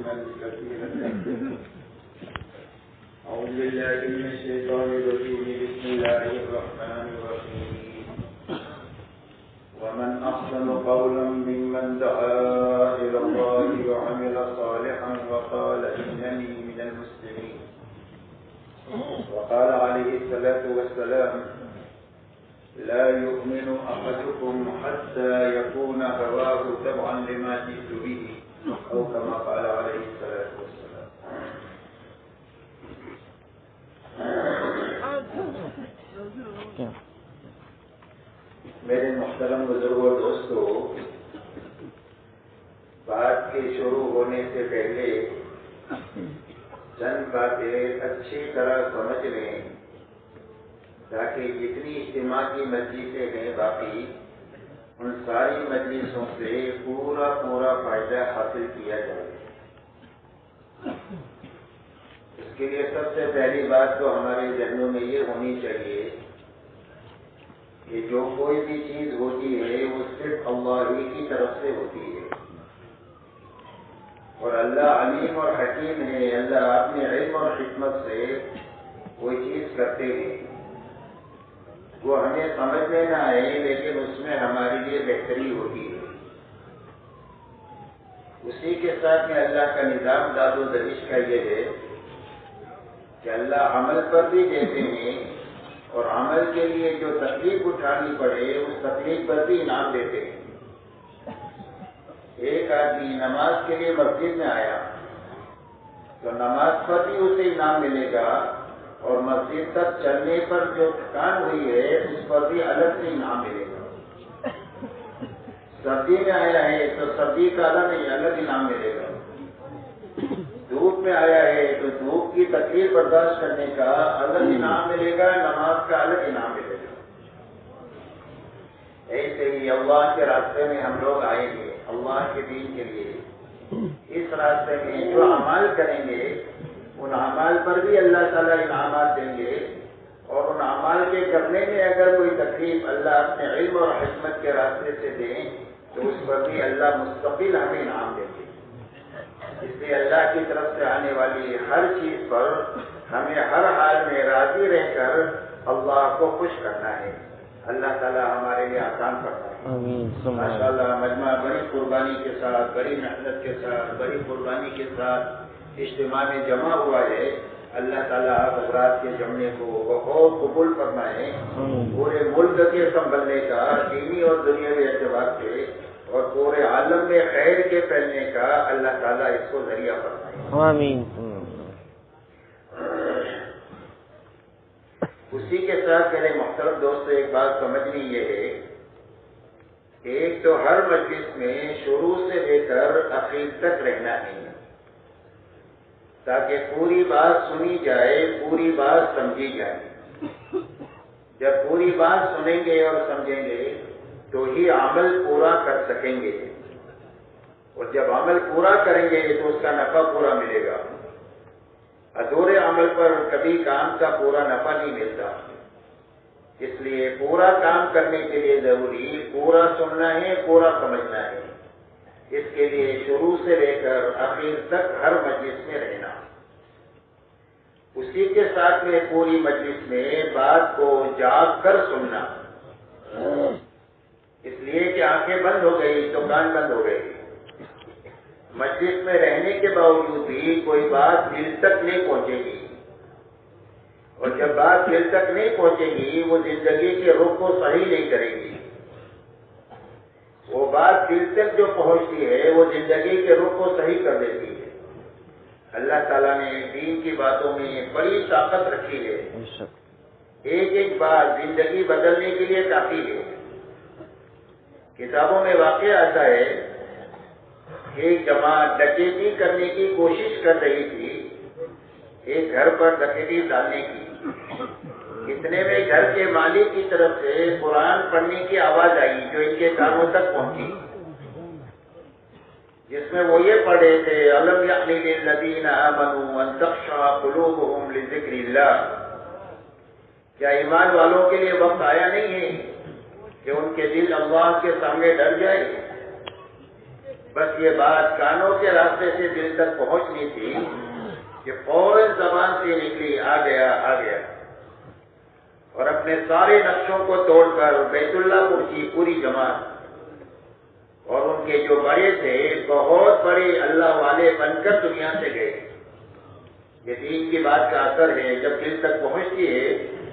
تسليما كثيرا. أعوذ بالله من الشيطان الرجيم. بسم الله الرحمن الرحيم. ومن أحسن قولا ممن دعا إلى الله وعمل صالحا وقال إنني من المسلمين. وقال عليه الصلاة والسلام: لا يؤمن أحدكم حتى يكون هواه تبعا لما جئت به، أو كما قال عليه الصلاة والسلام. میرے محترم بزرگوں اور دوستوں، بات کے شروع ہونے سے پہلے چند باتیں اچھی طرح سمجھ لیں تاکہ جتنی اجتماع کی مجلسیں ہیں باقی ان ساری مجلسوں سے پورا فائدہ حاصل کیا جائے. اس کے لیے سب سے پہلی بات تو ہمارے ذہنوں میں یہ ہونی چاہیے کہ جو کوئی بھی چیز ہوتی ہے وہ صرف اللہ ہی کی طرف سے ہوتی ہے، اور اللہ علیم اور حکیم ہے. اللہ اپنے علم اور حکمت سے کوئی چیز کرتے ہیں، وہ ہمیں سمجھ میں نہ آئے لیکن اس میں ہمارے لیے بہتری ہوتی ہے. اسی کے ساتھ میں اللہ کا نظام داد و دہش کا یہ ہے کہ اللہ عمل پر بھی دیتے ہیں اور عمل کے لیے جو تکلیف اٹھانی پڑے اس تکلیف پر بھی انعام دیتے ہیں. ایک آدمی نماز کے لیے مسجد میں آیا تو نماز پر بھی اسے انعام ملے گا، اور مسجد تک چلنے پر جو تھکان ہوئی ہے اس پر بھی الگ سے انعام ملے گا. سردی میں آیا ہے تو سردی کا الگ انعام ملے گا. دھوپ میں آیا ہے تو دھوپ کی تکلیف برداشت کرنے کا الگ انعام ملے گا، نماز کا الگ انعام ملے گا. ایسے ہی اللہ کے راستے میں ہم لوگ آئیں گے اللہ کے دین کے لیے. اس راستے میں جو اعمال کریں گے ان اعمال پر بھی اللہ تعالیٰ انعامات دیں گے، اور ان اعمال کے کرنے میں اگر کوئی تکلیف اللہ اپنے علم اور حکمت کے راستے سے دیں تو اس پر بھی اللہ مستقل ہمیں انعام دیں گے. اس لیے اللہ کی طرف سے آنے والی ہر چیز پر ہمیں ہر حال میں راضی رہ کر اللہ کو خوش کرنا ہے. اللہ تعالیٰ ہمارے لیے آسان کرتا ہے. ماشاء اللہ مجمع بڑی قربانی کے ساتھ، بڑی محنت کے ساتھ، بڑی قربانی کے ساتھ اجتماع میں جمع ہوا ہے. اللہ تعالیٰ حضرات کے جمنے کو بہت قبول فرمائے. پورے ملک کے سنبھلنے کا دینی اور دنیاوی اعتبار سے اور پورے عالم میں خیر کے پھیلنے کا اللہ تعالیٰ اس کو ذریعہ فرمائے. آمین. اسی کے ساتھ میرے محترم دوستوں ایک بات سمجھنی یہ ہے، ایک تو ہر مجلس میں شروع سے لے کر اخیر تک رہنا ہے تاکہ پوری بات سنی جائے، پوری بات سمجھی جائے. جب پوری بات سنیں گے اور سمجھیں گے تو ہی عمل پورا کر سکیں گے، اور جب عمل پورا کریں گے تو اس کا نفع پورا ملے گا. ادھورے عمل پر کبھی کام کا پورا نفع نہیں ملتا. اس لیے پورا کام کرنے کے لیے ضروری پورا سننا ہے، پورا سمجھنا ہے. اس کے لیے شروع سے لے کر آخر تک ہر مجلس میں رہنا. اسی کے ساتھ میں پوری مجلس میں بات کو جاگ کر سننا. اس لیے کہ آنکھیں بند ہو گئی تو کان بند ہو گئی. مجلس میں رہنے کے باوجود بھی کوئی بات دل تک نہیں پہنچے گی، اور جب بات دل تک نہیں پہنچے گی وہ زندگی کے رخ کو صحیح نہیں کرے گی. وہ بات دل تک جو پہنچتی ہے وہ زندگی کے رخ کو صحیح کر دیتی ہے. اللہ تعالیٰ نے دین کی باتوں میں بڑی طاقت رکھی ہے. ایک ایک بات زندگی بدلنے کے لیے کافی ہے. کتابوں میں واقع آتا ہے ایک جماعت ڈکیتی کرنے کی کوشش کر رہی تھی، ایک گھر پر ڈکیتی ڈالنے کی. اتنے میں گھر کے مالک کی طرف سے قرآن پڑھنے کی آواز آئی جو ان کے کانوں تک پہنچی، جس میں وہ یہ پڑھ رہے تھے: أَلَمْ يَعْنِ لِلَّذِينَ آمَنُوا أَن تَخْشَعَ قُلُوبُهُمْ لِذِكْرِ اللَّهِ. کیا ایمان والوں کے لیے وقت آیا نہیں ہے کہ ان کے دل اللہ کے سامنے ڈر جائے؟ بس یہ بات کانوں کے راستے سے دل تک پہنچنی تھی کہ فوراً زبان سے نکلی، آ گیا آ گیا، اور اپنے سارے نقشوں کو توڑ کر بیت اللہ پہنچی پوری جماعت، اور ان کے جو بڑے تھے بہت بڑے اللہ والے بن کر دنیا سے گئے۔ یہ دین کی بات کا اثر ہے، جب دل تک پہنچتی ہے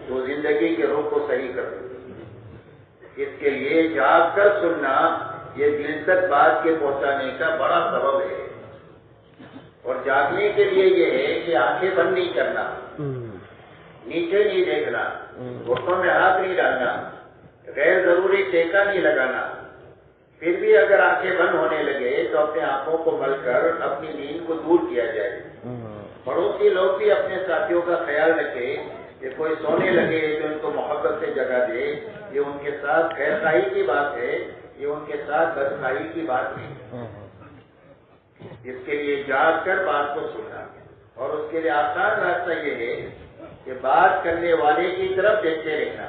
تو زندگی کے روح کو صحیح کر دیتی ہے۔ اس کے لیے جاگ کر سننا یہ دل تک بات کے پہنچانے کا بڑا سبب ہے، اور جاگنے کے لیے یہ ہے کہ آنکھیں بند نہیں کرنا، نیچے نہیں دیکھنا، گھٹنوں میں ہاتھ نہیں ڈالنا، غیر ضروری ٹیکا نہیں لگانا۔ پھر بھی اگر آنکھیں بند ہونے لگے تو اپنے آنکھوں کو مل کر اپنی نیند کو دور کیا جائے۔ پڑوسی لوگ بھی اپنے ساتھیوں کا خیال رکھے کہ کوئی سونے لگے تو ان کو محبت سے جگا دے، یہ ان کے ساتھ خیر خواہی کی بات ہے، یہ ان کے ساتھ بدخواہی کی بات نہیں۔ اس کے لیے جاگ کر بات کو سننا، اور اس کے لیے آسان راستہ یہ ہے کہ بات کرنے والے کی طرف دیکھتے رہنا،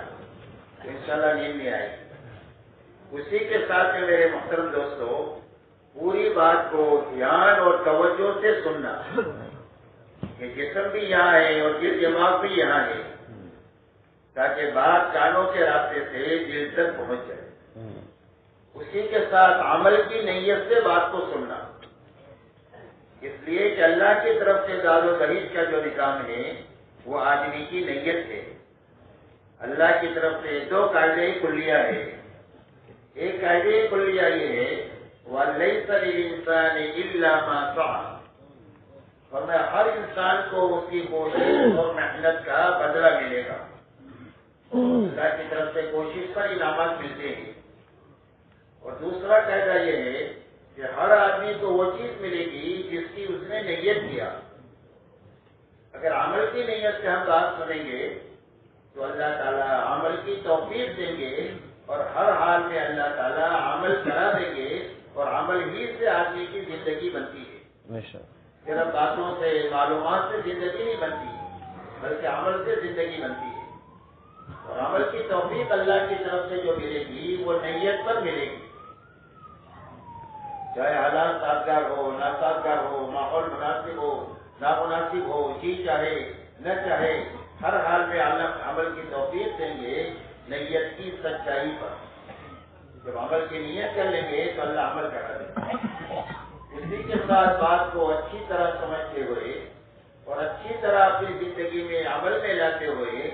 انشاءاللہ نیند نہیں آئے گی۔ اسی کے ساتھ میں میرے محترم دوستو، پوری بات کو دھیان اور توجہ سے سننا، کہ جسم بھی یہاں ہے اور دل دماغ بھی یہاں ہے، تاکہ بات کانوں کے راستے سے دل تک پہنچ جائے۔ اسی کے ساتھ عمل کی نیت سے بات کو سننا، اس لیے کہ اللہ کی طرف سے داد و دہیج کا جو نظام ہے وہ آدمی کی نیت ہے۔ اللہ کی طرف سے دو قاعدے کلیہ ہے۔ ایک قاعدے کلیہ یہ ہے وَلَيْسَ لِلْإِنسَانِ إِلَّا مَا سَعَى، اور میں ہر انسان کو اس کی کوشش اور محنت کا بدلہ ملے گا۔ اللہ کی طرف سے کوشش پر انعامات ملتے ہیں۔ اور دوسرا قاعدہ یہ ہے کہ ہر آدمی کو وہ چیز ملے گی جس کی اس نے نیت کیا۔ اگر عمل کی نیت سے ہم بات سنیں گے تو اللہ تعالیٰ عمل کی توفیق دیں گے، اور ہر حال میں اللہ تعالیٰ عمل کرا دیں گے، اور عمل ہی سے آدمی کی زندگی بنتی ہے۔ صرف باتوں سے معلومات سے زندگی نہیں بنتی، بلکہ عمل سے زندگی بنتی ہے۔ اور عمل کی توفیق اللہ کی طرف سے جو ملے گی وہ نیت پر ملے گی، چاہے حالات سازگار ہو ناسازگار ہو، ماحول مناسب ہو نامناسب ہو، جی چاہے نہ چاہے، ہر حال میں اللہ عمل کی توفیق دیں گے نیت کی سچائی پر۔ جب عمل کی نیت کر لیں گے تو اللہ عمل کرا دیں گے۔ اسی کے ساتھ بات کو اچھی طرح سمجھتے ہوئے اور اچھی طرح اپنی زندگی میں عمل میں لاتے ہوئے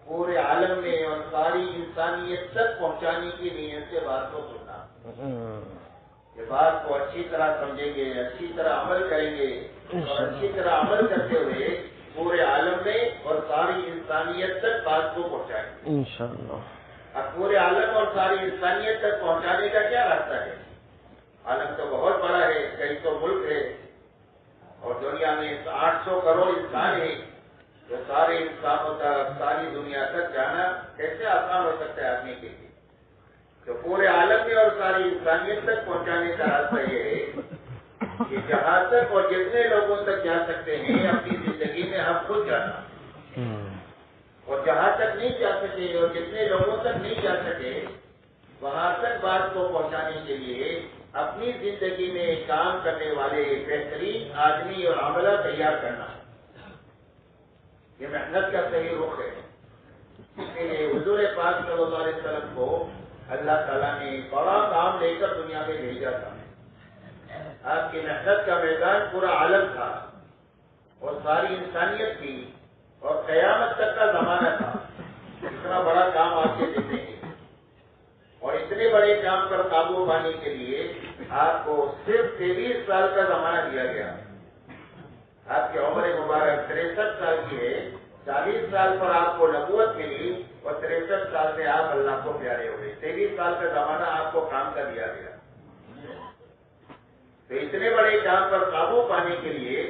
پورے عالم میں اور ساری انسانیت تک پہنچانے کی نیت سے بات کو سننا۔ یہ بات کو اچھی طرح سمجھیں گے، اچھی طرح عمل کریں گے، اور اچھی طرح عمل کرتے ہوئے پورے عالم میں اور ساری انسانیت تک بات کو پہنچائیں گے انشاءاللہ۔ اب پورے عالم اور ساری انسانیت تک پہنچانے کا کیا راستہ ہے؟ عالم تو بہت بڑا ہے، کئی سو ملک ہے، اور دنیا میں 800 کروڑ انسان ہیں، تو سارے انسانوں تک ساری دنیا تک جانا کیسے آسان ہو سکتا ہے آدمی کے لیے؟ تو پورے عالم میں اور ساری انسانیت تک پہنچانے کا راستہ یہ ہے کہ جہاں تک اور جتنے لوگوں تک جا سکتے ہیں اپنی زندگی میں ہم خود جانا، اور جہاں تک نہیں جا سکے اور جتنے لوگوں تک نہیں جا سکے وہاں تک بات کو پہنچانے کے لیے اپنی زندگی میں کام کرنے والے بہترین آدمی اور عملہ تیار کرنا، یہ محنت کا صحیح رخ ہے۔ اس لیے حضور پاک صلی اللہ علیہ وسلم کو اللہ تعالیٰ نے بڑا کام لے کر دنیا میں بھیجا تھا۔ آپ کی محنت کا میدان پورا عالم تھا، اور ساری انسانیت تھی، اور قیامت تک کا زمانہ تھا۔ اتنا بڑا کام آپ کے دیتے ہیں، اور اتنے بڑے کام پر قابو پانے کے لیے آپ کو صرف 23 سال کا زمانہ دیا گیا۔ آپ کی عمر مبارک 63 سال کی ہے، 40 سال پر آپ کو نبوت ملی، اور 63 سال سے آپ اللہ کو پیارے ہوئے۔ 23 سال کا زمانہ آپ کو کام کا دیا گیا۔ تو اتنے بڑے کام پر قابو پانے کے لیے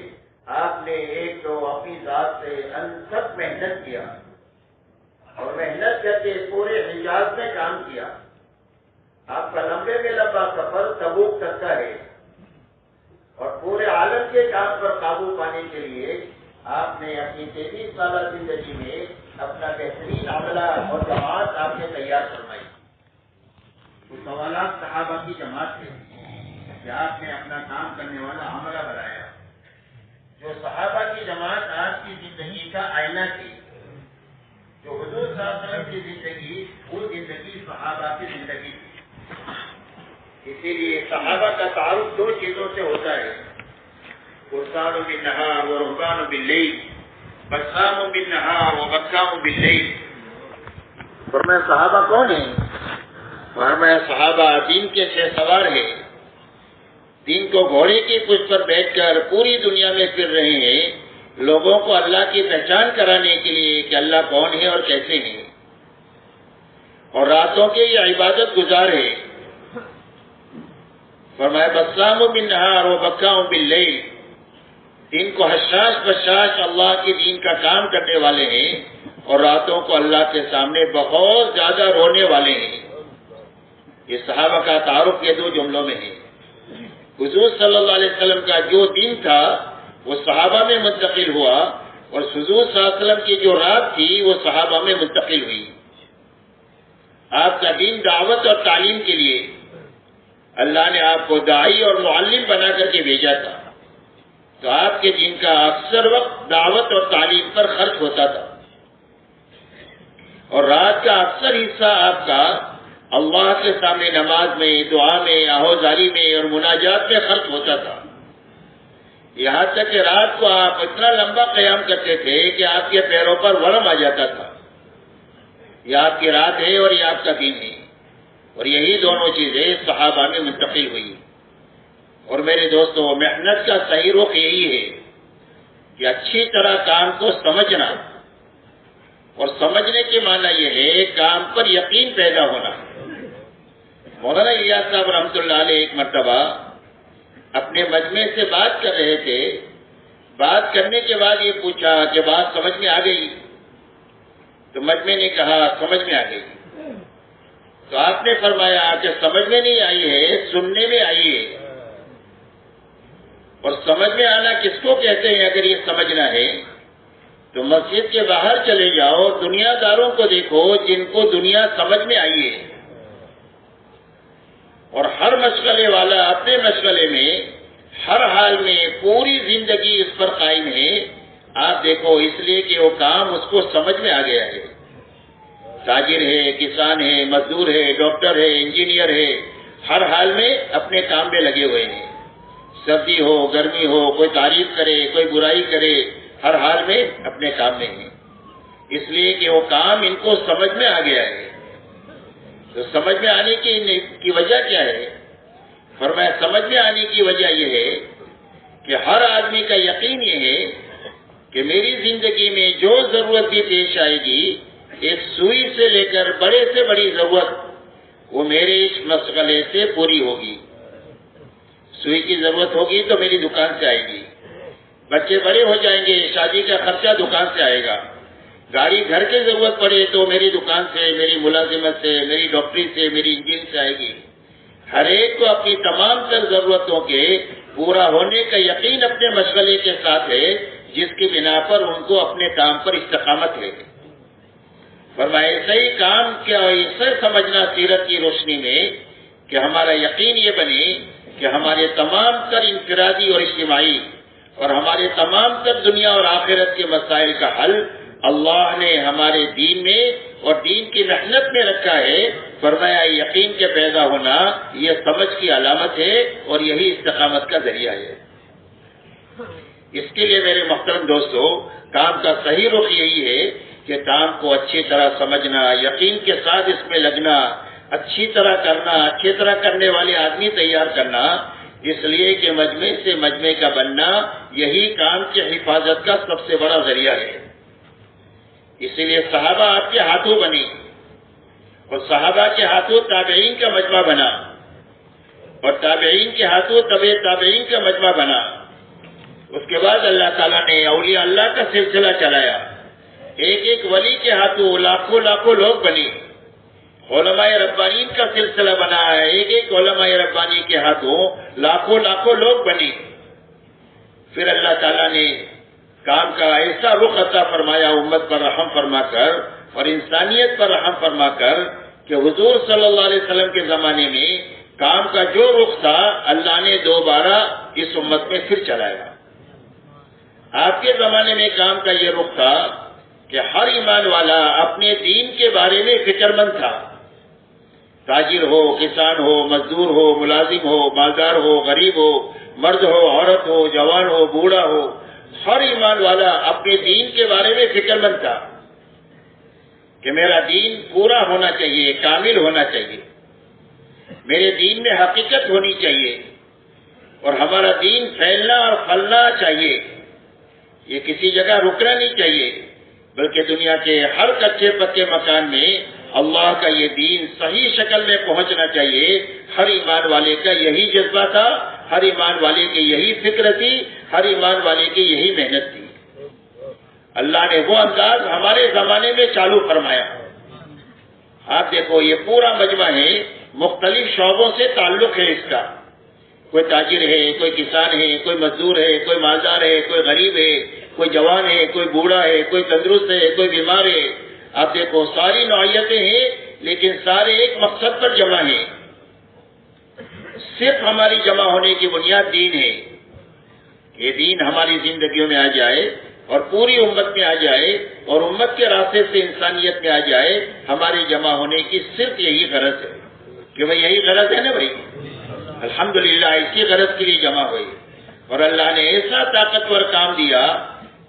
آپ نے ایک تو اپنی ذات سے انتھک محنت کیا، اور محنت کر کے پورے حجاز میں کام کیا۔ آپ کا لمبے میں لمبا سفر تبوک تک کا ہے، اور پورے عالم کے کام پر قابو پانے کے لیے آپ نے اپنی 33 سالہ زندگی میں اپنا بہترین عملہ اور جماعت آپ نے تیار فرمائی۔ تو سوالات صحابہ کی جماعت ہے، کہ آپ نے اپنا کام کرنے والا عملہ بنایا. جو صحابہ کی جماعت آپ کی زندگی کا آئینہ تھی، جو حضور صلی اللہ علیہ وسلم کی زندگی، وہ زندگی صحابہ کی زندگی تھی. اسی لیے صحابہ کا تعارف دو چیزوں سے ہوتا ہے، فرسان بالنہار و رہبان باللیل، بسام بالنہار و بکام باللیل. فرمایا صحابہ کون ہیں؟ فرمایا صحابہ دین کے 6 سوار ہیں، دین کو گھوڑے کی پشت پر بیٹھ کر پوری دنیا میں پھر رہے ہیں، لوگوں کو اللہ کی پہچان کرانے کے لیے کہ اللہ کون ہے اور کیسے ہیں، اور راتوں کے یہ عبادت گزار ہے. فرمایا بسام بالنہار و بکام باللیل، دین کو حشاش بشاش اللہ کے دین کا کام کرنے والے ہیں، اور راتوں کو اللہ کے سامنے بہت زیادہ رونے والے ہیں. یہ صحابہ کا تعارف یہ 2 جملوں میں ہے. حضور صلی اللہ علیہ وسلم کا جو دین تھا وہ صحابہ میں منتقل ہوا، اور حضور صلی اللہ علیہ وسلم کی جو رات تھی وہ صحابہ میں منتقل ہوئی. آپ کا دین دعوت اور تعلیم کے لیے اللہ نے آپ کو داعی اور معلم بنا کر کے بھیجا تھا، تو آپ کے دین کا اکثر وقت دعوت اور تعلیم پر خرچ ہوتا تھا، اور رات کا اکثر حصہ آپ کا اللہ کے سامنے نماز میں، دعا میں، آہوزاری میں اور مناجات میں خرچ ہوتا تھا. یہاں تک کہ رات کو آپ اتنا لمبا قیام کرتے تھے کہ آپ کے پیروں پر ورم آ جاتا تھا. یہ آپ کی رات ہے اور یہ آپ کا دین ہے، اور یہی دونوں چیزیں صحابہ میں منتقل ہوئی. اور میرے دوستو، محنت کا صحیح رخ یہی ہے کہ اچھی طرح کام کو سمجھنا، اور سمجھنے کے معنی یہ ہے کام پر یقین پیدا ہونا. مولانا الیاس صاحب رحمۃ اللہ علیہ ایک مرتبہ اپنے مجمع سے بات کر رہے تھے. بات کرنے کے بعد یہ پوچھا کہ بات سمجھ میں آ گئی؟ تو مجمع نے کہا سمجھ میں آ گئی. تو آپ نے فرمایا کہ سمجھ میں نہیں آئی ہے، سننے میں آئی ہے. اور سمجھ میں آنا کس کو کہتے ہیں؟ اگر یہ سمجھنا ہے تو مسجد کے باہر چلے جاؤ، دنیا داروں کو دیکھو جن کو دنیا سمجھ میں آئی ہے، اور ہر مشغلے والا اپنے مشغلے میں ہر حال میں پوری زندگی اس پر قائم ہے. آپ دیکھو، اس لیے کہ وہ کام اس کو سمجھ میں آ گیا ہے. تاجر ہے، کسان ہے، مزدور ہے، ڈاکٹر ہے، انجینئر ہے، ہر حال میں اپنے کام میں لگے ہوئے ہیں. سردی ہو، گرمی ہو، کوئی تعریف کرے، کوئی برائی کرے، ہر حال میں اپنے کام میں ہیں. اس لیے کہ وہ کام ان کو سمجھ میں آ گیا ہے. تو سمجھ میں آنے کی وجہ کیا ہے؟ فرمایا سمجھ میں آنے کی وجہ یہ ہے کہ ہر آدمی کا یقین یہ ہے کہ میری زندگی میں جو ضرورت بھی پیش آئے گی، ایک سوئی سے لے کر بڑے سے بڑی ضرورت وہ میرے اس مشغلے سے پوری ہوگی. سوئی کی ضرورت ہوگی تو میری دکان سے آئے گی. بچے بڑے ہو جائیں گے، شادی کا خرچہ دکان سے آئے گا. گاڑی گھر کی ضرورت پڑے تو میری دکان سے، میری ملازمت سے، میری ڈاکٹری سے، میری انجین سے آئے گی. ہر ایک کو اپنی تمام تر ضرورتوں کے پورا ہونے کا یقین اپنے مشغلے کے ساتھ ہے، جس کی بنا پر ان کو اپنے کام پر استقامت ہے. فرمایا ایسا ہی کام کیا، اسے سمجھنا سیرت کی روشنی میں کہ ہمارا یقین یہ بنے کہ ہمارے تمام تر انفرادی اور اجتماعی اور ہمارے تمام تر دنیا اور آخرت کے مسائل کا حل اللہ نے ہمارے دین میں اور دین کی محنت میں رکھا ہے. فرمایا یقین کے پیدا ہونا یہ سمجھ کی علامت ہے اور یہی استقامت کا ذریعہ ہے. اس کے لیے میرے محترم دوستو، کام کا صحیح رخ یہی ہے کہ کام کو اچھی طرح سمجھنا، یقین کے ساتھ اس میں لگنا، اچھی طرح کرنا، اچھی طرح کرنے والے آدمی تیار کرنا. اس لیے کہ مجمع سے مجمع کا بننا یہی کام کی حفاظت کا سب سے بڑا ذریعہ ہے. اسی لیے صحابہ آپ کے ہاتھوں بنی، اور صحابہ کے ہاتھوں تابعین کا مجمع بنا، اور تابعین کے ہاتھوں تبع تابعین کا مجمع بنا. اس کے بعد اللہ تعالیٰ نے اولیاء اللہ کا سلسلہ چلایا. ایک ایک ولی کے ہاتھوں لاکھوں لاکھوں لوگ بنے. علماء ربانین کا سلسلہ بنا ہے، ایک ایک علماء ربانی کے ہاتھوں لاکھوں لاکھوں لوگ بنے. پھر اللہ تعالیٰ نے کام کا ایسا رخ عطا فرمایا امت پر رحم فرما کر اور انسانیت پر رحم فرما کر کہ حضور صلی اللہ علیہ وسلم کے زمانے میں کام کا جو رخ تھا اللہ نے دوبارہ اس امت میں پھر چلایا۔ آپ کے زمانے میں کام کا یہ رخ تھا کہ ہر ایمان والا اپنے دین کے بارے میں فکر مند تھا، تاجر ہو، کسان ہو، مزدور ہو، ملازم ہو، مالدار ہو، غریب ہو، مرد ہو، عورت ہو، جوان ہو، بوڑھا ہو، ہر ایمان والا اپنے دین کے بارے میں فکر مند تھا کہ میرا دین پورا ہونا چاہیے، کامل ہونا چاہیے، میرے دین میں حقیقت ہونی چاہیے اور ہمارا دین پھیلنا اور پھلنا چاہیے، یہ کسی جگہ رکنا نہیں چاہیے، بلکہ دنیا کے ہر کچے پکے مکان میں اللہ کا یہ دین صحیح شکل میں پہنچنا چاہیے۔ ہر ایمان والے کا یہی جذبہ تھا، ہر ایمان والے کی یہی فکر تھی، ہر ایمان والے کی یہی محنت تھی۔ اللہ نے وہ انداز ہمارے زمانے میں چالو فرمایا۔ آپ دیکھو یہ پورا مجمع ہے، مختلف شعبوں سے تعلق ہے اس کا، کوئی تاجر ہے، کوئی کسان ہے، کوئی مزدور ہے، کوئی مالدار ہے، کوئی غریب ہے، کوئی جوان ہے، کوئی بوڑھا ہے، کوئی تندرست ہے، کوئی بیمار ہے۔ آپ دیکھو ساری نوعیتیں ہیں لیکن سارے ایک مقصد پر جمع ہیں، صرف ہماری جمع ہونے کی بنیاد دین ہے۔ یہ دین ہماری زندگیوں میں آ جائے اور پوری امت میں آ جائے اور امت کے راستے سے انسانیت میں آ جائے، ہماری جمع ہونے کی صرف یہی غرض ہے کہ بھئی یہی غرض ہے نا بھائی، الحمدللہ اسی غرض کے لیے جمع ہوئی۔ اور اللہ نے ایسا طاقتور کام دیا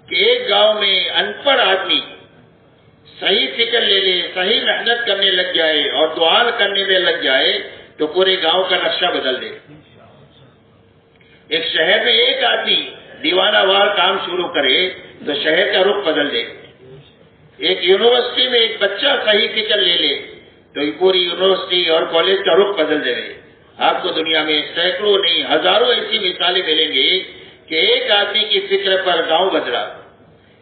کہ ایک گاؤں میں ان پڑھ آدمی صحیح فکر لے لے، صحیح محنت کرنے لگ جائے اور دعا کرنے میں لگ جائے تو پورے گاؤں کا نقشہ بدل دے۔ ایک شہر میں ایک آدمی دیوانہ وار کام شروع کرے تو شہر کا رخ بدل دے۔ ایک یونیورسٹی میں ایک بچہ صحیح فکر لے لے تو پوری یونیورسٹی اور کالج کا رخ بدل دے۔ آپ کو دنیا میں سینکڑوں نہیں ہزاروں ایسی مثالیں ملیں گی کہ ایک آدمی کی فکر پر گاؤں بدلا،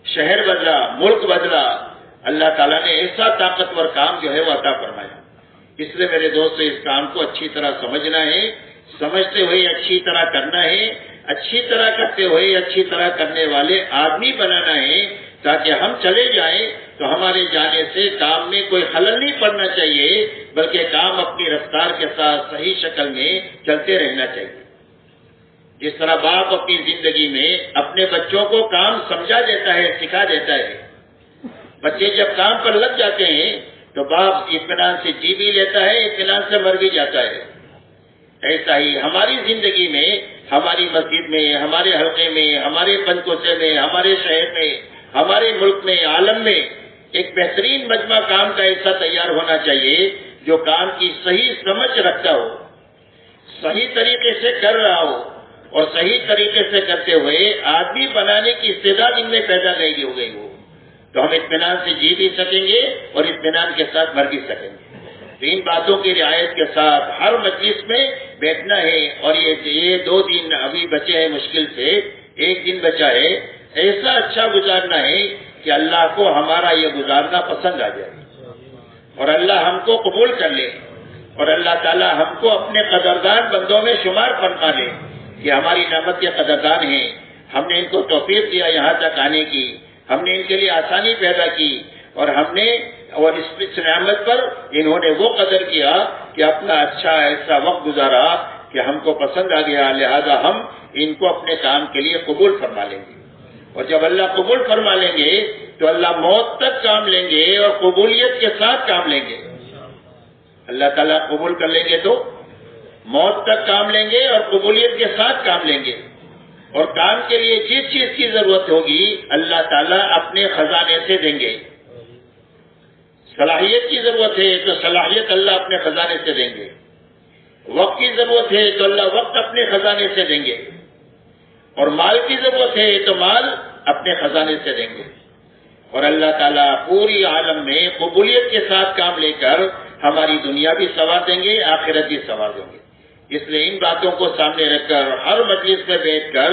شہر بدلا، ملک بدلا۔ اللہ تعالیٰ نے ایسا طاقتور کام جو ہے وہ عطا فرمایا۔ اس لیے میرے دوستو اس کام کو اچھی طرح سمجھنا ہے، سمجھتے ہوئے اچھی طرح کرنا ہے، اچھی طرح کرتے ہوئے اچھی طرح کرنے والے آدمی بنانا ہے تاکہ ہم چلے جائیں تو ہمارے جانے سے کام میں کوئی خلل نہیں پڑنا چاہیے، بلکہ کام اپنی رفتار کے ساتھ صحیح شکل میں چلتے رہنا چاہیے۔ جس طرح باپ اپنی زندگی میں اپنے بچوں کو کام سمجھا دیتا ہے، سکھا دیتا ہے، بچے جب کام پر لگ جاتے ہیں تو باپ اطمینان سے جی بھی لیتا ہے، اطمینان سے مر بھی جاتا ہے۔ ایسا ہی ہماری زندگی میں، ہماری مسجد میں، ہمارے حلقے میں، ہمارے پنکوسے میں، ہمارے شہر میں، ہمارے ملک میں، عالم میں ایک بہترین مجمع کام کا ایسا تیار ہونا چاہیے جو کام کی صحیح سمجھ رکھتا ہو، صحیح طریقے سے کر رہا ہو اور صحیح طریقے سے کرتے ہوئے آدمی بنانے کی استعداد ان میں پیدا نہیں ہو گئی ہو، تو ہم اطمینان سے جی بھی سکیں گے اور اطمینان کے ساتھ مر بھی سکیں گے۔ تو ان باتوں کی رعایت کے ساتھ ہر مجلس میں بیٹھنا ہے، اور یہ 2 دن ابھی بچے ہیں، مشکل سے 1 دن بچا ہے، ایسا اچھا گزارنا ہے کہ اللہ کو ہمارا یہ گزارنا پسند آ جائے اور اللہ ہم کو قبول کر لے اور اللہ تعالی ہم کو اپنے قدردان بندوں میں شمار فرما لے کہ ہماری نعمت کے قدردان ہیں، ہم نے ان کو توفیق دیا یہاں تک آنے کی، ہم نے ان کے لیے آسانی پیدا کی اور اس نعمت پر انہوں نے وہ قدر کیا کہ اپنا اچھا ایسا وقت گزارا کہ ہم کو پسند آ گیا، لہذا ہم ان کو اپنے کام کے لیے قبول فرما لیں گے۔ اور جب اللہ قبول فرما لیں گے تو اللہ موت تک کام لیں گے اور قبولیت کے ساتھ کام لیں گے۔ اللہ تعالیٰ قبول کر لیں گے تو موت تک کام لیں گے اور قبولیت کے ساتھ کام لیں گے، اور کام کے لیے جس چیز کی ضرورت ہوگی اللہ تعالیٰ اپنے خزانے سے دیں گے۔ صلاحیت کی ضرورت ہے تو صلاحیت اللہ اپنے خزانے سے دیں گے، وقت کی ضرورت ہے تو اللہ وقت اپنے خزانے سے دیں گے، اور مال کی ضرورت ہے تو مال اپنے خزانے سے دیں گے، اور اللہ تعالیٰ پوری عالم میں قبولیت کے ساتھ کام لے کر ہماری دنیا بھی سنوار دیں گے، آخرت بھی سنوار دیں گے۔ اس لیے ان باتوں کو سامنے رکھ کر ہر مجلس میں بیٹھ کر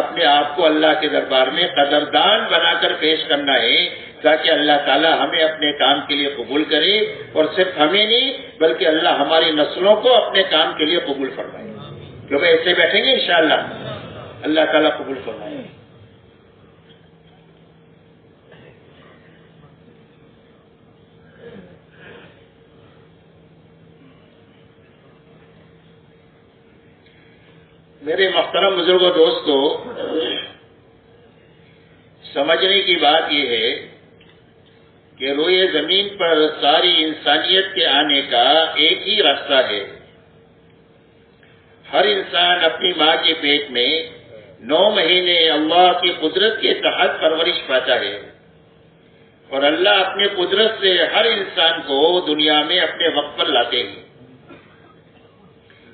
اپنے آپ کو اللہ کے دربار میں قدردان بنا کر پیش کرنا ہے تاکہ اللہ تعالیٰ ہمیں اپنے کام کے لیے قبول کرے، اور صرف ہمیں نہیں بلکہ اللہ ہماری نسلوں کو اپنے کام کے لیے قبول فرمائے۔ کیونکہ ایسے بیٹھیں گے انشاءاللہ اللہ تعالیٰ قبول فرمائے۔ میرے محترم بزرگوں دوستو، سمجھنے کی بات یہ ہے کہ روئے زمین پر ساری انسانیت کے آنے کا ایک ہی راستہ ہے۔ ہر انسان اپنی ماں کے پیٹ میں 9 مہینے اللہ کی قدرت کے تحت پرورش پاتا ہے، اور اللہ اپنے قدرت سے ہر انسان کو دنیا میں اپنے وقت پر لاتے ہیں۔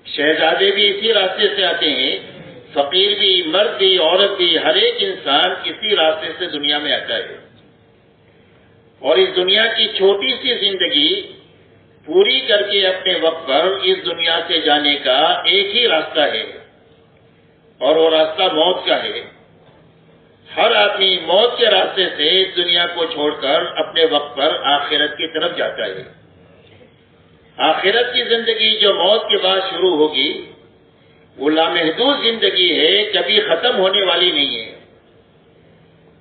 شہزادے بھی اسی راستے سے آتے ہیں، فقیر بھی، مرد بھی، عورت بھی، ہر ایک انسان اسی راستے سے دنیا میں آتا ہے، اور اس دنیا کی چھوٹی سی زندگی پوری کر کے اپنے وقت پر اس دنیا سے جانے کا ایک ہی راستہ ہے، اور وہ راستہ موت کا ہے۔ ہر آدمی موت کے راستے سے اس دنیا کو چھوڑ کر اپنے وقت پر آخرت کی طرف جاتا ہے۔ آخرت کی زندگی جو موت کے بعد شروع ہوگی وہ لامحدود زندگی ہے، کبھی ختم ہونے والی نہیں ہے۔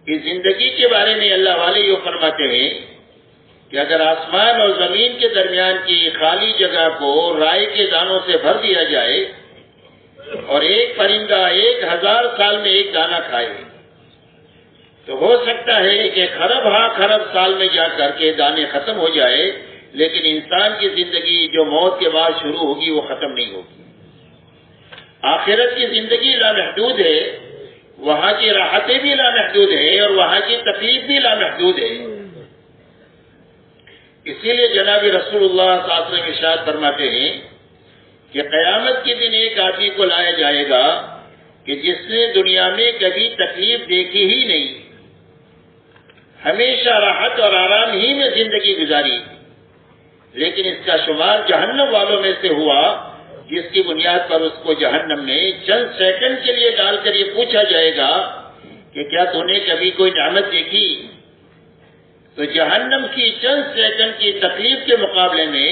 اس زندگی کے بارے میں اللہ والے یہ فرماتے ہیں کہ اگر آسمان اور زمین کے درمیان کی خالی جگہ کو رائے کے دانوں سے بھر دیا جائے اور ایک پرندہ 1000 سال میں ایک دانہ کھائے تو ہو سکتا ہے کہ خرب سال میں جا کر کے دانے ختم ہو جائے، لیکن انسان کی زندگی جو موت کے بعد شروع ہوگی وہ ختم نہیں ہوگی۔ آخرت کی زندگی لامحدود ہے، وہاں کی راحتیں بھی لامحدود ہے، اور وہاں کی تکلیف بھی لامحدود ہے۔ اسی لیے جناب رسول اللہ صلی اللہ علیہ وسلم ارشاد فرماتے ہیں کہ قیامت کے دن ایک آدمی کو لایا جائے گا کہ جس نے دنیا میں کبھی تکلیف دیکھی ہی نہیں، ہمیشہ راحت اور آرام ہی میں زندگی گزاری، لیکن اس کا شمار جہنم والوں میں سے ہوا، جس کی بنیاد پر اس کو جہنم میں چند سیکنڈ کے لیے ڈال کر یہ پوچھا جائے گا کہ کیا تو نے کبھی کوئی نعمت دیکھی؟ تو جہنم کی چند سیکنڈ کی تکلیف کے مقابلے میں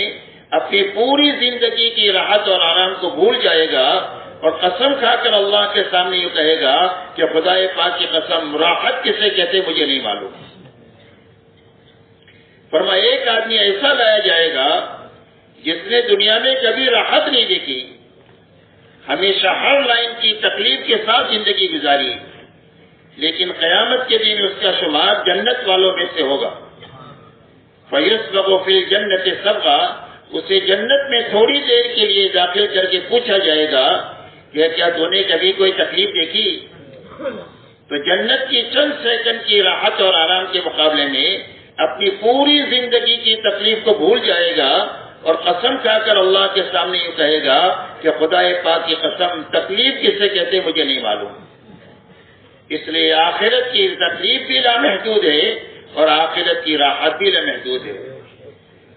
اپنی پوری زندگی کی راحت اور آرام کو بھول جائے گا، اور قسم کھا کر اللہ کے سامنے یہ کہے گا کہ خدا پاک کی قسم، راحت کسے کہتے مجھے نہیں معلوم۔ فرمایا ایک آدمی ایسا لایا جائے گا جس نے دنیا میں کبھی راحت نہیں دیکھی، ہمیشہ ہر لائن کی تکلیف کے ساتھ زندگی گزاری، لیکن قیامت کے دن اس کا شمار جنت والوں میں سے ہوگا۔ فَيُسْبَغُ فِي الْجَنَّةِ سَبْغًا، اسے جنت میں تھوڑی دیر کے لیے داخل کر کے پوچھا جائے گا کہ کیا تو نے کبھی کوئی تکلیف دیکھی؟ تو جنت کی چند سیکنڈ کی راحت اور آرام کے مقابلے میں اپنی پوری زندگی کی تکلیف کو بھول جائے گا، اور قسم کھا کر اللہ کے سامنے یہ کہے گا کہ خدا پاک کی قسم، تکلیف کسے کہتے مجھے نہیں معلوم۔ اس لیے آخرت کی تکلیف بھی لامحدود ہے، اور آخرت کی راحت بھی لامحدود ہے۔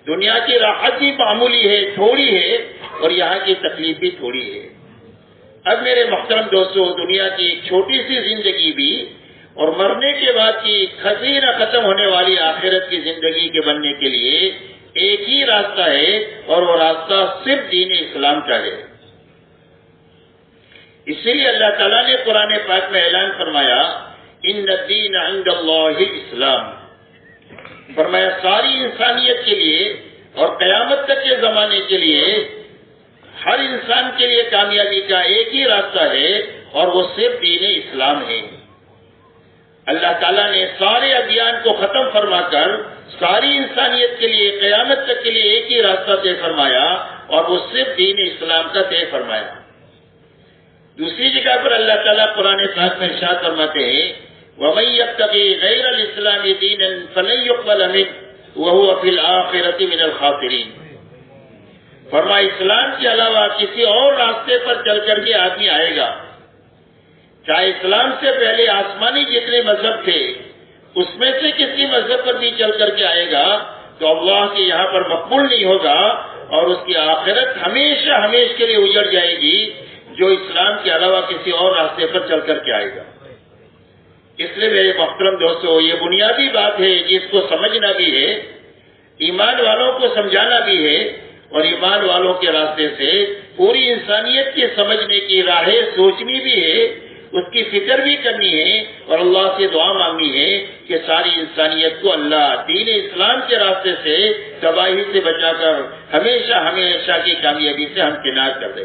دنیا کی راحت بھی معمولی ہے، تھوڑی ہے، اور یہاں کی تکلیف بھی تھوڑی ہے۔ اب میرے محترم دوستو، دنیا کی ایک چھوٹی سی زندگی بھی اور مرنے کے بعد کی خزینہ ختم ہونے والی آخرت کی زندگی کے بننے کے لیے ایک ہی راستہ ہے، اور وہ راستہ صرف دین اسلام کا ہے۔ اسی لیے اللہ تعالیٰ نے قرآن پاک میں اعلان فرمایا، ان الدین عند اللہ الاسلام، فرمایا ساری انسانیت کے لیے اور قیامت تک کے زمانے کے لیے ہر انسان کے لیے کامیابی کا ایک ہی راستہ ہے، اور وہ صرف دین اسلام ہے۔ اللہ تعالیٰ نے سارے ادیان کو ختم فرما کر ساری انسانیت کے لیے قیامت تک کے لیے ایک ہی راستہ طے فرمایا، اور وہ صرف دین اسلام کا طے فرمایا۔ دوسری جگہ پر اللہ تعالیٰ قرآن پاک میں ارشاد فرماتے ہیں، وَمَن يَبْتَغِي غَيْرَ الْإِسْلَامِ دِينًا فَلَن يُقْبَلَ مِنْهُ وَهُوَ فِي الْآخِرَةِ مِنَ الْخَاسِرِينَ، فرمایا اسلام کے علاوہ کسی اور راستے پر چل کر کے آدمی آئے گا، چاہے اسلام سے پہلے آسمانی جتنے مذہب تھے اس میں سے کسی مذہب پر بھی چل کر کے آئے گا تو اللہ کے یہاں پر مقبول نہیں ہوگا، اور اس کی آخرت ہمیشہ ہمیشہ کے لیے اجڑ جائے گی، جو اسلام کے علاوہ کسی اور راستے پر چل کر کے آئے گا۔ اس لیے میرے محترم دوستو، یہ بنیادی بات ہے جس کو سمجھنا بھی ہے، ایمان والوں کو سمجھانا بھی ہے، اور ایمان والوں کے راستے سے پوری انسانیت کے سمجھنے کی راہیں سوچنی بھی ہے، اس کی فکر بھی کرنی ہے، اور اللہ سے دعا مانگنی ہے کہ ساری انسانیت کو اللہ دین اسلام کے راستے سے تباہی سے بچا کر ہمیشہ ہمیشہ کی کامیابی سے ہمکنار کر دے۔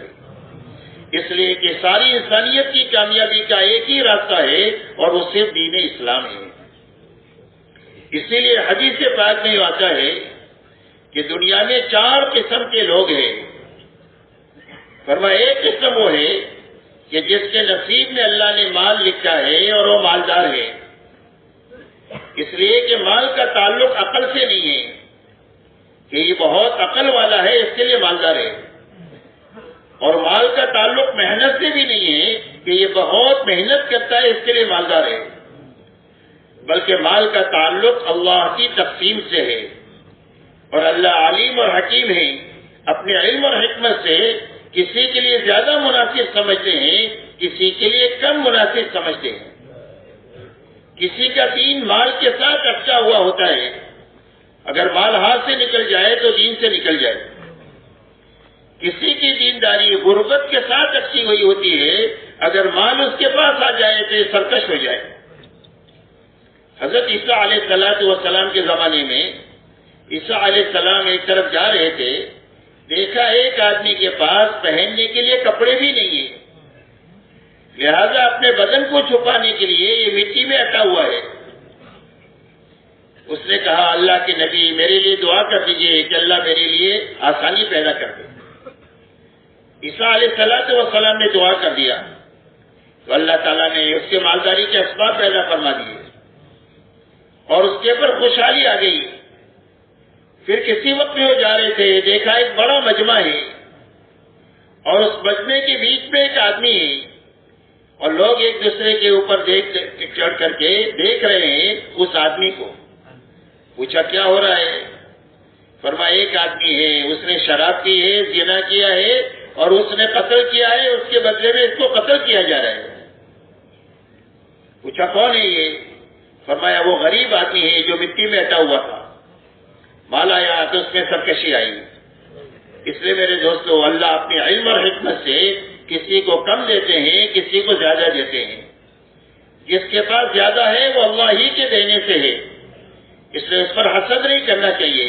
اس لیے کہ ساری انسانیت کی کامیابی کا ایک ہی راستہ ہے اور وہ صرف دین اسلام ہے۔ اسی لیے حدیث پاک میں آتا ہے کہ دنیا میں 4 قسم کے لوگ ہیں۔ فرمایا ایک قسم وہ ہے کہ جس کے نصیب میں اللہ نے مال لکھا ہے اور وہ مالدار ہے، اس لیے کہ مال کا تعلق عقل سے نہیں ہے کہ یہ بہت عقل والا ہے اس کے لیے مالدار ہے، اور مال کا تعلق محنت سے بھی نہیں ہے کہ یہ بہت محنت کرتا ہے اس کے لیے مالدار ہے، بلکہ مال کا تعلق اللہ کی تقسیم سے ہے، اور اللہ علیم اور حکیم ہے، اپنے علم اور حکمت سے کسی کے لیے زیادہ مناسب سمجھتے ہیں، کسی کے لیے کم مناسب سمجھتے ہیں۔ کسی کا دین مال کے ساتھ اچھا ہوا ہوتا ہے، اگر مال ہاتھ سے نکل جائے تو دین سے نکل جائے۔ کسی کی دینداری غربت کے ساتھ اچھی ہوئی ہوتی ہے، اگر مال اس کے پاس آ جائے تو یہ سرکش ہو جائے۔ حضرت عیسیٰ علیہ السلام کے زمانے میں عیسیٰ علیہ السلام ایک طرف جا رہے تھے، دیکھا ایک آدمی کے پاس پہننے کے لیے کپڑے بھی نہیں ہیں، لہذا اپنے بدن کو چھپانے کے لیے یہ مٹی میں اٹا ہوا ہے۔ اس نے کہا اللہ کے نبی میرے لیے دعا کر دیجئے کہ اللہ میرے لیے آسانی پیدا کر دے۔ عیسیٰ علیہ السلام نے دعا کر دیا تو اللہ تعالیٰ نے اس کے مالداری کے اسباب پیدا فرما دیے اور اس کے اوپر خوشحالی آ گئی۔ پھر کسی وقت میں وہ جا رہے تھے، دیکھا ایک بڑا مجمع ہے اور اس مجمع کے بیچ میں ایک آدمی ہے اور لوگ ایک دوسرے کے اوپر چڑھ کر کے دیکھ رہے ہیں اس آدمی کو۔ پوچھا کیا ہو رہا ہے؟ فرمایا ایک آدمی ہے، اس نے شراب پی ہے، زنا کیا ہے اور اس نے قتل کیا ہے، اس کے بدلے میں اس کو قتل کیا جا رہا ہے۔ پوچھا کون ہے یہ؟ فرمایا وہ غریب آدمی ہے جو مٹی میں اٹا ہوا تھا، مال آیا تو اس میں سرکشی آئی۔ اس لیے میرے دوستو اللہ اپنے علم اور حکمت سے کسی کو کم دیتے ہیں، کسی کو زیادہ دیتے ہیں۔ جس کے پاس زیادہ ہے وہ اللہ ہی کے دینے سے ہے، اس لیے اس پر حسد نہیں کرنا چاہیے،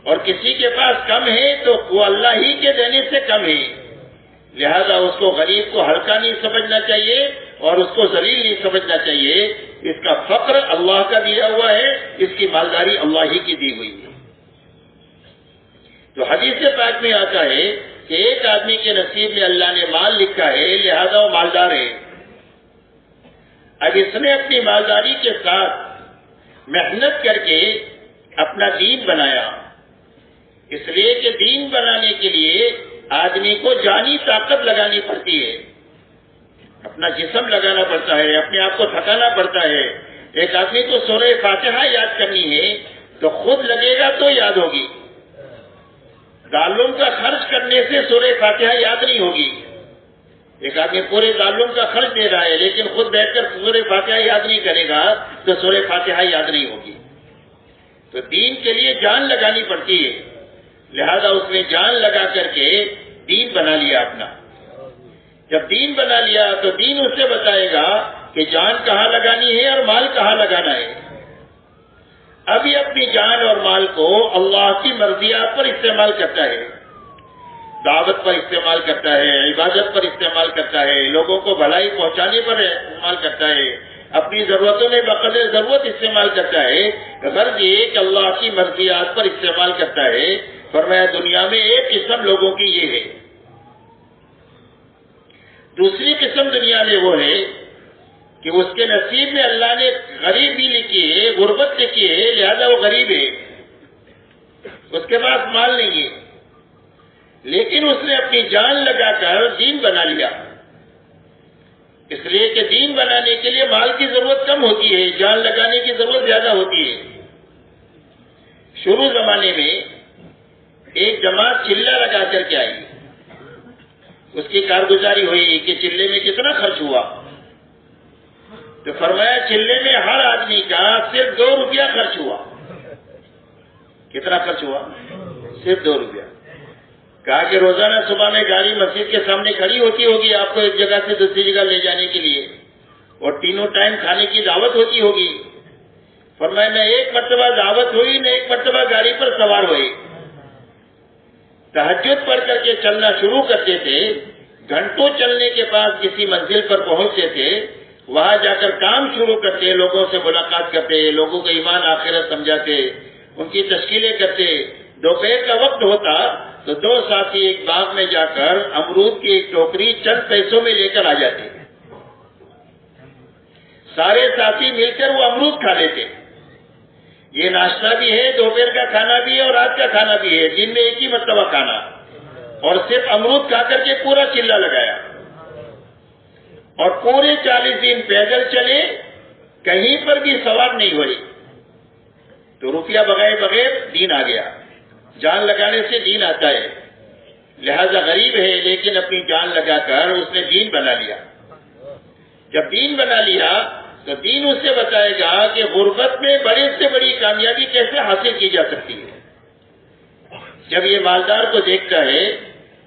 اور کسی کے پاس کم ہے تو وہ اللہ ہی کے دینے سے کم ہے، لہذا اس کو غریب کو ہلکا نہیں سمجھنا چاہیے اور اس کو ذلیل نہیں سمجھنا چاہیے۔ اس کا فقر اللہ کا دیا ہوا ہے، اس کی مالداری اللہ ہی کی دی ہوئی ہے۔ تو حدیث پاک میں آتا ہے کہ ایک آدمی کے نصیب میں اللہ نے مال لکھا ہے، لہذا وہ مالدار ہے۔ اب اس نے اپنی مالداری کے ساتھ محنت کر کے اپنا دین بنایا، اس لیے کہ دین بنانے کے لیے آدمی کو جانی طاقت لگانی پڑتی ہے، اپنا جسم لگانا پڑتا ہے، اپنے آپ کو تھکانا پڑتا ہے۔ ایک آدمی کو سورہ فاتحہ یاد کرنی ہے تو خود لگے گا تو یاد ہوگی، دارالعلوم کا خرچ کرنے سے سورہ فاتحہ یاد نہیں ہوگی۔ ایک آدمی پورے دارالعلوم کا خرچ دے رہا ہے لیکن خود بیٹھ کر سورہ فاتحہ یاد نہیں کرے گا تو سورہ فاتحہ یاد نہیں ہوگی۔ تو دین کے لیے جان لگانی پڑتی ہے، لہذا اس نے جان لگا کر کے دین بنا لیا اپنا۔ جب دین بنا لیا تو دین اس سے بتائے گا کہ جان کہاں لگانی ہے اور مال کہاں لگانا ہے۔ اب یہ اپنی جان اور مال کو اللہ کی مرضیات پر استعمال کرتا ہے، دعوت پر استعمال کرتا ہے، عبادت پر استعمال کرتا ہے، لوگوں کو بھلائی پہنچانے پر استعمال کرتا ہے، اپنی ضرورتوں میں بقدر ضرورت استعمال کرتا ہے۔ غرض یہ کہ اللہ کی مرضیات پر استعمال کرتا ہے۔ فرمایا دنیا میں ایک قسم لوگوں کی یہ ہے، دوسری قسم دنیا میں وہ ہے کہ اس کے نصیب میں اللہ نے غریبی لکھی ہے، غربت لکھی ہے، لہذا وہ غریب ہے، اس کے پاس مال نہیں ہے، لیکن اس نے اپنی جان لگا کر دین بنا لیا، اس لیے کہ دین بنانے کے لیے مال کی ضرورت کم ہوتی ہے، جان لگانے کی ضرورت زیادہ ہوتی ہے۔ شروع زمانے میں ایک جماعت چلہ لگا کر کے آئی، اس کی کارگزاری ہوئی کہ چلے میں کتنا خرچ ہوا، تو فرمایا چلے میں ہر آدمی کا صرف 2 روپیہ خرچ ہوا۔ کتنا خرچ ہوا؟ صرف 2 روپیہ۔ کہا کہ روزانہ صبح میں گاڑی مسجد کے سامنے کھڑی ہوتی ہوگی آپ کو ایک جگہ سے دوسری جگہ لے جانے کے لیے، اور تینوں ٹائم کھانے کی دعوت ہوتی ہوگی۔ فرمایا نہ ایک مرتبہ دعوت ہوئی نہ ایک مرتبہ گاڑی پر سوار ہوئی، تہجد پڑھ کر کے چلنا شروع کرتے تھے، گھنٹوں چلنے کے بعد کسی منزل پر پہنچتے تھے، وہاں جا کر کام شروع کرتے، لوگوں سے ملاقات کرتے، لوگوں کو ایمان آخرت سمجھاتے، ان کی تشکیلیں کرتے۔ دوپہر کا وقت ہوتا تو دو ساتھی ایک باغ میں جا کر امرود کی ایک ٹوکری چند پیسوں میں لے کر آ جاتے، سارے ساتھی مل کر وہ امرود کھا لیتے۔ یہ ناشتہ بھی ہے، دوپہر کا کھانا بھی ہے اور رات کا کھانا بھی ہے، دن میں ایک ہی مرتبہ کھانا، اور صرف امرود کھا کر کے پورا چلہ لگایا، اور پورے 40 دن پیدل چلے، کہیں پر بھی سوار نہیں ہوئی۔ تو روپیہ بغیر دین آ گیا۔ جان لگانے سے دین آتا ہے، لہذا غریب ہے لیکن اپنی جان لگا کر اس نے دین بنا لیا۔ جب دین بنا لیا تو دین اس سے بتائے گا کہ غربت میں بڑے سے بڑی کامیابی کیسے حاصل کی جا سکتی ہے۔ جب یہ مالدار کو دیکھتا ہے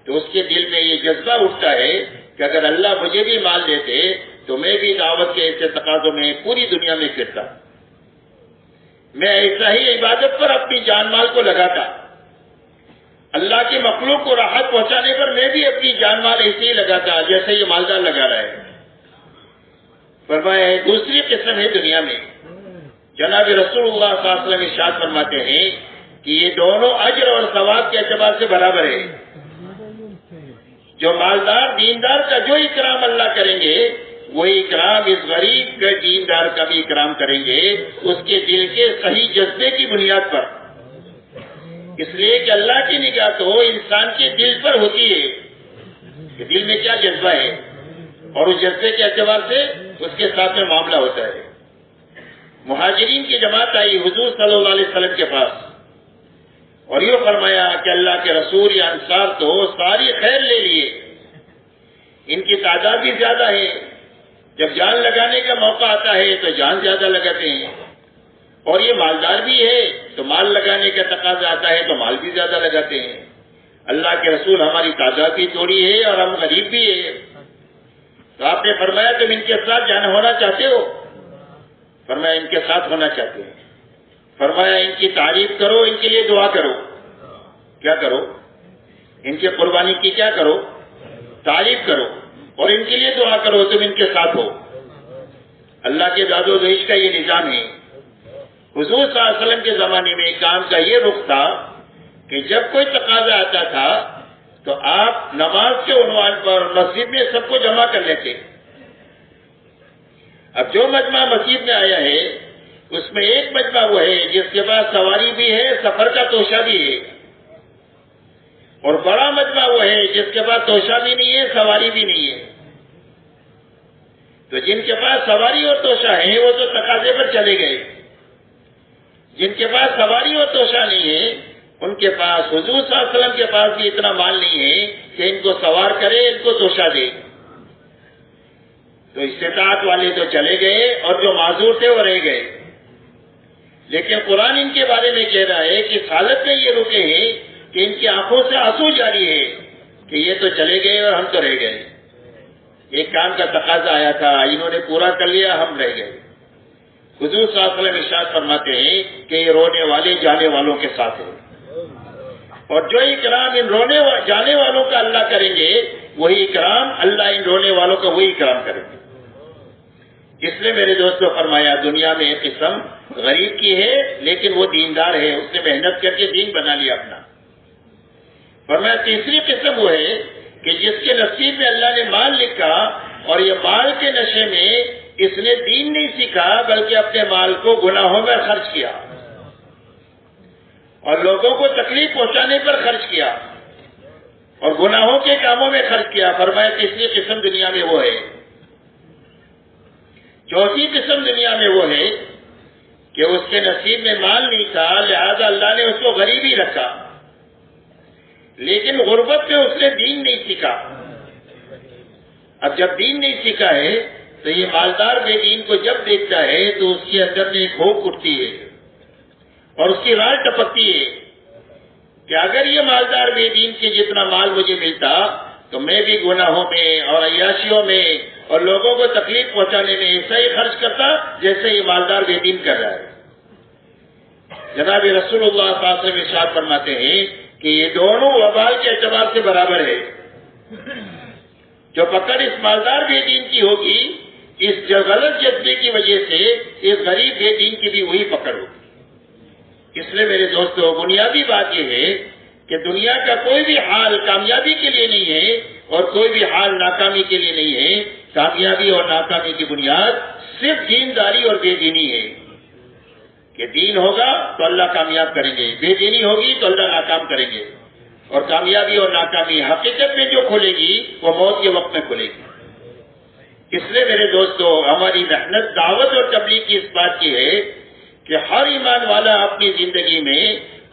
تو اس کے دل میں یہ جذبہ اٹھتا ہے کہ اگر اللہ مجھے بھی مال دیتے تو میں بھی دعوت کے ایسے تقاضوں میں پوری دنیا میں پھرتا، میں ایسا ہی عبادت پر اپنی جان مال کو لگاتا، اللہ کی مخلوق کو راحت پہنچانے پر میں بھی اپنی جان مال ایسے ہی لگاتا جیسے یہ مالدار لگا رہا ہے۔ فرمایا ہے دوسری قسم ہے دنیا میں، جناب رسول اللہ صلی اللہ علیہ وسلم ارشاد فرماتے ہیں کہ یہ دونوں اجر اور ثواب کے اعتبار سے برابر ہے۔ جو مالدار دیندار کا جو اکرام اللہ کریں گے وہی اکرام اس غریب کے دیندار کا بھی اکرام کریں گے، اس کے دل کے صحیح جذبے کی بنیاد پر، اس لیے کہ اللہ کی نگاہ تو انسان کے دل پر ہوتی ہے کہ دل میں کیا جذبہ ہے، اور اس جذبے کے اعتبار سے اس کے ساتھ میں معاملہ ہوتا ہے۔ مہاجرین کی جماعت آئی حضور صلی اللہ علیہ وسلم کے پاس اور یہ فرمایا کہ اللہ کے رسول یا انصار تو ساری خیر لے لیے، ان کی تعداد بھی زیادہ ہے، جب جان لگانے کا موقع آتا ہے تو جان زیادہ لگاتے ہیں، اور یہ مالدار بھی ہے تو مال لگانے کا تقاضا آتا ہے تو مال بھی زیادہ لگاتے ہیں۔ اللہ کے رسول ہماری تعداد بھی تھوڑی ہے اور ہم غریب بھی ہے، تو آپ نے فرمایا تم ان کے ساتھ جانا ہونا چاہتے ہو؟ فرمایا ان کے ساتھ ہونا چاہتے ہیں۔ فرمایا ان کی تعریف کرو، ان کے لیے دعا کرو۔ کیا کرو؟ ان کی قربانی کی کیا کرو؟ تعریف کرو، اور ان کے لیے دعا کرو، تم ان کے ساتھ ہو۔ اللہ کے داد و دہش کا یہ نظام ہے۔ حضور صلی اللہ علیہ وسلم کے زمانے میں کام کا یہ رخ تھا کہ جب کوئی تقاضا آتا تھا تو آپ نماز کے عنوان پر مسجد میں سب کو جمع کر لیتے۔ اب جو مجمع مسجد میں آیا ہے اس میں ایک مجمع وہ ہے جس کے پاس سواری بھی ہے، سفر کا توشہ بھی ہے، اور بڑا مجمع وہ ہے جس کے پاس توشہ بھی نہیں ہے، سواری بھی نہیں ہے۔ تو جن کے پاس سواری اور توشہ ہے وہ تو تقاضے پر چلے گئے، جن کے پاس سواری اور توشہ نہیں ہے ان کے پاس حضور صلی اللہ علیہ وسلم کے پاس بھی اتنا مال نہیں ہے کہ ان کو سوار کرے، ان کو توشہ دے۔ تو استطاعت والے تو چلے گئے اور جو معذور تھے وہ رہ گئے، لیکن قرآن ان کے بارے میں کہہ رہا ہے کہ اس حالت میں یہ رکے ہیں کہ ان کی آنکھوں سے آنسو جاری ہے کہ یہ تو چلے گئے اور ہم تو رہ گئے۔ ایک کام کا تقاضا آیا تھا، انہوں نے پورا کر لیا، ہم رہ گئے۔ حضور صلی اللہ علیہ وسلم ارشاد فرماتے ہیں کہ یہ رونے والے جانے والوں کے ساتھ ہے، اور جو اکرام ان جانے والوں کا اللہ کریں گے وہی اکرام اللہ ان رونے والوں کا وہی اکرام کریں گے۔ اس لیے میرے دوستوں فرمایا دنیا میں ایک قسم غریب کی ہے لیکن وہ دیندار ہے، اس نے محنت کر کے دین بنا لیا اپنا۔ فرمایا تیسری قسم وہ ہے کہ جس کے نصیب میں اللہ نے مال لکھا اور یہ مال کے نشے میں اس نے دین نہیں سیکھا بلکہ اپنے مال کو گناہوں میں خرچ کیا اور لوگوں کو تکلیف پہنچانے پر خرچ کیا اور گناہوں کے کاموں میں خرچ کیا۔ فرمایا تیسری قسم دنیا میں وہ ہے۔ چوتھی قسم دنیا میں وہ ہے کہ اس کے نصیب میں مال نہیں تھا لہذا اللہ نے اس کو غریب ہی رکھا، لیکن غربت میں اس نے دین نہیں سیکھا۔ اب جب دین نہیں سیکھا ہے تو یہ مالدار بے دین کو جب دیکھتا ہے تو اس کے اندر میں ایک ہوک اٹھتی ہے اور اس کی رال ٹپکتی ہے کہ اگر یہ مالدار بے دین کے جتنا مال مجھے ملتا تو میں بھی گناہوں میں اور عیاشیوں میں اور لوگوں کو تکلیف پہنچانے میں ایسا ہی خرچ کرتا جیسے یہ مالدار بے دین کر رہا ہے۔ جناب رسول اللہ صلی اللہ علیہ وسلم ارشاد فرماتے ہیں کہ یہ دونوں وبال کے اعتبار سے برابر ہے۔ جو پکڑ اس مالدار بے دین کی ہوگی، اس غلط جذبے کی وجہ سے اس غریب بے دین کی بھی وہی پکڑ ہوگی۔ اس لیے میرے دوستو، بنیادی بات یہ ہے کہ دنیا کا کوئی بھی حال کامیابی کے لیے نہیں ہے اور کوئی بھی حال ناکامی کے لیے نہیں ہے۔ کامیابی اور ناکامی کی بنیاد صرف دینداری اور بے دینی ہے کہ دین ہوگا تو اللہ کامیاب کریں گے، بے دینی ہوگی تو اللہ ناکام کریں گے، اور کامیابی اور ناکامی حقیقت میں جو کھلے گی وہ موت کے وقت میں کھلے گی۔ اس لیے میرے دوستو، ہماری محنت دعوت اور تبلیغ کی اس بات کی ہے کہ ہر ایمان والا اپنی زندگی میں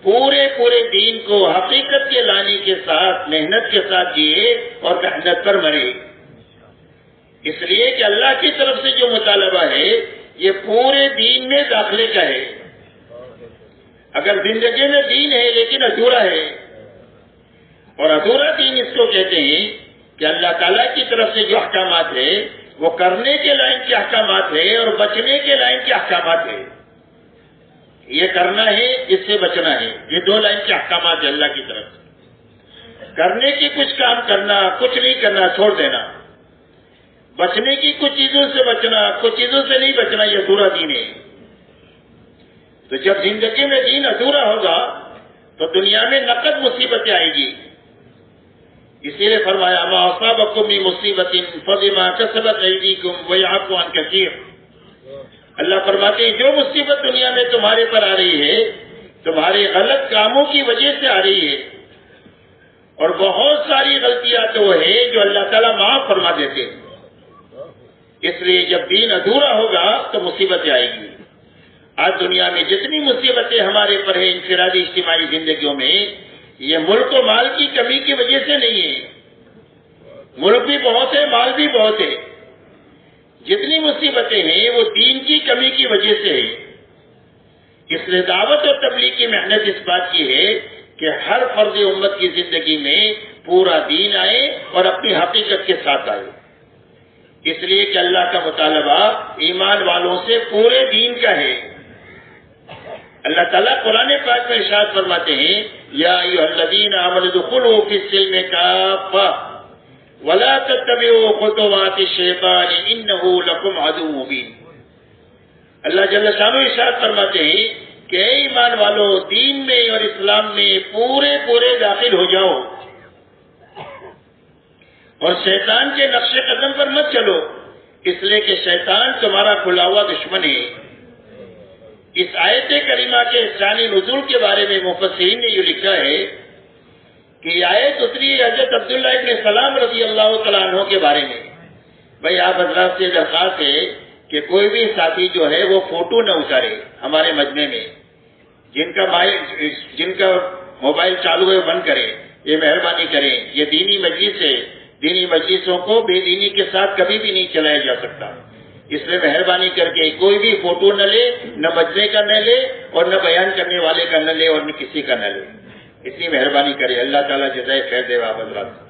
پورے دین کو حقیقت کے لانے کے ساتھ محنت کے ساتھ جیے اور محنت پر مرے، اس لیے کہ اللہ کی طرف سے جو مطالبہ ہے یہ پورے دین میں داخلے کا ہے۔ اگر زندگی میں دین ہے لیکن ادھورا ہے، اور ادھورا دین اس کو کہتے ہیں کہ اللہ تعالیٰ کی طرف سے جو احکامات ہے وہ کرنے کے لائن کے احکامات ہے اور بچنے کے لائن کے احکامات ہے۔ یہ کرنا ہے، اس سے بچنا ہے، یہ دو لائن کے احکامات ہیں اللہ کی طرف سے۔ کرنے کی کچھ کام کرنا، کچھ نہیں کرنا، چھوڑ دینا۔ بچنے کی کچھ چیزوں سے بچنا، کچھ چیزوں سے نہیں بچنا، یہ ادھورا دین ہے۔ تو جب زندگی میں دین ادھورا ہوگا تو دنیا میں نقد مصیبتیں آئیں گی۔ اسی لیے فرمایا ما اصابکم من مصیبت فبما کسبت ایدیکم ویعفو عن کثیر۔ اللہ فرماتے ہیں جو مصیبت دنیا میں تمہارے پر آ رہی ہے تمہارے غلط کاموں کی وجہ سے آ رہی ہے، اور بہت ساری غلطیاں تو وہ ہے جو اللہ تعالیٰ معاف فرما دیتے ہیں۔ اس لیے جب دین ادھورا ہوگا تو مصیبتیں آئے گی۔ آج دنیا میں جتنی مصیبتیں ہمارے پر ہیں انفرادی اجتماعی زندگیوں میں، یہ ملک و مال کی کمی کی وجہ سے نہیں ہے۔ ملک بھی بہت ہے، مال بھی بہت ہے، جتنی مصیبتیں ہیں وہ دین کی کمی کی وجہ سے ہے۔ اس لیے دعوت اور تبلیغ کی محنت اس بات کی ہے کہ ہر فرد امت کی زندگی میں پورا دین آئے اور اپنی حقیقت کے ساتھ آئے، اس لیے کہ اللہ کا مطالبہ ایمان والوں سے پورے دین کا ہے۔ اللہ تعالیٰ قرآن پاک میں ارشاد فرماتے ہیں یا ایھا الذین آمنوا ادخلوا فی السلم کافۃ ولا تتبعوا خطوات الشیطان انہ لکم عدو مبین۔ اللہ جل شانہ ارشاد فرماتے ہیں کہ اے ایمان والو، دین میں اور اسلام میں پورے داخل ہو جاؤ اور شیطان کے نقش قدم پر مت چلو، اس لیے کہ شیطان تمہارا کھلا ہوا دشمن ہے۔ اس آیت کریمہ کے شان نزول کے بارے میں مفسرین نے یہ لکھا ہے کہ یہ آیت اتری حضرت عبداللہ ابن سلام رضی اللہ تعالیٰ عنہ کے بارے میں۔ بھائی آپ حضرات سے درخواست ہے کہ کوئی بھی ساتھی جو ہے وہ فوٹو نہ اتارے ہمارے مجمع میں، جن کا موبائل چالو ہے بند کرے، یہ مہربانی کریں۔ یہ دینی مجلس ہے، دینی مجلسوں کو بے دینی کے ساتھ کبھی بھی نہیں چلایا جا سکتا، اس لیے مہربانی کر کے کوئی بھی فوٹو نہ لے، نہ مجمع کا نہ لے اور نہ بیان کرنے والے کا نہ لے اور نہ کسی کا نہ لے، اتنی مہربانی کرے۔ اللہ تعالیٰ جزائے خیر دے آپ حضرات۔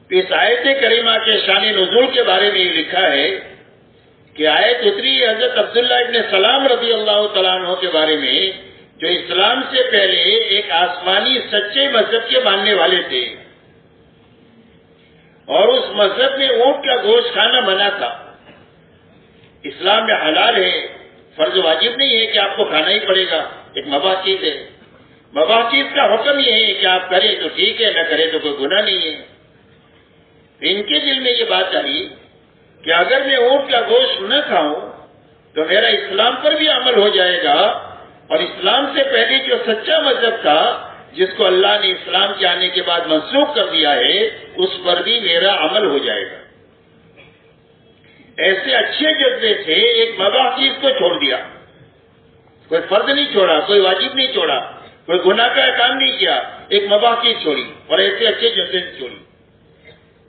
اس آیت کریمہ کے شان نزول کے بارے میں یہ لکھا ہے کہ آیت اتری حضرت عبداللہ ابن سلام رضی اللہ تعالیٰ عنہ کے بارے میں، جو اسلام سے پہلے ایک آسمانی سچے مذہب کے ماننے والے تھے، اور اس مذہب میں اونٹ کا گوشت کھانا منع تھا۔ اسلام میں حلال ہے، فرض واجب نہیں ہے کہ آپ کو کھانا ہی پڑے گا، ایک مباح چیز ہے۔ مباح چیز کا حکم یہ ہے کہ آپ کریں تو ٹھیک ہے، نہ کریں تو کوئی گناہ نہیں ہے۔ ان کے دل میں یہ بات آئی کہ اگر میں اونٹ کا گوشت نہ کھاؤں تو میرا اسلام پر بھی عمل ہو جائے گا، اور اسلام سے پہلے جو سچا مذہب تھا جس کو اللہ نے اسلام کے آنے کے بعد منسوخ کر دیا ہے، اس پر بھی میرا عمل ہو جائے گا۔ ایسے اچھے جذبے سے ایک مباح چیز کو چھوڑ دیا، کوئی فرض نہیں چھوڑا، کوئی واجب نہیں چھوڑا، کوئی گناہ کا کام نہیں کیا، ایک مباح چیز چھوڑی اور ایسے اچھے جذبے سے چھوڑی۔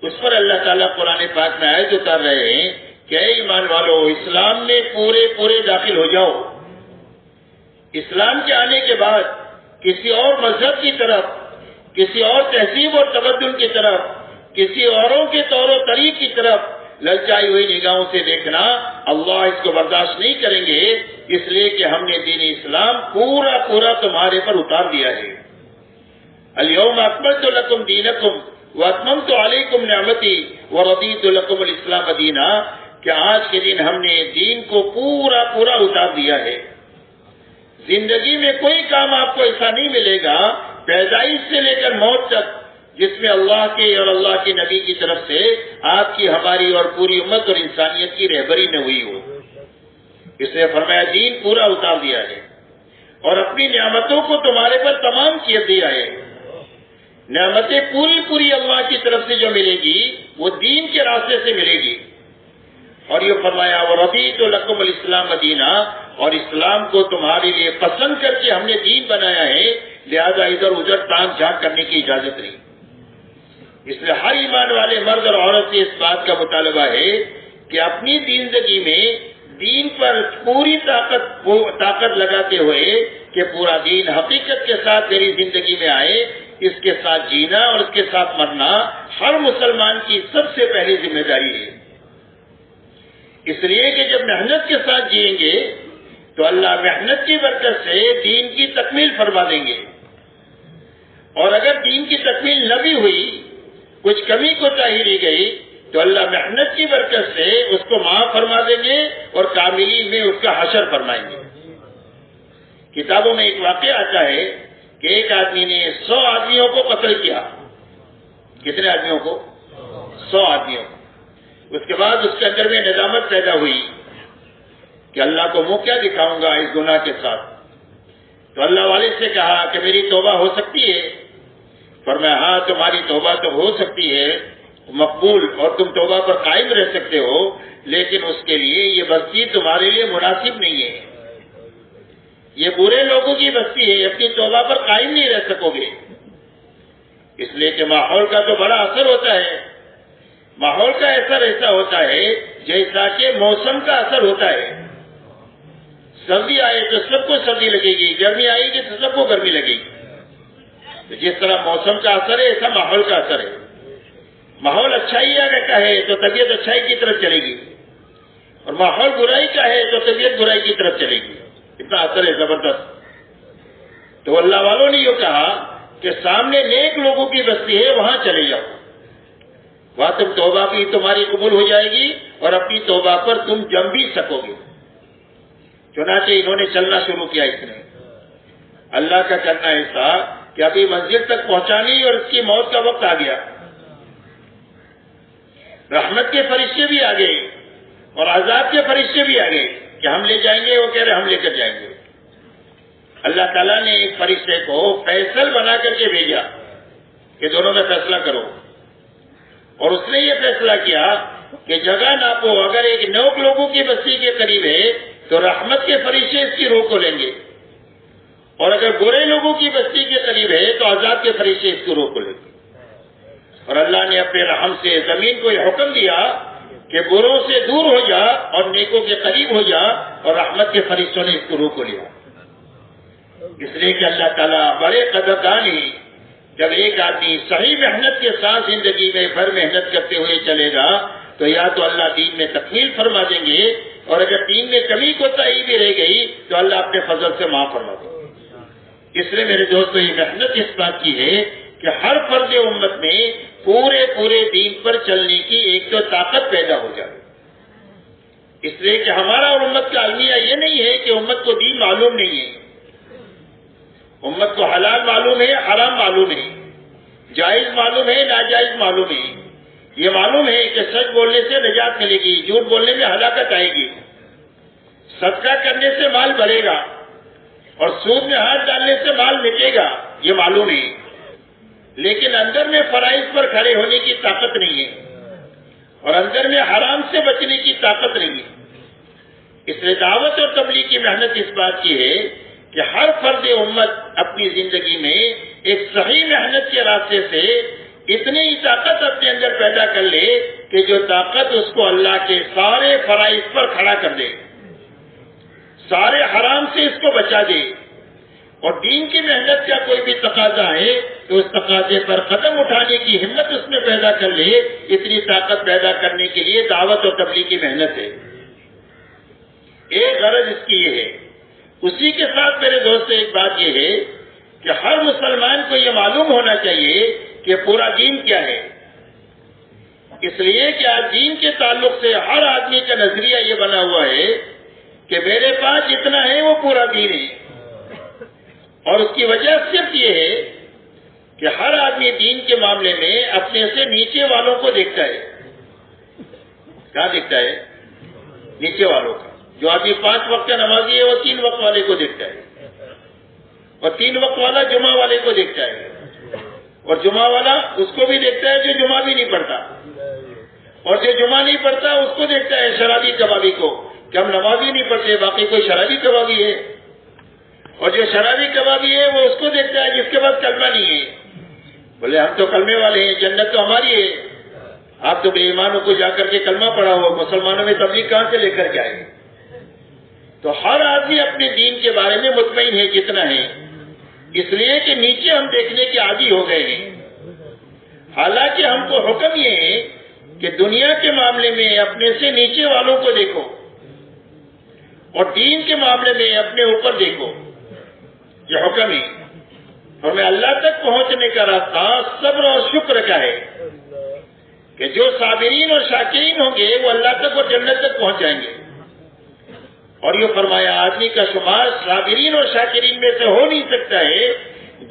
اس پر اللہ تعالیٰ قرآن پاک میں آیت اتار رہے ہیں کہ اے ایمان والو، اسلام میں پورے داخل ہو جاؤ۔ اسلام کے آنے کے بعد کسی اور مذہب کی طرف، کسی اور تہذیب اور تمدن کی طرف، کسی اوروں کے طور و طریق کی طرف للچائی ہوئی نگاہوں سے دیکھنا اللہ اس کو برداشت نہیں کریں گے، اس لیے کہ ہم نے دین اسلام پورا پورا تمہارے پر اتار دیا ہے۔ الیوم اکملت لکم دینکم واتممت علیکم نعمتی ورضیت لکم الاسلام دینا، کہ آج کے دن ہم نے دین کو پورا پورا اتار دیا ہے۔ زندگی میں کوئی کام آپ کو ایسا نہیں ملے گا پیدائش سے لے کر موت تک جس میں اللہ کے اور اللہ کے نبی کی طرف سے آپ کی، ہماری اور پوری امت اور انسانیت کی رہبری نہ ہوئی ہو۔ اس نے فرمایا دین پورا اتار دیا ہے اور اپنی نعمتوں کو تمہارے پر تمام کیے دیا ہے۔ نعمتیں پوری پوری اللہ کی طرف سے جو ملے گی وہ دین کے راستے سے ملے گی۔ اور یہ فرمایا وَرَضِيتُ لَكُمُ الْإِسْلَامَ دِينًا، اور اسلام کو تمہارے لیے پسند کر کے ہم نے دین بنایا ہے، لہذا ادھر ادھر تان جھانک کرنے کی اجازت نہیں۔ اس لیے ہر ایمان والے مرد اور عورت سے اس بات کا مطالبہ ہے کہ اپنی زندگی میں دین پر پوری طاقت لگاتے ہوئے کہ پورا دین حقیقت کے ساتھ میری زندگی میں آئے، اس کے ساتھ جینا اور اس کے ساتھ مرنا ہر مسلمان کی سب سے پہلی ذمہ داری ہے۔ اس لیے کہ جب محنت کے ساتھ جئیں گے تو اللہ محنت کی برکت سے دین کی تکمیل فرما دیں گے، اور اگر دین کی تکمیل نہ بھی ہوئی، کچھ کمی کوتاہی رہ گئی، تو اللہ محنت کی برکت سے اس کو معاف فرما دیں گے اور کاملی میں اس کا حشر فرمائیں گے۔ کتابوں میں ایک واقعہ آتا ہے کہ ایک آدمی نے 100 آدمیوں کو قتل کیا۔ کتنے آدمیوں کو؟ 100 آدمیوں کو۔ اس کے بعد اس کے اندر میں ندامت پیدا ہوئی کہ اللہ کو منہ کیا دکھاؤں گا اس گناہ کے ساتھ۔ تو اللہ والے سے کہا کہ میری توبہ ہو سکتی ہے؟ فرمایا ہاں تمہاری توبہ تو ہو سکتی ہے مقبول، اور تم توبہ پر قائم رہ سکتے ہو، لیکن اس کے لیے یہ بستی تمہارے لیے مناسب نہیں ہے، یہ برے لوگوں کی بستی ہے، اپنی توبہ پر قائم نہیں رہ سکو گے۔ اس لیے کہ ماحول کا تو بڑا اثر ہوتا ہے، ماحول کا اثر ایسا ہوتا ہے جیسا کہ موسم کا اثر ہوتا ہے۔ سردی آئے تو سب کو سردی لگے گی، گرمی آئے گی تو سب کو گرمی لگے گی۔ تو جس طرح موسم کا اثر ہے ایسا ماحول کا اثر ہے۔ ماحول اچھائی کا ہے تو طبیعت اچھائی کی طرف چلے گی، اور ماحول برائی کا ہے تو طبیعت برائی کی طرف چلے گی۔ اتنا اثر ہے زبردست۔ تو اللہ والوں نے یہ کہا کہ سامنے نیک لوگوں کی بستی ہے، وہاں چلے جاؤ، وہاں تم توبہ بھی تمہاری قبول ہو جائے گی اور اپنی توبہ پر تم جم بھی سکو گے۔ چنانچہ انہوں نے چلنا شروع کیا۔ اس نے اللہ کا کرنا ایسا کہ ابھی منزل تک پہنچانی اور اس کی موت کا وقت آ گیا۔ رحمت کے فرشتے بھی آ گئے اور عذاب کے فرشتے بھی آ گئے کہ ہم لے جائیں گے، وہ کہہ رہے ہم لے کر جائیں گے۔ اللہ تعالیٰ نے ایک فرشتے کو فیصل بنا کر کے بھیجا کہ دونوں میں فیصلہ کرو، اور اس نے یہ فیصلہ کیا کہ جگہ ناپو، اگر ایک نیک لوگوں کی بستی کے قریب ہے تو رحمت کے فرشتے اس کی روح کو لیں گے، اور اگر برے لوگوں کی بستی کے قریب ہے تو عذاب کے فرشتے اس کی روح کو لیں گے۔ اور اللہ نے اپنے رحم سے زمین کو یہ حکم دیا کہ بروں سے دور ہو جا اور نیکوں کے قریب ہو جا، اور رحمت کے فرشتوں نے اس کو روح کو لیا۔ اس لیے کہ اللہ تعالیٰ بڑے قدردان ہی، جب ایک آدمی صحیح محنت کے ساتھ زندگی میں بھر محنت کرتے ہوئے چلے گا تو یا تو اللہ دین میں تکمیل فرما دیں گے، اور اگر دین میں کمی کوتاہی بھی رہ گئی تو اللہ اپنے فضل سے معاف فرما دیں گے۔ اس لیے میرے دوستو یہ محنت اس بات کی ہے کہ ہر فرد امت میں پورے دین پر چلنے کی ایک تو طاقت پیدا ہو جائے۔ اس لیے کہ ہمارا اور امت کا المیہ یہ نہیں ہے کہ امت کو دین معلوم نہیں ہے، امت کو حلال معلوم ہے، حرام معلوم ہے، جائز معلوم ہے، ناجائز معلوم ہے۔ یہ معلوم ہے کہ سچ بولنے سے نجات ملے گی، جھوٹ بولنے میں ہلاکت آئے گی، صدقہ کرنے سے مال بڑھے گا اور سود میں ہاتھ ڈالنے سے مال مٹے گا، یہ معلوم ہے، لیکن اندر میں فرائض پر کھڑے ہونے کی طاقت نہیں ہے، اور اندر میں حرام سے بچنے کی طاقت نہیں ہے۔ اس لیے دعوت اور تبلیغ کی محنت اس بات کی ہے کہ ہر فرد امت اپنی زندگی میں ایک صحیح محنت کے راستے سے اتنی ہی طاقت اپنے اندر پیدا کر لے کہ جو طاقت اس کو اللہ کے سارے فرائض پر کھڑا کر دے، سارے حرام سے اس کو بچا دے، اور دین کی محنت کا کوئی بھی تقاضا ہے تو اس تقاضے پر قدم اٹھانے کی ہمت اس میں پیدا کر لے. اتنی طاقت پیدا کرنے کے لیے دعوت اور تبلیغ کی محنت ہے. ایک غرض اس کی یہ ہے. اسی کے ساتھ میرے دوست ایک بات یہ ہے کہ ہر مسلمان کو یہ معلوم ہونا چاہیے کہ پورا دین کیا ہے. اس لیے کہ آج دین کے تعلق سے ہر آدمی کا نظریہ یہ بنا ہوا ہے کہ میرے پاس جتنا ہے وہ پورا دین ہے. اور اس کی وجہ صرف یہ ہے کہ ہر آدمی دین کے معاملے میں اپنے سے نیچے والوں کو دیکھتا ہے. کیا دیکھتا ہے؟ نیچے والوں کا. جو آدمی 5 وقت کا نمازی ہے وہ 3 وقت والے کو دیکھتا ہے، اور 3 وقت والا جمعہ والے کو دیکھتا ہے، اور جمعہ والا اس کو بھی دیکھتا ہے جو جمعہ بھی نہیں پڑھتا، اور جو جمعہ نہیں پڑھتا اس کو دیکھتا ہے شرابی کبابی کو کہ ہم نمازی نہیں پڑھتے، باقی کوئی شرابی کبابی ہے. اور جو شرابی کبابی ہے وہ اس کو دیکھتا ہے جس کے پاس کلمہ نہیں ہے. بولے ہم تو کلمے والے ہیں، جنت تو ہماری ہے. آپ تو بے ایمانوں کو جا کر کے کلمہ پڑھا ہو، مسلمانوں میں تبلیغ کہاں سے لے کر کے آئے؟ تو ہر آدمی اپنے دین کے بارے میں مطمئن ہے جتنا ہے، اس لیے کہ نیچے ہم دیکھنے کے عادی ہو گئے ہیں. حالانکہ ہم کو حکم یہ ہے کہ دنیا کے معاملے میں اپنے سے نیچے والوں کو دیکھو اور دین کے معاملے میں اپنے اوپر دیکھو. یہ حکم ہے. اور میں اللہ تک پہنچنے کا راستہ صبر اور شکر کا ہے کہ جو صابرین اور شاکرین ہوں گے وہ اللہ تک اور جنت تک پہنچ جائیں گے. اور یہ فرمایا آدمی کا شمار صابرین اور شاکرین میں سے ہو نہیں سکتا ہے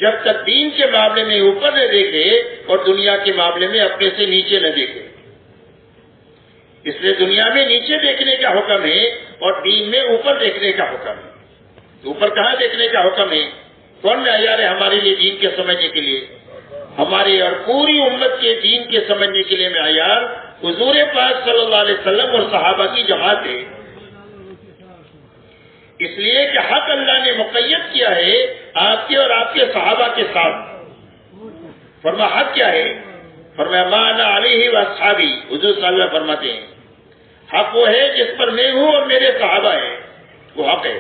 جب تک دین کے معاملے میں اوپر نہ دیکھے اور دنیا کے معاملے میں اپنے سے نیچے نہ دیکھے. اس لیے دنیا میں نیچے دیکھنے کا حکم ہے اور دین میں اوپر دیکھنے کا حکم ہے. اوپر کہاں دیکھنے کا حکم ہے؟ کون معیار ہے ہمارے لیے دین کے سمجھنے کے لیے؟ ہمارے اور پوری امت کے دین کے سمجھنے کے لیے معیار حضور پاک صلی اللہ علیہ وسلم اور صحابہ کی جماعت ہے. اس لیے کہ حق اللہ نے مقید کیا ہے آپ کے اور آپ کے صحابہ کے ساتھ. فرما حق کیا ہے؟ فرمایا ما انا علیہ واصحابی. حضور صلی اللہ علیہ وسلم فرماتے ہیں حق وہ ہے جس پر میں ہوں اور میرے صحابہ ہیں، وہ حق ہے.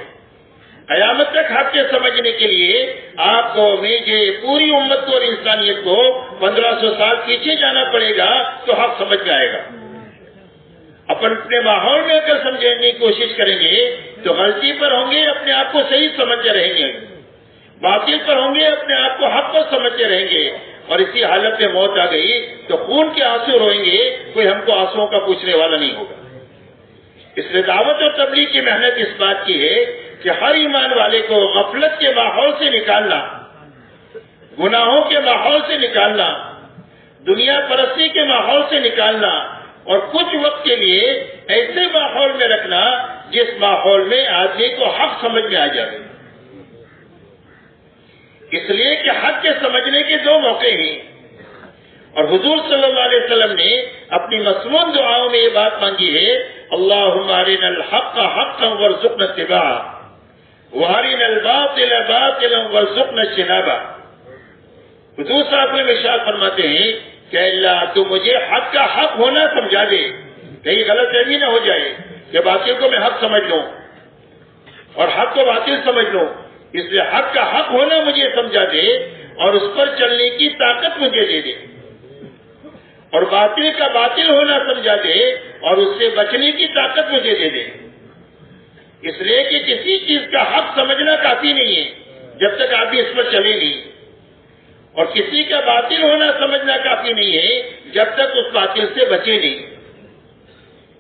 قیامت تک حق کے سمجھنے کے لیے آپ کو مجھے پوری امت کو اور انسانیت کو 1500 سال پیچھے جانا پڑے گا تو حق سمجھ میں آئے گا. اپنے ماحول میں اگر سمجھنے کی کوشش کریں گے تو غلطی پر ہوں گے، اپنے آپ کو صحیح سمجھتے رہیں گے. باطل پر ہوں گے، اپنے آپ کو حق پر سمجھتے رہیں گے. اور اسی حالت میں موت آ گئی تو خون کے آنسو روئیں گے، کوئی ہم کو آنسوؤں کا پوچھنے والا نہیں ہوگا. اس لیے دعوت اور تبلیغ کی محنت اس بات کی ہے کہ ہر ایمان والے کو غفلت کے ماحول سے نکالنا، گناہوں کے ماحول سے نکالنا، دنیا پرستی کے ماحول سے نکالنا، اور کچھ وقت کے لیے ایسے ماحول میں رکھنا جس ماحول میں آدمی کو حق سمجھ میں آ جائے. اس لیے کہ حق کے سمجھنے کے 2 موقع ہیں. اور حضور صلی اللہ علیہ وسلم نے اپنی مصنون دعاؤں میں یہ بات مانگی ہے اللہم ارنا الحق حقا وارزقنا اتباعہ وارنا الباطل باطلا وارزقنا اجتنابہ. حضور صلی اللہ علیہ وسلم ارشاد فرماتے ہیں کہ اللہ تو مجھے حق کا حق ہونا سمجھا دے، کہیں غلط فہمی نہ ہو جائے کہ باطل کو میں حق سمجھ لوں اور حق کو باطل سمجھ لوں. اس لیے حق کا حق ہونا مجھے سمجھا دے اور اس پر چلنے کی طاقت مجھے دے دے، اور باطل کا باطل ہونا سمجھا دے اور اس سے بچنے کی طاقت مجھے دے دے. اس لیے کہ کسی چیز کا حق سمجھنا کافی نہیں ہے جب تک آپ اس پر چلے نہیں، اور کسی کا باطل ہونا سمجھنا کافی نہیں ہے جب تک اس باطل سے بچے نہیں.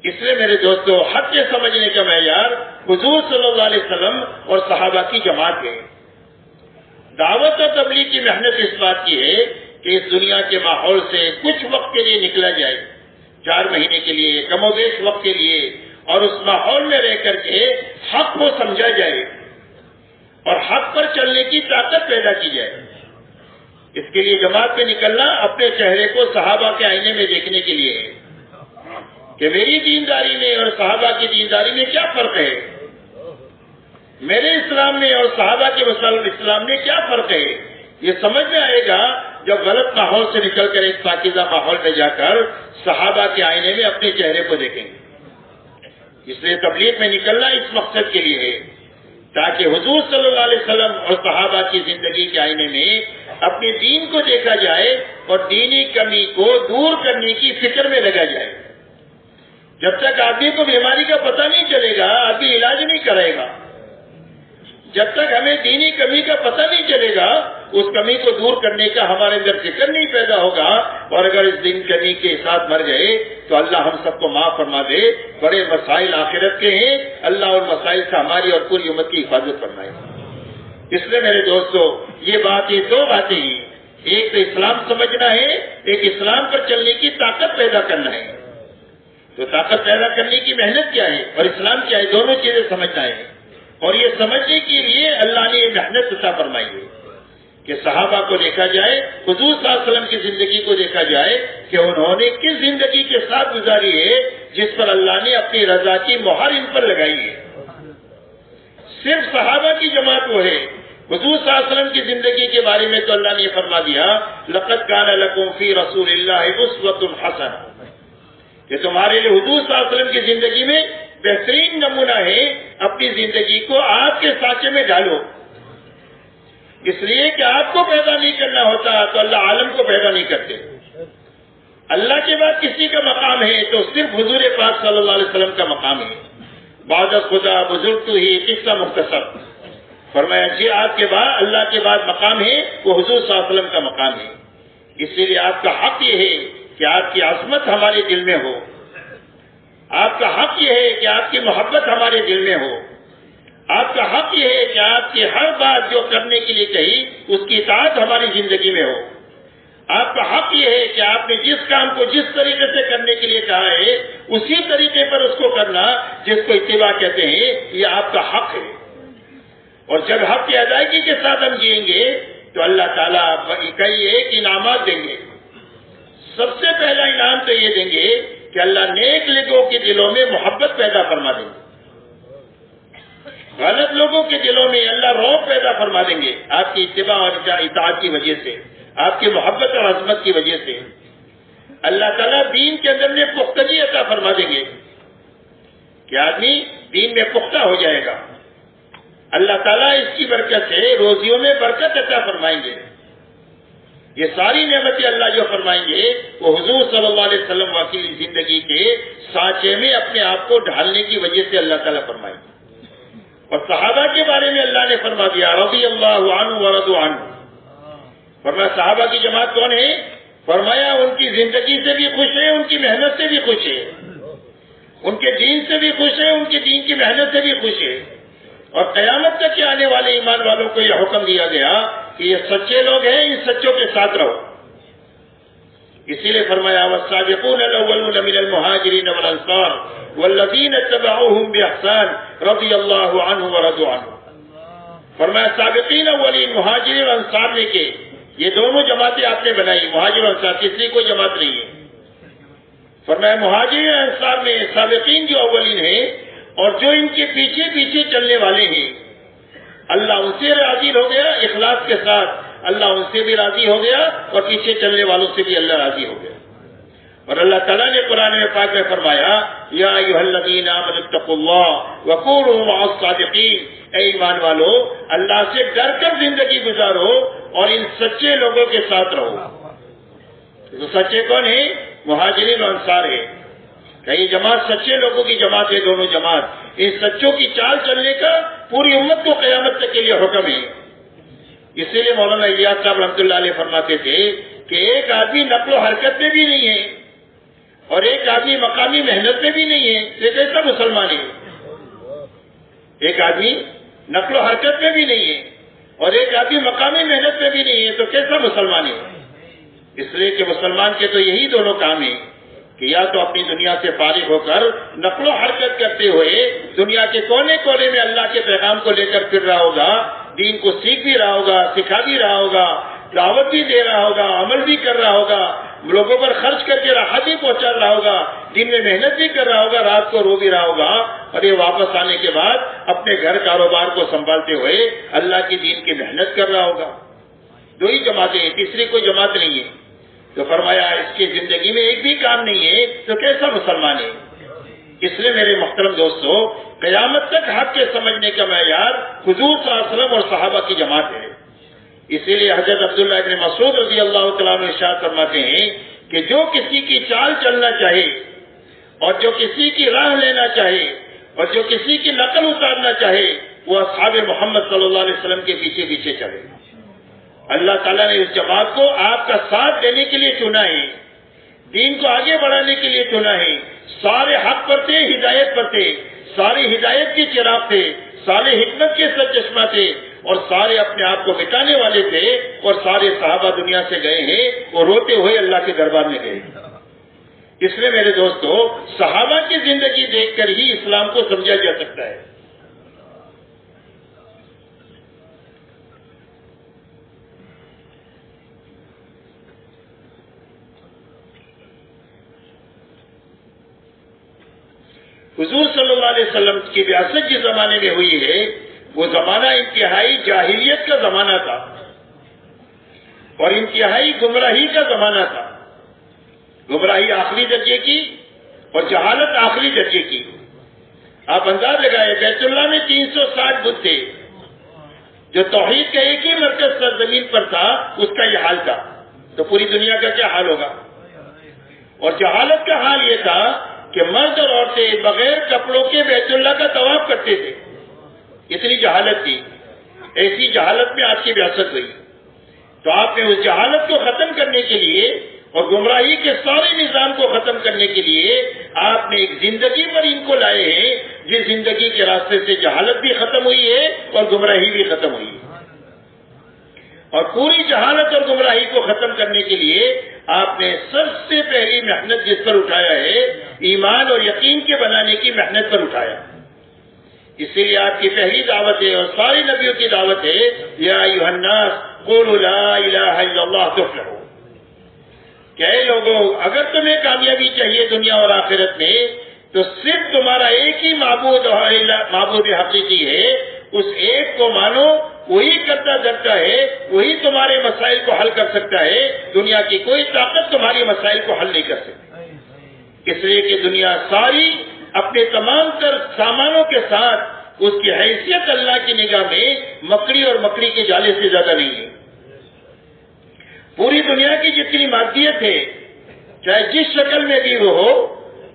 اس لیے میرے دوستو حق کے سمجھنے کا معیار حضور صلی اللہ علیہ وسلم اور صحابہ کی جماعت ہے. دعوت اور تبلیغ کی محنت اس بات کی ہے کہ اس دنیا کے ماحول سے کچھ وقت کے لیے نکلا جائے، 4 مہینے کے لیے، کم و بیش وقت کے لیے، اور اس ماحول میں رہ کر کے حق کو سمجھا جائے اور حق پر چلنے کی طاقت پیدا کی جائے. اس کے لیے جماعت میں نکلنا اپنے چہرے کو صحابہ کے آئینے میں دیکھنے کے لیے ہے کہ میری دینداری میں اور صحابہ کی دینداری میں کیا فرق ہے، میرے اسلام میں اور صحابہ کے اسلام میں کیا فرق ہے. یہ سمجھ میں آئے گا جب غلط ماحول سے نکل کر ایک پاکیزہ ماحول میں جا کر صحابہ کے آئینے میں اپنے چہرے کو دیکھیں گے. اس لیے تبلیغ میں نکلنا اس مقصد کے لیے ہے تاکہ حضور صلی اللہ علیہ وسلم اور صحابہ کی زندگی کے آئینے میں اپنے دین کو دیکھا جائے اور دینی کمی کو دور کرنے کی فکر میں لگا جائے. جب تک آدمی کو بیماری کا پتہ نہیں چلے گا آدمی علاج نہیں کرے گا. جب تک ہمیں دینی کمی کا پتہ نہیں چلے گا اس کمی کو دور کرنے کا ہمارے اندر فکر نہیں پیدا ہوگا. اور اگر اس دن کمی کے ساتھ مر گئے تو اللہ ہم سب کو معاف فرما دے. بڑے مسائل آخرت کے ہیں, اللہ ان مسائل سے ہماری اور پوری امت کی حفاظت فرمائے. اس لیے میرے دوستو یہ دو باتیں ہیں. ایک تو اسلام سمجھنا ہے, ایک اسلام پر چلنے کی طاقت پیدا کرنا ہے. تو طاقت پیدا کرنے کی محنت کیا ہے اور اسلام کیا ہے, دونوں چیزیں سمجھنا ہے. اور یہ سمجھنے کے لیے اللہ نے یہ محنت عطا فرمائی ہے کہ صحابہ کو دیکھا جائے, حضور صلی اللہ علیہ وسلم کی زندگی کو دیکھا جائے کہ انہوں نے کس زندگی کے ساتھ گزاری ہے جس پر اللہ نے اپنی رضا کی مہر ان پر لگائی ہے. صرف صحابہ کی جماعت وہ ہے. حضور صلی اللہ علیہ وسلم کی زندگی کے بارے میں تو اللہ نے یہ فرما دیا لقد کان لکم فی رسول اللہ اسوۃ حسنہ, کہ تمہارے لیے حضور صلی اللہ علیہ وسلم کی زندگی میں بہترین نمونہ ہے. اپنی زندگی کو آپ کے سانچے میں ڈالو. اس لیے کہ آپ کو پیدا نہیں کرنا ہوتا تو اللہ عالم کو پیدا نہیں کرتے. اللہ کے بعد کسی کا مقام ہے تو صرف حضور پاک صلی اللہ علیہ وسلم کا مقام ہے. بعد خدا بزرگ تو ہی قصہ مختصر. فرمایا جی آپ کے بعد اللہ کے بعد مقام ہے وہ حضور صلی اللہ علیہ وسلم کا مقام ہے. اسی لیے آپ کا حق یہ ہے کہ آپ کی عظمت ہمارے دل میں ہو. آپ کا حق یہ ہے کہ آپ کی محبت ہمارے دل میں ہو. آپ کا حق یہ ہے کہ آپ کی ہر بات جو کرنے کے لیے کہی اس کی اطاعت ہماری زندگی میں ہو. آپ کا حق یہ ہے کہ آپ نے جس کام کو جس طریقے سے کرنے کے لیے کہا ہے اسی طریقے پر اس کو کرنا جس کو اتباع کہتے ہیں, یہ آپ کا حق ہے. اور جب حق کی ادائیگی کے ساتھ ہم جئیں گے تو اللہ تعالیٰ کئی ایک انعامات دیں گے. سب سے پہلا انعام تو یہ دیں گے کہ اللہ نیک لوگوں کے دلوں میں محبت پیدا فرما دیں گے. غلط لوگوں کے دلوں میں اللہ رعب پیدا فرما دیں گے آپ کی اتباع اور اطاعت کی وجہ سے, آپ کی محبت اور عظمت کی وجہ سے. اللہ تعالیٰ دین کے اندر میں پختگی عطا فرما دیں گے کہ آدمی دین میں پختہ ہو جائے گا. اللہ تعالیٰ اس کی برکت سے روزیوں میں برکت عطا فرمائیں گے. یہ ساری نعمتیں اللہ جو فرمائیں گے وہ حضور صلی اللہ علیہ وسلم کی زندگی کے سانچے میں اپنے آپ کو ڈھالنے کی وجہ سے اللہ تعالیٰ فرمائیں گے. اور صحابہ کے بارے میں اللہ نے فرما دیا رضی اللہ عنہ ورضوا عنہ. فرمایا صحابہ کی جماعت کون ہے؟ فرمایا ان کی زندگی سے بھی خوش ہے, ان کی محنت سے بھی خوش ہے, ان کے دین سے بھی خوش ہے, ان کے دین کی محنت سے بھی خوش ہے. اور قیامت تک کے آنے والے ایمان والوں کو یہ حکم دیا گیا کہ یہ سچے لوگ ہیں, ان سچوں کے ساتھ رہو. اسی لیے فرمایا والسابقون الاولون من المهاجرین والانصار والذین اتبعوهم باحسان رضی اللہ عنہ ورضوا عنہ. فرمایا سابقین اولین مہاجرین اور انصار نے کے یہ دونوں جماعتیں آپ نے بنائی, مہاجر اور انصار, تیسری کوئی جماعت نہیں ہے. فرمایا مہاجرین اور انصار میں سابقین جو اولین ہیں اور جو ان کے پیچھے پیچھے چلنے والے ہیں اللہ ان سے راضی ہو گیا اخلاص کے ساتھ, اللہ ان سے بھی راضی ہو گیا اور پیچھے چلنے والوں سے بھی اللہ راضی ہو گیا. اور اللہ تعالیٰ نے قرآن پاک میں فرمایا یا ایھا الذین آمنوا اتقوا اللہ وکونوا مع الصادقین, اے ایمان والو اللہ سے ڈر کر زندگی گزارو اور ان سچے لوگوں کے ساتھ رہو. تو سچے کون ہیں؟ مہاجرین اور انصار ہیں. کہ یہ جماعت سچے لوگوں کی جماعت ہے, دونوں جماعت. ان سچوں کی چال چلنے کا پوری امت کو قیامت تک کے لیے حکم ہے. اسی لیے مولانا الیاس صاحب رحمۃ اللہ علیہ فرماتے تھے کہ ایک آدمی نقل و حرکت میں بھی نہیں ہے اور ایک آدمی مقامی محنت میں بھی نہیں ہے, یہ کیسا مسلمان ہے؟ ایک آدمی نقل و حرکت میں بھی نہیں ہے اور ایک آدمی مقامی محنت میں بھی نہیں ہے تو کیسا مسلمان ہے؟ اس لیے کہ مسلمان کے تو یہی دونوں کام ہیں کہ یا تو اپنی دنیا سے فارغ ہو کر نقل و حرکت کرتے ہوئے دنیا کے کونے کونے میں اللہ کے پیغام کو لے کر پھر رہا ہوگا, دین کو سیکھ بھی رہا ہوگا, سکھا بھی رہا ہوگا, دعوت بھی دے رہا ہوگا, عمل بھی کر رہا ہوگا, لوگوں پر خرچ کر کے راحت بھی پہنچا رہا ہوگا, دن میں محنت بھی کر رہا ہوگا, رات کو رو بھی رہا ہوگا, اور یہ واپس آنے کے بعد اپنے گھر کاروبار کو سنبھالتے ہوئے اللہ کی دین کی محنت کر رہا ہوگا. دو ہی جماعتیں ہیں, تیسری کوئی جماعت نہیں ہے. تو فرمایا اس کی زندگی میں ایک بھی کام نہیں ہے تو کیسا مسلمان ہے؟ اس لیے میرے محترم دوستو، قیامت تک حق کے سمجھنے کا معیار حضور صلی اللہ علیہ وسلم اور صحابہ کی جماعت ہے۔ اسی لیے حضرت عبداللہ ابن مسعود رضی اللہ تعالیٰ عنہ ارشاد فرماتے ہیں کہ جو کسی کی چال چلنا چاہے اور جو کسی کی راہ لینا چاہے اور جو کسی کی نقل اتارنا چاہے وہ اصحاب محمد صلی اللہ علیہ وسلم کے پیچھے پیچھے چلے۔ اللہ تعالیٰ نے اس جماعت کو آپ کا ساتھ دینے کے لیے چنا ہے، دین کو آگے بڑھانے کے لیے چنا ہے۔ سارے حق پر تھے، ہدایت پر تھے، ساری ہدایت کے چراغ تھے، سارے حکمت کے سرچشمہ تھے، اور سارے اپنے آپ کو مٹانے والے تھے، اور سارے صحابہ دنیا سے گئے ہیں اور روتے ہوئے اللہ کے دربار میں گئے۔ اس لیے میرے دوستو، صحابہ کی زندگی دیکھ کر ہی اسلام کو سمجھا جا سکتا ہے۔ حضور صلی اللہ علیہ وسلم کی بعثت جس زمانے میں ہوئی ہے وہ زمانہ انتہائی جاہلیت کا زمانہ تھا اور انتہائی گمراہی کا زمانہ تھا۔ گمراہی آخری درجے کی اور جہالت آخری درجے کی۔ آپ انداز لگائے، بیت اللہ میں 360 بت تھے، جو توحید کا ایک ہی مرکز سرزمین پر تھا، اس کا یہ حال تھا، تو پوری دنیا کا کیا حال ہوگا؟ اور جہالت کا حال یہ تھا کہ مرد اور عورتیں بغیر کپڑوں کے بیت اللہ کا طواف کرتے تھے، اتنی جہالت تھی۔ ایسی جہالت میں آپ کی بعثت ہوئی، تو آپ نے اس جہالت کو ختم کرنے کے لیے اور گمراہی کے سارے نظام کو ختم کرنے کے لیے آپ نے ایک زندگی پر ان کو لائے ہیں، جس زندگی کے راستے سے جہالت بھی ختم ہوئی ہے اور گمراہی بھی ختم ہوئی ہے۔ اور پوری جہالت اور گمراہی کو ختم کرنے کے لیے آپ نے سب سے پہلی محنت جس پر اٹھایا ہے، ایمان اور یقین کے بنانے کی محنت پر اٹھایا۔ اسی لیے آپ کی پہلی دعوت ہے اور سارے نبیوں کی دعوت ہے، یا ایھا الناس قولوا لا الہ الا اللہ تفلحوا، کہ اے لوگوں، اگر تمہیں کامیابی چاہیے دنیا اور آخرت میں تو صرف تمہارا ایک ہی معبود حقیقی ہے، اس ایک کو مانو، وہی کرتا دھرتا ہے، وہی تمہارے مسائل کو حل کر سکتا ہے، دنیا کی کوئی طاقت تمہاری مسائل کو حل نہیں کر سکتی۔ اس لیے کہ دنیا ساری اپنے تمام تر سامانوں کے ساتھ اس کی حیثیت اللہ کی نگاہ میں مکڑی اور مکڑی کے جالے سے زیادہ نہیں ہے۔ پوری دنیا کی جتنی مادیت ہے، چاہے جس شکل میں بھی وہ ہو،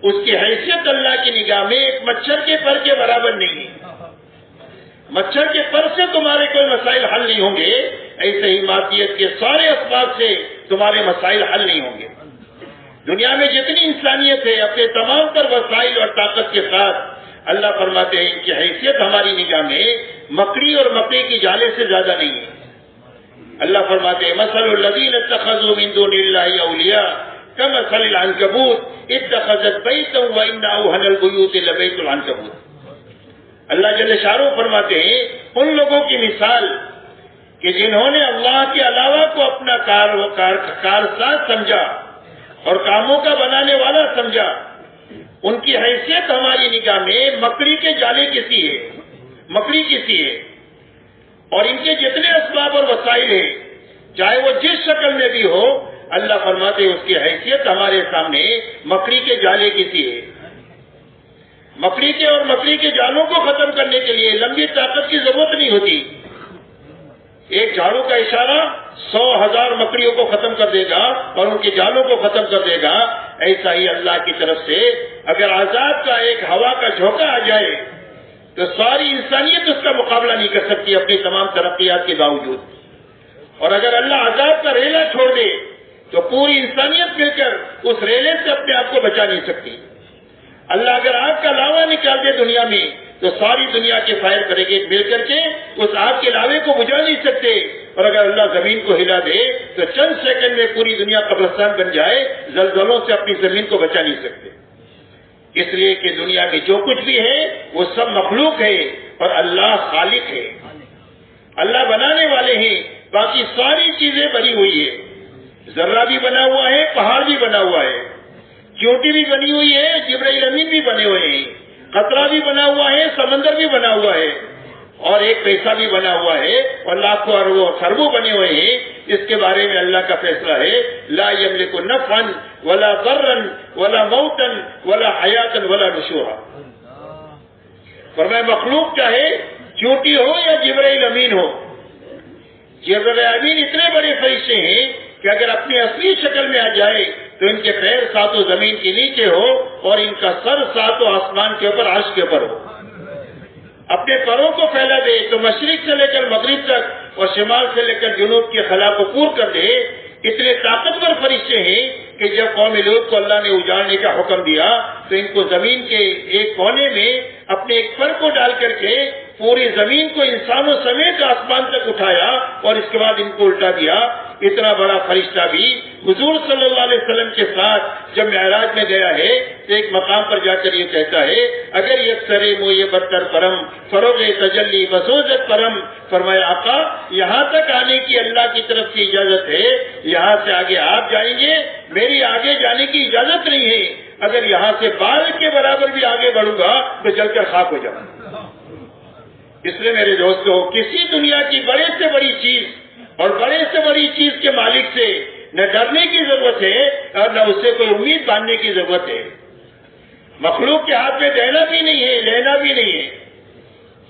اس کی حیثیت اللہ کی نگاہ میں ایک مچھر کے پر کے برابر نہیں ہے۔ مچھر کے پر سے تمہارے کوئی مسائل حل نہیں ہوں گے، ایسے ہی مادیت کے سارے اسباب سے تمہارے مسائل حل نہیں ہوں گے۔ دنیا میں جتنی انسانیت ہے، اپنے تمام تر وسائل اور طاقت کے ساتھ، اللہ فرماتے ہیں ان کی حیثیت ہماری نگاہ میں مکڑی اور مکڑی کی جالے سے زیادہ نہیں ہے۔ اللہ فرماتے ہیں مثل الذین اتخذوا من دون اللہ اولیاء کمثل العنکبوت اتخذت بیتا وان اوہن البیوت لبیت العنکبوت۔ اللہ جل شانہ فرماتے ہیں ان لوگوں کی مثال کہ جنہوں نے اللہ کے علاوہ کو اپنا کارساز سمجھا اور کاموں کا بنانے والا سمجھا، ان کی حیثیت ہماری نگاہ میں مکڑی کے جالے کی سی ہے، مکڑی کی سی ہے۔ اور ان کے جتنے اسباب اور وسائل ہیں، چاہے وہ جس شکل میں بھی ہو، اللہ فرماتے ہیں اس کی حیثیت ہمارے سامنے مکڑی کے جالے کی سی ہے۔ مکڑی کے اور مکڑی کے جالوں کو ختم کرنے کے لیے لمبی طاقت کی ضرورت نہیں ہوتی، ایک جھاڑو کا اشارہ 100,000 مکڑیوں کو ختم کر دے گا اور ان کے جالوں کو ختم کر دے گا۔ ایسا ہی اللہ کی طرف سے اگر عذاب کا ایک ہوا کا جھونکا آ جائے تو ساری انسانیت اس کا مقابلہ نہیں کر سکتی اپنی تمام ترقیات کے باوجود، اور اگر اللہ عذاب کا ریلا چھوڑ دے تو پوری انسانیت مل کر اس ریلے سے اپنے آپ کو بچا نہیں سکتی۔ اللہ اگر آگ کا لاوا نکال دے دنیا میں تو ساری دنیا کے فائر بریگیڈ مل کر کے اس آگ کے لاوے کو بجھا نہیں سکتے، اور اگر اللہ زمین کو ہلا دے تو چند سیکنڈ میں پوری دنیا قبرستان بن جائے، زلزلوں سے اپنی زمین کو بچا نہیں سکتے۔ اس لیے کہ دنیا میں جو کچھ بھی ہے وہ سب مخلوق ہے اور اللہ خالق ہے، اللہ بنانے والے ہیں۔ باقی ساری چیزیں بنی ہوئی ہے، ذرہ بھی بنا ہوا ہے، پہاڑ بھی بنا ہوا ہے، چونٹی بھی بنی ہوئی ہے، جبرائیل امین بھی بنے ہوئے ہیں، قطرہ بھی بنا ہوا ہے، سمندر بھی بنا ہوا ہے، اور ایک پیسہ بھی بنا ہوا ہے اور لاکھوں اربوں خربوں بنے ہوئے ہیں، اس کے بارے میں اللہ کا فیصلہ ہے لا یملک نفعا ولا ضرا ولا موتا ولا حیاتا ولا نشورا. فرمایا مخلوق چاہے چونٹی ہو یا جبرائیل امین ہو، جبرائیل امین اتنے بڑے فرشتے ہیں کہ اگر اپنی اصلی شکل میں آ جائے تو ان کے پیر ساتوں زمین کے نیچے ہو اور ان کا سر ساتوں آسمان کے اوپر عرش کے اوپر ہو. اپنے پروں کو پھیلا دے تو مشرق سے لے کر مغرب تک اور شمال سے لے کر جنوب کے خلا کو پور کر دے. اتنے طاقتور فرشتے ہیں کہ جب قوم لوط کو اللہ نے اجاڑنے کا حکم دیا تو ان کو زمین کے ایک کونے میں اپنے ایک پر کو ڈال کر کے پوری زمین کو انسانوں سمیت آسمان تک اٹھایا اور اس کے بعد ان کو الٹا دیا. اتنا بڑا فرشتہ بھی حضور صلی اللہ علیہ وسلم کے ساتھ جب معراج میں گیا ہے تو ایک مقام پر جا کر یہ کہتا ہے اگر یک سرے موئے برتر پرم فروغ تجلی بسوزت پرم. فرمایا آقا یہاں تک آنے کی اللہ کی طرف سے اجازت ہے، یہاں سے آگے آپ جائیں گے، میری آگے جانے کی اجازت نہیں ہے. اگر یہاں سے بال کے برابر بھی آگے بڑھوں گا تو جل کر خاک ہو جاؤں. اس لیے میرے دوستو کسی دنیا کی بڑے سے بڑی چیز اور بڑے سے بڑی چیز کے مالک سے نہ ڈرنے کی ضرورت ہے اور نہ اس سے کوئی امید باندھنے کی ضرورت ہے. مخلوق کے ہاتھ میں دینا بھی نہیں ہے، لینا بھی نہیں ہے.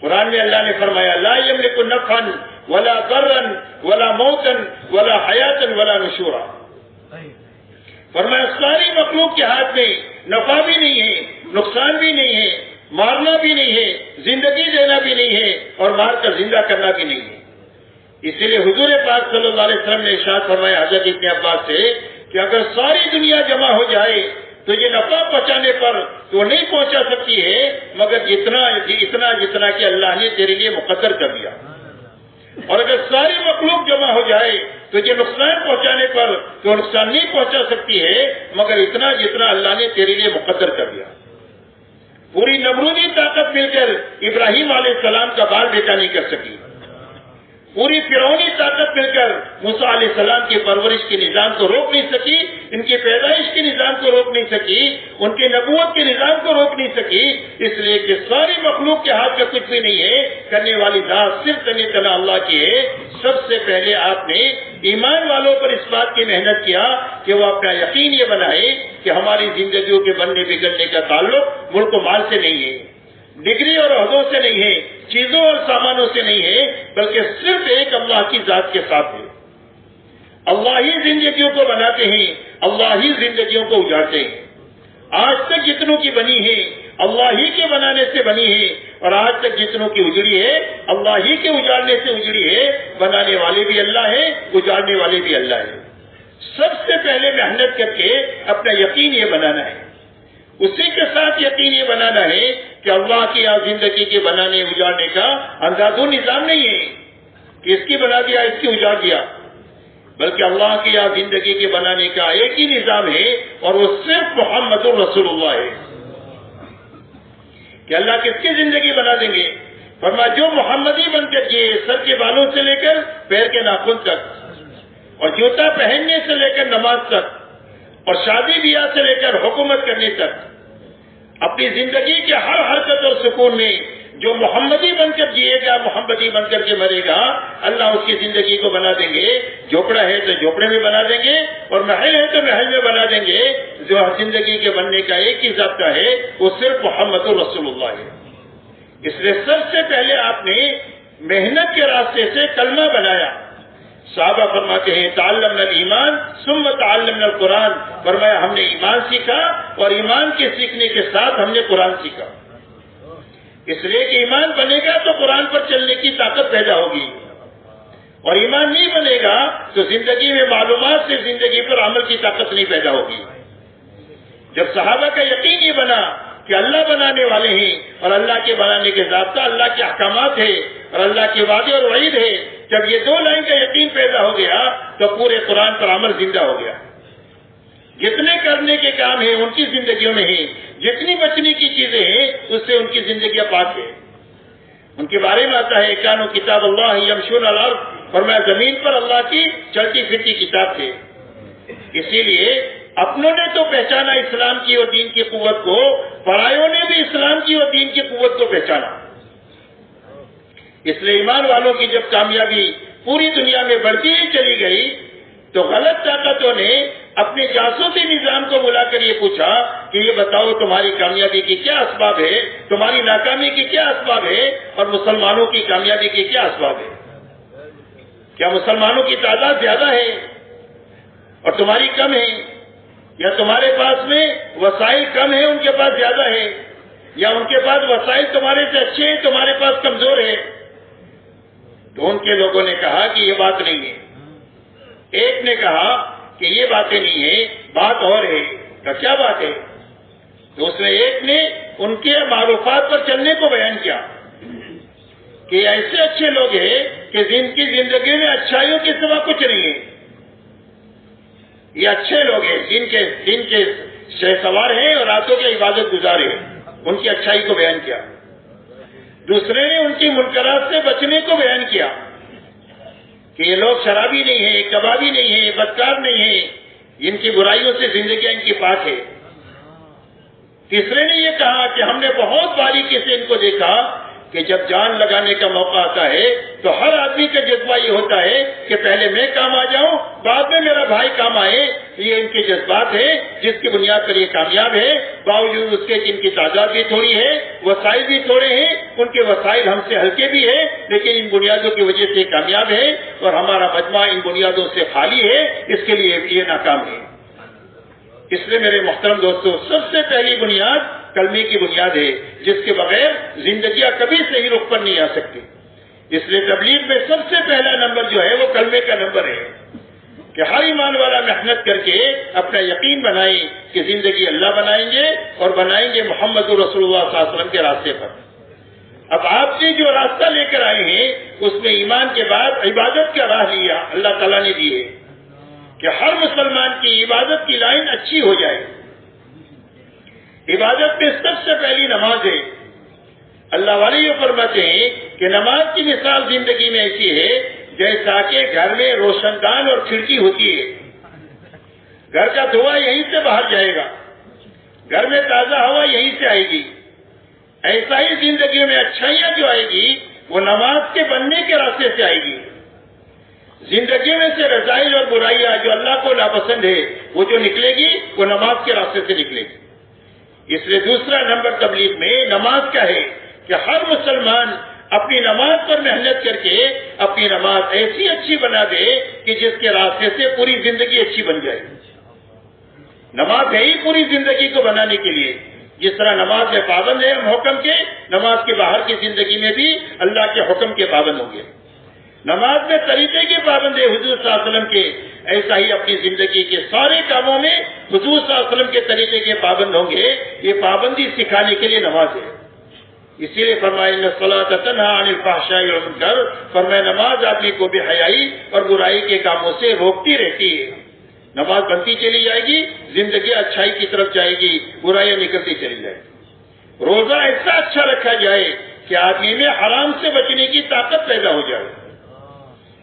قرآن میں اللہ نے فرمایا لا یملک نفعا ولا ضرا ولا موتا ولا حیاتا ولا نشورا. فرمایا ساری مخلوق کے ہاتھ میں نفع بھی نہیں ہے، نقصان بھی نہیں ہے، مارنا بھی نہیں ہے، زندگی دینا بھی نہیں ہے اور مار کر زندہ کرنا بھی نہیں ہے. اسی لیے حضور پاک صلی اللہ علیہ وسلم نے ارشاد فرمایا حضرت ابن عباس سے کہ اگر ساری دنیا جمع ہو جائے تو یہ نفع پہنچانے پر تو نہیں پہنچا سکتی ہے مگر جتنا کہ اللہ نے تیرے لیے مقدر کر دیا. اور اگر ساری مخلوق جمع ہو جائے تو یہ نقصان پہنچانے پر تو نقصان نہیں پہنچا سکتی ہے مگر جتنا اللہ نے تیرے لیے مقدر کر دیا. پوری نمرودی طاقت مل کر ابراہیم علیہ السلام کا بال بیٹا نہیں کر سکی. پوری فرعونی طاقت مل کر موسیٰ علیہ السلام کی پرورش کے نظام کو روک نہیں سکی، ان کی پیدائش کے نظام کو روک نہیں سکی، ان کی نبوت کے نظام کو روک نہیں سکی. اس لیے کہ ساری مخلوق کے ہاتھ میں کچھ بھی نہیں ہے، کرنے والی ذات صرف تنہا اللہ کی ہے. سب سے پہلے آپ نے ایمان والوں پر اس بات کی محنت کیا کہ وہ اپنا یقین یہ بنائے کہ ہماری زندگیوں کے بننے بگڑنے کا تعلق ملک و مال سے نہیں ہے، ڈگری اور عہدوں سے نہیں ہے، چیزوں اور سامانوں سے نہیں ہے، بلکہ صرف ایک اللہ کی ذات کے ساتھ ہے. اللہ ہی زندگیوں کو بناتے ہیں، اللہ ہی زندگیوں کو اجاڑتے ہیں. آج تک جتنوں کی بنی ہے اللہ ہی کے بنانے سے بنی ہے اور آج تک جتنوں کی اجڑی ہے اللہ ہی کے اجاڑنے سے اجڑی ہے. بنانے والے بھی اللہ ہے، اجاڑنے والے بھی اللہ ہے. سب سے پہلے محنت کر کے اپنا یقین یہ بنانا ہے، اسی کے ساتھ یقین یہ بنانا ہے کہ اللہ کی یہاں زندگی کے بنانے اجاڑنے کا انداز و نظام نہیں ہے کہ اس کی بنا دیا اس کی اجاڑ دیا، بلکہ اللہ کی یہاں زندگی کے بنانے کا ایک ہی نظام ہے اور وہ صرف محمد رسول اللہ ہے. کہ اللہ کس کی زندگی بنا دیں گے؟ فرمایا جو محمدی بن کر جیے، سر کے بالوں سے لے کر پیر کے ناخن تک اور جوتا پہننے سے لے کر نماز تک اور شادی بیاہ سے لے کر حکومت کرنے تک، اپنی زندگی کے ہر حرکت اور سکون میں جو محمدی بن کر جیے گا، محمدی بن کر کے مرے گا، اللہ اس کی زندگی کو بنا دیں گے. جھوپڑا ہے تو جھوپڑے میں بنا دیں گے اور محل ہے تو محل میں بنا دیں گے. جو زندگی کے بننے کا ایک ہی ضابطہ ہے وہ صرف محمد رسول اللہ ہے. اس لیے سب سے پہلے آپ نے محنت کے راستے سے کلمہ بنایا. صحابہ فرماتے ہیں تعلمنا الایمان ثم تعلمنا القرآن. فرمایا ہم نے ایمان سیکھا اور ایمان کے سیکھنے کے ساتھ ہم نے قرآن سیکھا. اس لیے کہ ایمان بنے گا تو قرآن پر چلنے کی طاقت پیدا ہوگی اور ایمان نہیں بنے گا تو زندگی میں معلومات سے زندگی پر عمل کی طاقت نہیں پیدا ہوگی. جب صحابہ کا یقین یہ بنا کہ اللہ بنانے والے ہیں اور اللہ کے بنانے کے ضابطہ اللہ کے احکامات ہے اور اللہ کے وعدے اور وعید ہے، جب یہ دو لائن کا یقین پیدا ہو گیا تو پورے قرآن پر عمل زندہ ہو گیا. جتنے کرنے کے کام ہیں ان کی زندگیوں میں ہیں، جتنی بچنے کی چیزیں ہیں اس سے ان کی زندگیاں پاک ہیں. ان کے بارے میں آتا ہے کانوا کتاب اللہ یمشون علی الارض. فرمایا زمین پر اللہ کی چلتی پھرتی کتاب تھے. اسی لیے اپنوں نے تو پہچانا اسلام کی اور دین کی قوت کو، پرایوں نے بھی اسلام کی اور دین کی قوت کو پہچانا. اس لیے ایمان والوں کی جب کامیابی پوری دنیا میں بڑھتی ہی چلی گئی تو غلط طاقتوں نے اپنے جاسوسی نظام کو بلا کر یہ پوچھا کہ یہ بتاؤ تمہاری کامیابی کی کیا اسباب ہے، تمہاری ناکامی کی کیا اسباب ہے، اور مسلمانوں کی کامیابی کی کیا اسباب ہے؟ کیا مسلمانوں کی تعداد زیادہ ہے اور تمہاری کم ہے، یا تمہارے پاس میں وسائل کم ہیں ان کے پاس زیادہ ہے، یا ان کے پاس وسائل تمہارے سے اچھے ہیں تمہارے پاس کمزور ہے؟ تو ان کے لوگوں نے کہا کہ یہ بات نہیں ہے۔ ایک نے کہا کہ یہ باتیں نہیں ہیں، بات اور ہے۔ کہ کیا بات ہے؟ تو اس میں ایک نے ان کے معروفات پر چلنے کو بیان کیا کہ ایسے اچھے لوگ ہیں کہ جن کی زندگی میں اچھائیوں کے سوا کچھ نہیں ہے، یہ اچھے لوگ ہیں جن کے شہ سوار ہیں اور راتوں کی عبادت گزار ہیں، ان کی اچھائی کو بیان کیا۔ دوسرے نے ان کی منکرات سے بچنے کو بیان کیا کہ یہ لوگ شرابی نہیں ہیں، کبابی نہیں ہیں، بدکار نہیں ہیں، ان کی برائیوں سے زندگی ان کی پاک ہے۔ تیسرے نے یہ کہا کہ ہم نے بہت باریکی سے ان کو دیکھا کہ جب جان لگانے کا موقع آتا ہے تو ہر آدمی کا جذبہ یہ ہوتا ہے کہ پہلے میں کام آ جاؤں بعد میں میرا بھائی کام آئے۔ یہ ان کے جذبات ہیں جس کی بنیاد پر یہ کامیاب ہے، باوجود اس کے کہ ان کی تعداد بھی تھوڑی ہے، وسائل بھی تھوڑے ہیں، ان کے وسائل ہم سے ہلکے بھی ہیں، لیکن ان بنیادوں کی وجہ سے کامیاب ہے، اور ہمارا مجمع ان بنیادوں سے خالی ہے، اس کے لیے یہ ناکام ہے۔ اس لیے میرے محترم دوستو، سب سے پہلی بنیاد کلمے کی بنیاد ہے، جس کے بغیر زندگیاں کبھی صحیح رخ پر نہیں آ سکتی۔ اس لیے تبلیغ میں سب سے پہلا نمبر جو ہے وہ کلمے کا نمبر ہے کہ ہر ایمان والا محنت کر کے اپنا یقین بنائیں کہ زندگی اللہ بنائیں گے، اور بنائیں گے محمد رسول اللہ صلی اللہ علیہ وسلم کے راستے پر۔ اب آپ نے جو راستہ لے کر آئے ہیں اس میں ایمان کے بعد عبادت کا راہ لیا، اللہ تعالیٰ نے دی ہے کہ ہر مسلمان کی عبادت کی لائن اچھی ہو جائے۔ عبادت میں سب سے پہلی نماز ہے۔ اللہ والے یہ فرماتے ہیں کہ نماز کی مثال زندگی میں ایسی ہے جیسا کہ گھر میں روشن دان اور کھڑکی ہوتی ہے، گھر کا دھواں یہیں سے باہر جائے گا، گھر میں تازہ ہوا یہیں سے آئے گی۔ ایسا ہی زندگی میں اچھائیاں جو آئے گی وہ نماز کے بننے کے راستے سے آئے گی۔ زندگی میں سے رذائل اور برائیاں جو اللہ کو ناپسند ہے وہ جو نکلے گی وہ نماز کے راستے سے نکلے گی۔ اس لیے دوسرا نمبر تبلیغ میں نماز کا ہے کہ ہر مسلمان اپنی نماز پر محنت کر کے اپنی نماز ایسی اچھی بنا دے کہ جس کے راستے سے پوری زندگی اچھی بن جائے۔ نماز ہے ہی پوری زندگی کو بنانے کے لیے۔ جس طرح نماز میں پابند ہے ہم حکم کے، نماز کے باہر کی زندگی میں بھی اللہ کے حکم کے پابند ہوں گے۔ نماز میں طریقے کے پابند ہے حضور صلی اللہ علیہ وسلم کے، ایسا ہی اپنی زندگی کے سارے کاموں میں حضور صلی اللہ علیہ وسلم کے طریقے کے پابند ہوں گے۔ یہ پابندی سکھانے کے لیے نماز ہے۔ اسی لیے فرمایا ان الصلاۃ تنہی عن الفحشاء والمنکر، فرمایا نماز آدمی کو بے حیائی اور برائی کے کاموں سے روکتی رہتی ہے۔ نماز بنتی چلی جائے گی، زندگی اچھائی کی طرف جائے گی، برائیاں نکلتی چلی جائے گی۔ روزہ ایسا اچھا رکھا جائے کہ آدمی میں حرام سے بچنے کی طاقت پیدا ہو جائے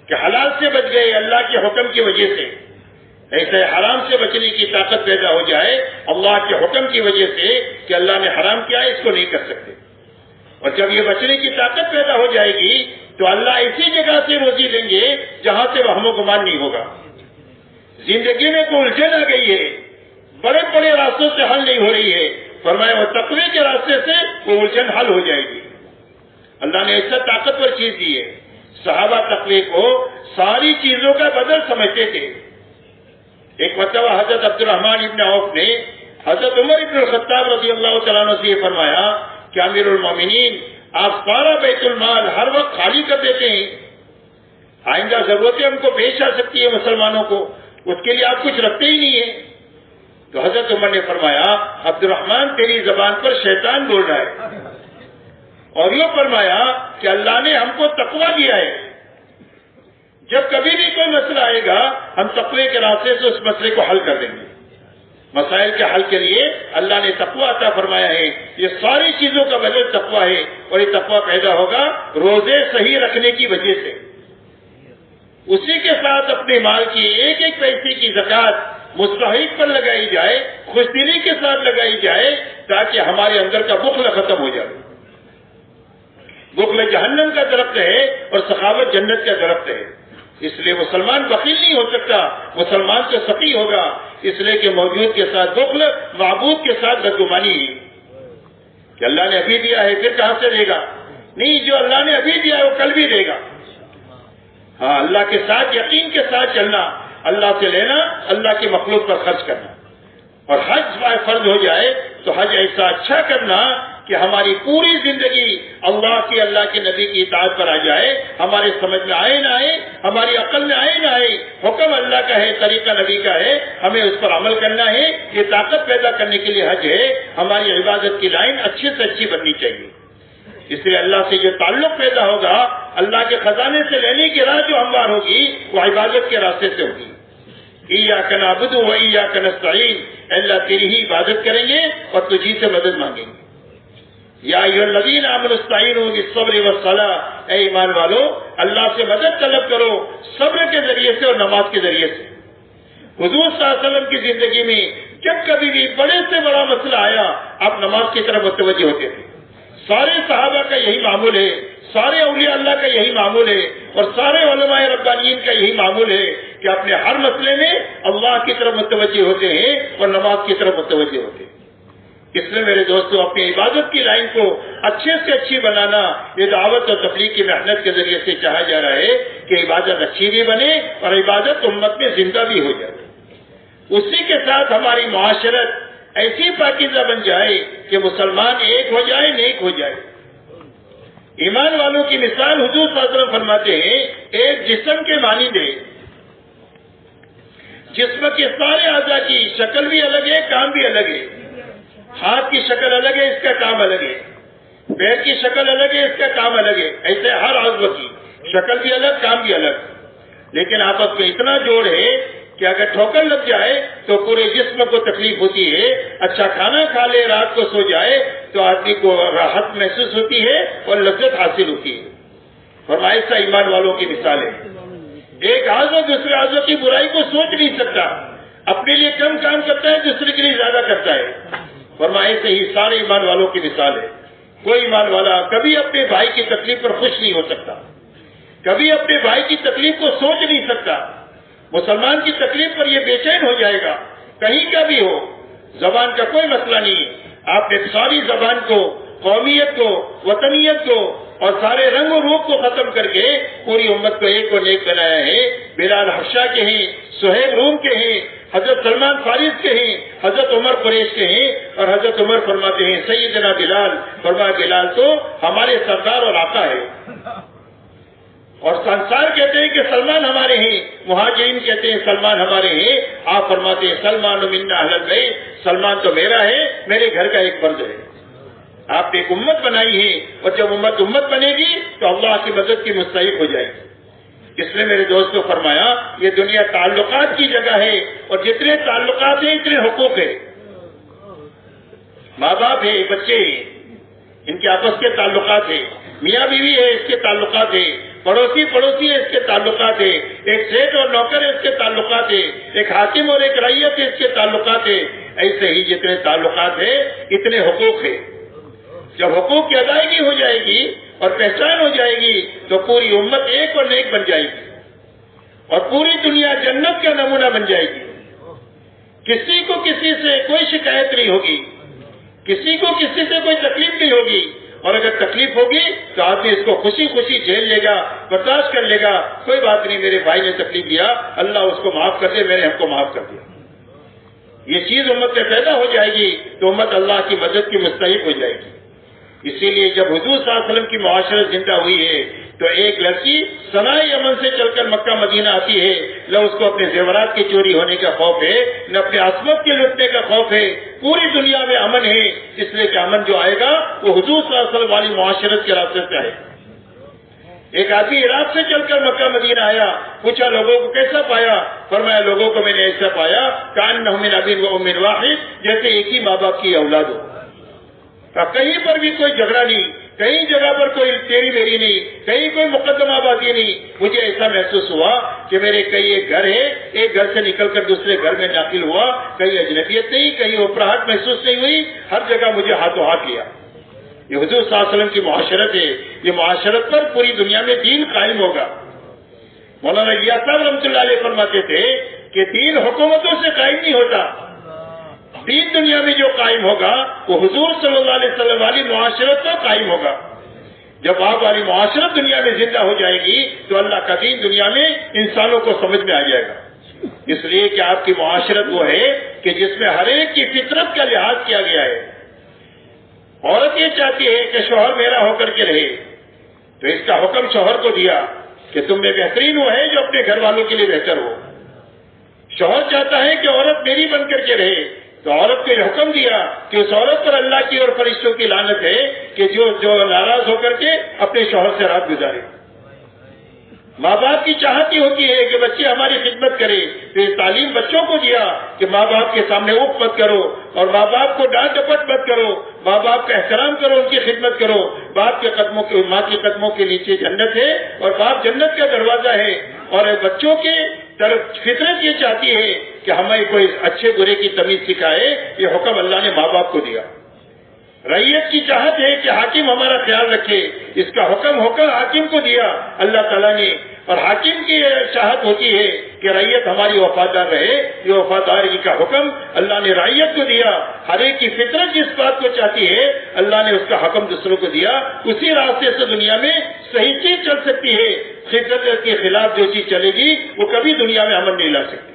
کہ حلال سے بچ گئے اللہ کے حکم کی وجہ سے، ایسے حرام سے بچنے کی طاقت پیدا ہو جائے اللہ کے حکم کی وجہ سے کہ اللہ نے حرام کیا ہے اس کو نہیں کر سکتے۔ اور جب یہ بچنے کی طاقت پیدا ہو جائے گی تو اللہ ایسی جگہ سے روزی دیں گے جہاں سے وہم و گمان نہیں ہوگا۔ زندگی میں کوئی الجھن آ گئی ہے، بڑے بڑے راستوں سے حل نہیں ہو رہی ہے، فرمایا وہ تقوی کے راستے سے وہ الجھن حل ہو جائے گی۔ اللہ نے ایسا طاقتور چیز دی ہے۔ صحابہ تقوی کو ساری چیزوں کا بدل سمجھتے تھے۔ ایک مرتبہ حضرت عبد الرحمن ابن عوف نے حضرت عمر ابن الخطاب رضی اللہ تعالیٰ عنہ سے یہ فرمایا کہ امیر المومنین آپ سارا بیت المال ہر وقت خالی کر دیتے ہیں، آئندہ ضرورتیں ہم کو پیش آ سکتی ہے مسلمانوں کو، اس کے لیے آپ کچھ رکھتے ہی نہیں ہیں۔ تو حضرت عمر نے فرمایا عبد الرحمن تیری زبان پر شیطان بول رہا ہے، اور یہ فرمایا کہ اللہ نے ہم کو تقویٰ دیا ہے، جب کبھی بھی کوئی مسئلہ آئے گا ہم تقوی کے راستے سے اس مسئلے کو حل کر دیں گے۔ مسائل کے حل کے لیے اللہ نے تقویٰ عطا فرمایا ہے۔ یہ ساری چیزوں کا بدل تقویٰ ہے، اور یہ تقویٰ پیدا ہوگا روزے صحیح رکھنے کی وجہ سے۔ اسی کے ساتھ اپنے مال کی ایک ایک پیسے کی زکوٰۃ مستحق پر لگائی جائے، خوش دلی کے ساتھ لگائی جائے، تاکہ ہمارے اندر کا بخل ختم ہو جائے۔ بخل جہنم کا درخت ہے اور سخاوت جنت کا درخت ہے. اس لیے مسلمان بخیل نہیں ہو سکتا، مسلمان تو سخی ہوگا، اس لیے کہ موجود کے ساتھ بخل، معبود کے ساتھ بدگمانی ہے کہ اللہ نے ابھی دیا ہے پھر کہاں سے دے گا. نہیں، جو اللہ نے ابھی دیا ہے وہ کل بھی دے گا. ہاں، اللہ کے ساتھ یقین کے ساتھ چلنا، اللہ سے لینا، اللہ کی مخلوق پر خرچ کرنا. اور حج فرض ہو جائے تو حج ایسا اچھا کرنا کہ ہماری پوری زندگی اللہ کے نبی کی اطاعت پر آ جائے، ہمارے سمجھ میں آئے نہ آئے، ہماری عقل میں آئے نہ آئے، حکم اللہ کا ہے، طریقہ نبی کا ہے، ہمیں اس پر عمل کرنا ہے. یہ طاقت پیدا کرنے کے لیے حج ہے. ہماری عبادت کی لائن اچھی سے اچھی بننی چاہیے. اس لیے اللہ سے جو تعلق پیدا ہوگا، اللہ کے خزانے سے لینے کی راہ جو ہموار ہوگی، وہ عبادت کے راستے سے ہوگی. ایاک نعبد و ایاک نستعین، اللہ تیری ہی عبادت کریں گے اور تجھی سے مدد مانگیں گے. یا ایھا الذین آمنوا استعینوا بالصبر والصلاۃ، اے ایمان والو اللہ سے مدد طلب کرو صبر کے ذریعے سے اور نماز کے ذریعے سے. حضور صلی اللہ علیہ وسلم کی زندگی میں جب کبھی بھی بڑے سے بڑا مسئلہ آیا، آپ نماز کی طرف متوجہ ہوتے تھے. سارے صحابہ کا یہی معمول ہے، سارے اولیاء اللہ کا یہی معمول ہے، اور سارے علماء ربانیین کا یہی معمول ہے کہ اپنے ہر مسئلے میں اللہ کی طرف متوجہ ہوتے ہیں اور نماز کی طرف متوجہ ہوتے ہیں. اس لیے میرے دوستو، اپنی عبادت کی لائن کو اچھے سے اچھی بنانا یہ دعوت اور تبلیغ کی محنت کے ذریعے سے چاہا جا رہا ہے کہ عبادت اچھی بھی بنے اور عبادت امت میں زندہ بھی ہو جائے. اسی کے ساتھ ہماری معاشرت ایسی پاکیزہ بن جائے کہ مسلمان ایک ہو جائے، نیک ہو جائے. ایمان والوں کی مثال حضور صلی اللہ علیہ وسلم فرماتے ہیں، ایک جسم کے مانند ہے. جسم کے سارے اعضاء کی شکل بھی الگ ہے، کام بھی الگ ہے. ہاتھ کی شکل الگ ہے، اس کا کام الگ ہے. پیر کی شکل الگ ہے، اس کا کام الگ ہے. ایسے ہر عضو کی شکل بھی الگ، کام بھی الگ. لیکن آپس میں اتنا جوڑ ہے کہ اگر ٹھوکر لگ جائے تو پورے جسم کو تکلیف ہوتی ہے. اچھا کھانا کھا لے، رات کو سو جائے تو آدمی کو راحت محسوس ہوتی ہے اور لذت حاصل ہوتی ہے. فرمایا ایسا ایمان والوں کی مثال ہے. ایک عضو دوسرے عضو کی برائی کو سوچ نہیں سکتا، اپنے لیے کم کام کرتا ہے، دوسرے کے لیے زیادہ کرتا ہے. فرمائے سے ہی سارے ایمان والوں کی مثال ہے. کوئی ایمان والا کبھی اپنے بھائی کی تکلیف پر خوش نہیں ہو سکتا، کبھی اپنے بھائی کی تکلیف کو سوچ نہیں سکتا. مسلمان کی تکلیف پر یہ بے چین ہو جائے گا، کہیں کا بھی ہو. زبان کا کوئی مسئلہ نہیں، آپ نے ساری زبان کو، قومیت کو، وطنیت کو اور سارے رنگ و روپ کو ختم کر کے پوری امت کو ایک اور نیک بنایا ہے. بلال حبشہ کے ہیں، سہیب روم کے ہیں، حضرت سلمان فارس کے ہیں، حضرت عمر قریش کے ہیں. اور حضرت عمر فرماتے ہیں سیدنا بلال، فرمایا بلال تو ہمارے سردار اور آقا ہے. اور انصار کہتے ہیں کہ سلمان ہمارے ہیں، مہاجرین کہتے ہیں سلمان ہمارے ہیں. آپ فرماتے ہیں سلمان منا اہل البیت، سلمان تو میرا ہے، میرے گھر کا ایک فرد ہے. آپ نے ایک امت بنائی ہے، اور جب امت بنے گی تو اللہ کی مدد کی مستحق ہو جائے گی. اس لیے میرے دوستوں فرمایا یہ دنیا تعلقات کی جگہ ہے، اور جتنے تعلقات ہیں اتنے حقوق ہیں. ماں باپ ہے، بچے ہیں، ان کے آپس کے تعلقات ہیں. میاں بیوی ہے، اس کے تعلقات ہیں. پڑوسی ہے، اس کے تعلقات ہیں. ایک سیٹ اور نوکر ہے، اس کے تعلقات ہیں. ایک حاکم اور ایک رعیت ہے، اس کے تعلقات ہیں. ایسے ہی جتنے تعلقات ہیں اتنے حقوق ہیں. جب حقوق کی ادائیگی ہو جائے گی اور پہچان ہو جائے گی تو پوری امت ایک اور نیک بن جائے گی، اور پوری دنیا جنت کا نمونہ بن جائے گی. کسی کو کسی سے کوئی شکایت نہیں ہوگی، کسی کو کسی سے کوئی تکلیف نہیں ہوگی. اور اگر تکلیف ہوگی تو آدمی اس کو خوشی خوشی جھیل لے گا، برداشت کر لے گا. کوئی بات نہیں، میرے بھائی نے تکلیف دیا، اللہ اس کو معاف کر دے، میں نے ہم کو معاف کر دیا. یہ چیز امت میں پیدا ہو جائے گی تو امت اللہ کی مدد کی مستحق ہو جائے گی. اسی لیے جب حضور صلی اللہ علیہ وسلم کی معاشرت زندہ ہوئی ہے تو ایک لڑکی صناع یمن سے چل کر مکہ مدینہ آتی ہے، نہ اس کو اپنے زیورات کی چوری ہونے کا خوف ہے، نہ اپنے عصمت کے لٹنے کا خوف ہے. پوری دنیا میں امن ہے، اس لیے کہ امن جو آئے گا وہ حضور صلی اللہ علیہ وسلم والی معاشرت کے راستے سے آئے گا. ایک آدمی عراق سے چل کر مکہ مدینہ آیا، پوچھا لوگوں کو کیسا پایا؟ فرمایا لوگوں کو میں نے ایسا پایا کأنہم من ابی و ام واحد، جیسے ایک ہی ماں باپ کی اولاد ہو. کہیں پر بھی کوئی جھگڑا نہیں، کہیں جگہ پر کوئی تیری میری نہیں، کہیں کوئی مقدمہ بازی نہیں. مجھے ایسا محسوس ہوا کہ میرے کئی ایک گھر ہے، ایک گھر سے نکل کر دوسرے گھر میں داخل ہوا، کہیں اجنبیت نہیں، کہیں اوپراہٹ محسوس نہیں ہوئی، ہر جگہ مجھے ہاتھوں ہاتھ لیا. یہ حضور صلی اللہ علیہ وسلم کی معاشرت ہے. یہ معاشرت پر پوری دنیا میں دین قائم ہوگا. مولانا الیاس صاحب رحمۃ اللہ علیہ فرماتے تھے کہ دین حکومتوں سے قائم نہیں ہوتا. دین دنیا میں جو قائم ہوگا وہ حضور صلی اللہ علیہ وسلم والی معاشرت پر قائم ہوگا. جب آپ والی معاشرت دنیا میں زندہ ہو جائے گی تو اللہ کا دین دنیا میں انسانوں کو سمجھ میں آ جائے گا. اس لیے کہ آپ کی معاشرت وہ ہے کہ جس میں ہر ایک کی فطرت کا لحاظ کیا گیا ہے. عورت یہ چاہتی ہے کہ شوہر میرا ہو کر کے رہے تو اس کا حکم شوہر کو دیا کہ تم میں بہترین وہ ہے جو اپنے گھر والوں کے لیے بہتر ہو. شوہر چاہتا ہے کہ عورت میری بن کر کے رہے تو عورت کو یہ حکم دیا کہ اس عورت پر اللہ کی اور فرشتوں کی لعنت ہے کہ جو ناراض ہو کر کے اپنے شوہر سے رات گزارے. ماں باپ کی چاہت ہی ہوتی ہے کہ بچے ہماری خدمت کرے تو یہ تعلیم بچوں کو دیا کہ ماں باپ کے سامنے اف مت کرو اور ماں باپ کو ڈانٹ ڈپٹ مت کرو. ماں باپ کا احترام کرو, ان کی خدمت کرو. باپ کے قدموں کے ماں کے قدموں کے نیچے جنت ہے اور باپ جنت کا دروازہ ہے. اور بچوں کے فطرت یہ چاہتی ہے کہ ہمیں کوئی اچھے برے کی تمیز سکھائے. یہ حکم اللہ نے ماں باپ کو دیا. رعیت کی چاہت ہے کہ حاکم ہمارا خیال رکھے. اس کا حکم حاکم کو دیا اللہ تعالیٰ نے. اور حاکم کی چاہت ہوتی ہے کہ رعیت ہماری وفادار رہے. یہ وفاداری کا حکم اللہ نے رعیت کو دیا. ہر ایک کی فطرت جس بات کو چاہتی ہے اللہ نے اس کا حکم دوسروں کو دیا. اسی راستے سے دنیا میں صحیح چیز چل سکتی ہے. فطرت کے خلاف جو چیز چلے گی وہ کبھی دنیا میں امن نہیں لا سکتی.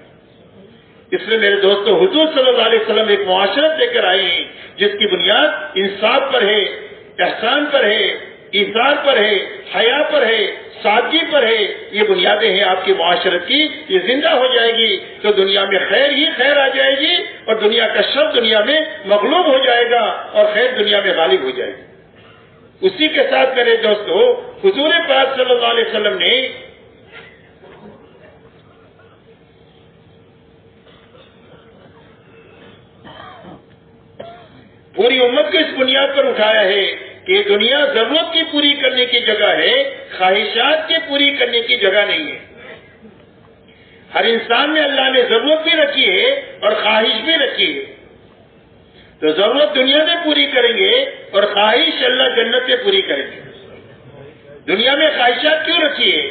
اس لیے میرے دوستو حضور صلی اللہ علیہ وسلم ایک معاشرت لے کر آئے ہیں جس کی بنیاد انصاف پر ہے, احسان پر ہے, ایثار پر ہے, حیا پر ہے, سادگی پر ہے. یہ بنیادیں ہیں آپ کی معاشرت کی. یہ زندہ ہو جائے گی تو دنیا میں خیر ہی خیر آ جائے گی اور دنیا کا شر دنیا میں مغلوب ہو جائے گا اور خیر دنیا میں غالب ہو جائے گی. اسی کے ساتھ میرے دوستو حضور پاک صلی اللہ علیہ وسلم نے پوری امت کو اس بنیاد پر اٹھایا ہے کہ دنیا ضرورت کی پوری کرنے کی جگہ ہے, خواہشات کی پوری کرنے کی جگہ نہیں ہے. ہر انسان میں اللہ نے ضرورت بھی رکھی ہے اور خواہش بھی رکھی ہے. تو ضرورت دنیا میں پوری کریں گے اور خواہش اللہ جنت میں پوری کریں گے. دنیا میں خواہشات کیوں رکھی ہے؟